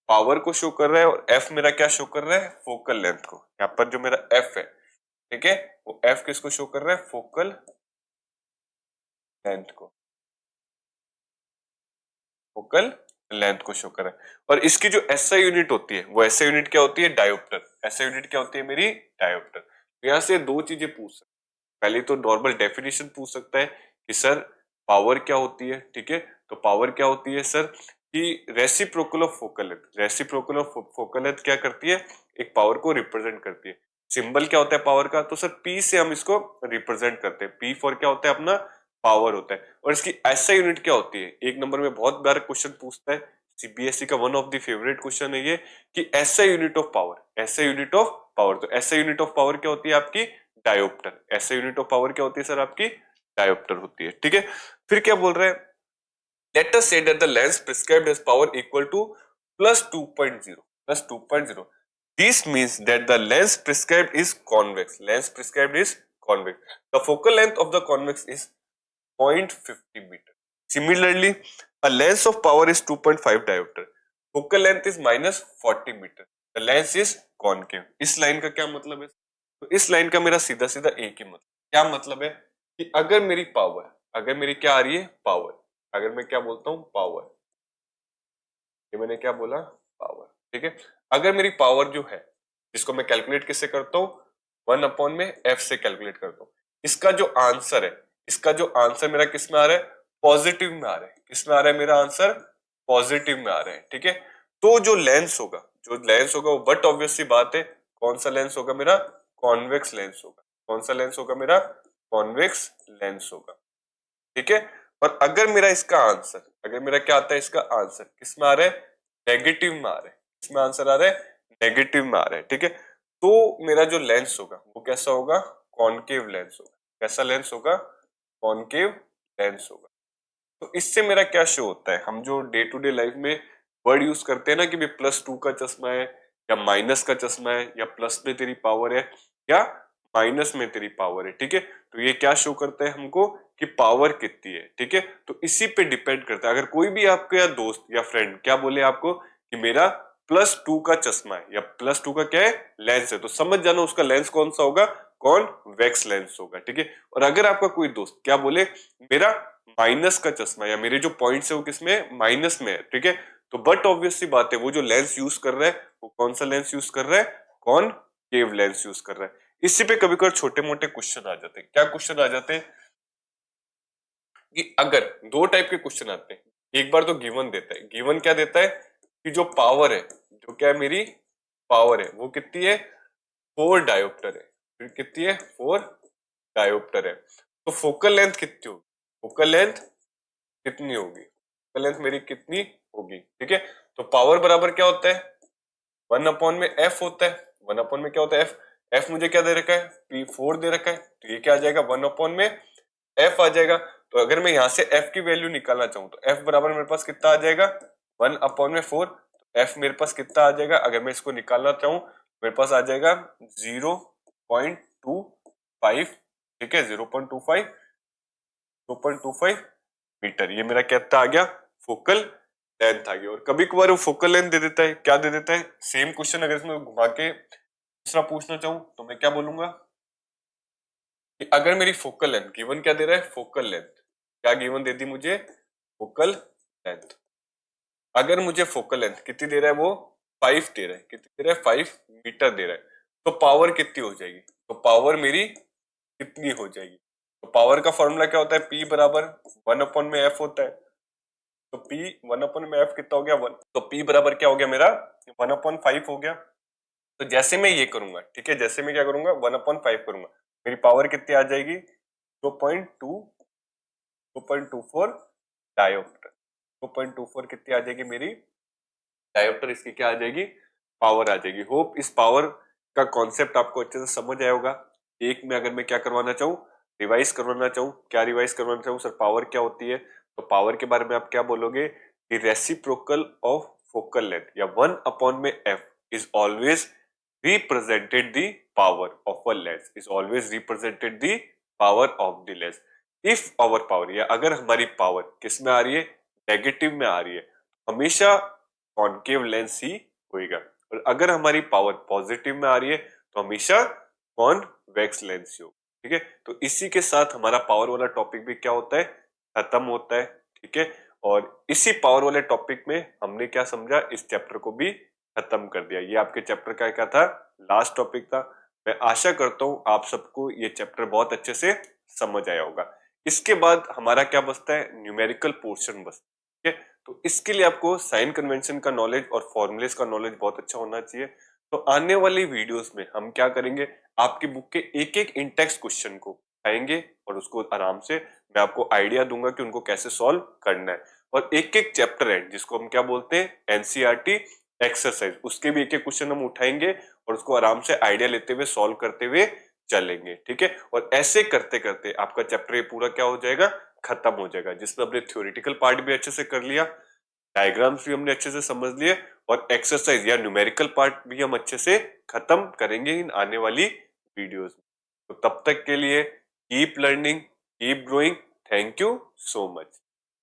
पावर को शो कर रहा है, और f मेरा क्या शो कर रहा है, फोकल लेंथ को। यहाँ पर जो मेरा f है, ठीक है, वो f किसको शो कर रहा है, फोकल लेंथ को, फोकल लेंथ को शो कर रहा है। और इसकी जो एसआई यूनिट होती है, वो एसआई यूनिट क्या होती है, डायोप्टर, एसआई यूनिट क्या होती है मेरी, डायोप्टर। तो यहाँ से दो चीजें पूछ सकते, पहले तो नॉर्मल डेफिनेशन पूछ सकता है कि सर पावर क्या होती है, ठीक है। तो पावर क्या होती है सर, कि reciprocal of focal length, reciprocal of focal length क्या करती है, एक पावर को रिप्रेजेंट करती है। सिंबल क्या होता है पावर का, तो सर पी से हम इसको रिप्रेजेंट करते हैं, पी फॉर क्या होता है अपना पावर होता है। और इसकी एसआई यूनिट क्या होती है, एक नंबर में बहुत बार क्वेश्चन पूछता है, सीबीएसई का one of the favourite question है ये, कि SI unit of power, SI unit of power. तो एसआई यूनिट ऑफ पावर क्या होती है आपकी, डायोप्टर, ऐसे यूनिट ऑफ पावर क्या होती है सर आपकी, डायोप्टर होती है, ठीक है। फिर क्या बोल रहे हैं, let us say that the lens prescribed as power equal to +2.0, this means that the lens prescribed is convex, lens prescribed is convex, the focal length of the convex is 0.50 meter. Similarly, a lens of power is 2.5 diopter, focal length is -40 meter, the lens is concave. इस line का क्या मतलब है, तो इस line का मेरा सीधा सीधा एक ही मतलब, क्या मतलब है कि अगर मेरी पावर, अगर मेरी क्या आ रही है पावर, अगर मैं क्या बोलता हूं पावर, ये मैंने क्या बोला पावर, ठीक है। अगर मेरी पावर जो है, जिसको मैं कैलकुलेट किससे करता हूँ, 1/f से कैलकुलेट करता हूँ, इसका जो आंसर है, इसका जो आंसर मेरा किस में आ रहा है, पॉजिटिव में आ रहा है, किस में आ रहा है मेरा आंसर, पॉजिटिव में आ रहा है, ठीक है। तो जो लेंस होगा वो बट ऑब्वियस सी बात है, कौन सा लेंस होगा मेरा, कॉन्वेक्स लेंस होगा, कौन सा लेंस होगा मेरा, कॉन्वेक्स लेंस होगा, ठीक है। और अगर मेरा इसका आंसर, अगर मेरा क्या आता है, इसका आंसर किस में आ रहा है, नेगेटिव में आ रहा है, इसमें आंसर आ रहा है नेगेटिव में आ रहा है, ठीक है, तो मेरा जो लेंस होगा वो कैसा होगा, कॉनकेव लेंस होगा। कैसा लेंस होगा, कॉनकेव लेंस होगा। तो इससे मेरा क्या शो होता है, हम जो डे टू डे लाइफ में वर्ड यूज करते हैं ना कि भाई +2 का चश्मा है, या माइनस का चश्मा है, या प्लस में तेरी पावर है, या माइनस में तेरी पावर है, ठीक है, तो ये क्या शो करता है हमको कि पावर कितनी है, ठीक है। तो इसी पे डिपेंड करता है, अगर कोई भी आपके या दोस्त या फ्रेंड क्या बोले आपको कि मेरा +2 का चश्मा है, या +2 का क्या है, लेंस है, तो समझ जाना उसका लेंस कौन सा होगा, कॉन्वेक्स लेंस होगा, ठीक है। और अगर आपका कोई दोस्त क्या बोले मेरा माइनस का चश्मा, या मेरे जो पॉइंट्स है वो किसमें, माइनस में है, ठीक है, तो बट ऑब्वियस सी बात है वो जो लेंस यूज कर रहा है वो कौन सा लेंस यूज कर रहा है, कॉनकेव लेंस यूज कर रहा है। इसी पे कभी कभी छोटे मोटे क्वेश्चन आ जाते हैं। क्या क्वेश्चन आ जाते हैं कि अगर दो टाइप के क्वेश्चन आते हैं, एक बार तो गिवन देता है, गिवन क्या देता है कि जो पावर है, जो क्या है मेरी पावर है, वो कितनी है, 4 डायोप्टर है। फिर कितनी है, 4 डायोप्टर है। तो फोकल लेंथ कितनी होगी, फोकल लेंथ कितनी होगी, फोकल लेंथ मेरी कितनी होगी, ठीक है। तो पावर बराबर क्या होता है, 1 अपॉन में एफ होता है। 1 अपॉन में क्या होता है, एफ, एफ मुझे क्या दे रखा है, P4 दे रखा है, तो ये क्या आ जाएगा, 1 अपॉन में एफ आ जाएगा। तो अगर मैं यहाँ से एफ की वैल्यू निकालना चाहूँ तो एफ बराबर मेरे पास कितना आ जाएगा, 1/4। एफ मेरे पास कितना आ जाएगा, अगर मैं इसको निकालना चाहूँ मेरे पास आ जाएगा 0.25, ठीक है, 0.25 मीटर। ये मेरा कितना आ गया, फोकल लेंथ आ गया। और कभी कभार वो फोकल लेंथ दे देता है, क्या दे देता है, सेम क्वेश्चन अगर इसमें घुमा के दूसरा पूछना चाहूँ तो मैं क्या बोलूंगा कि अगर मेरी फोकल लेंथ गिवन क्या दे रहा है, फोकल लेंथ क्या गिवन दे दी मुझे, फोकल लेंथ। अगर मुझे फोकल लेंथ कितनी दे रहा है, वो 5 दे रहा है, कितनी दे रहा है, 5 मीटर दे रहा है, तो पावर कितनी हो जाएगी, तो पावर मेरी कितनी हो जाएगी। तो पावर का फॉर्मूला क्या होता है, P बराबर 1/f होता है। तो P 1/f कितना हो गया, 1, तो P बराबर क्या हो गया मेरा, 1/5 हो गया। तो जैसे मैं ये करूंगा, ठीक है, जैसे मैं क्या करूंगा, 1/5 करूंगा, मेरी पावर कितनी आ जाएगी, 2.24 डायोप्टर। 2.24 कितनी आ जाएगी मेरी डायोप्टर, इसकी क्या आ जाएगी, पावर आ जाएगी। होप इस पावर का कॉन्सेप्ट आपको अच्छे से समझ आया होगा। एक में अगर मैं क्या करवाना चाहूँ, रिवाइज करवाना चाहूँ, क्या रिवाइज करवाना चाहूँ सर, पावर क्या होती है, तो पावर के बारे में आप क्या बोलोगे कि रेसिप्रोकल ऑफ फोकल लेंथ, या 1 अपॉन में F is always represented the power of a lens, is always represented the power of the lens. If our power, या अगर हमारी पावर किस में आ रही है, नेगेटिव में आ रही है, हमेशा कॉनकेव लेंस ही होएगा। और अगर हमारी पावर पॉजिटिव में आ रही है तो हमेशा कॉन्वेक्स लेंस ही होगा, ठीक है। तो इसी के साथ हमारा पावर वाला टॉपिक भी क्या होता है, खत्म होता है, ठीक है। और इसी पावर वाले टॉपिक में हमने क्या समझा, इस चैप्टर को भी खत्म कर दिया। ये आपके चैप्टर का क्या था, लास्ट टॉपिक था। मैं आशा करता हूँ आप सबको ये चैप्टर बहुत अच्छे से समझ आया होगा। इसके बाद हमारा क्या बचता है, न्यूमेरिकल पोर्शन बचता है, ठीक है। तो इसके लिए आपको साइन कन्वेंशन का नॉलेज और फॉर्मूलेस का नॉलेज बहुत अच्छा होना चाहिए। तो आने वाली वीडियोस में हम क्या करेंगे, आपकी बुक के एक एक इंटेक्स्ट क्वेश्चन को उठाएंगे और उसको आराम से मैं आपको आइडिया दूंगा कि उनको कैसे सॉल्व करना है। और एक एक चैप्टर है जिसको हम क्या बोलते हैं, एनसीईआरटी एक्सरसाइज, उसके भी एक एक क्वेश्चन हम उठाएंगे और उसको आराम से आइडिया लेते हुए सॉल्व करते हुए चलेंगे, ठीक है। और ऐसे करते करते आपका चैप्टर ये पूरा क्या हो जाएगा, खत्म हो जाएगा, जिसमें हमने थ्योरेटिकल पार्ट भी अच्छे से कर लिया, डायग्राम्स भी हमने अच्छे से समझ लिए, और एक्सरसाइज या न्यूमेरिकल पार्ट भी हम अच्छे से खत्म करेंगे इन आने वाली वीडियोस में। तो तब तक के लिए keep learning, keep growing, thank you so much.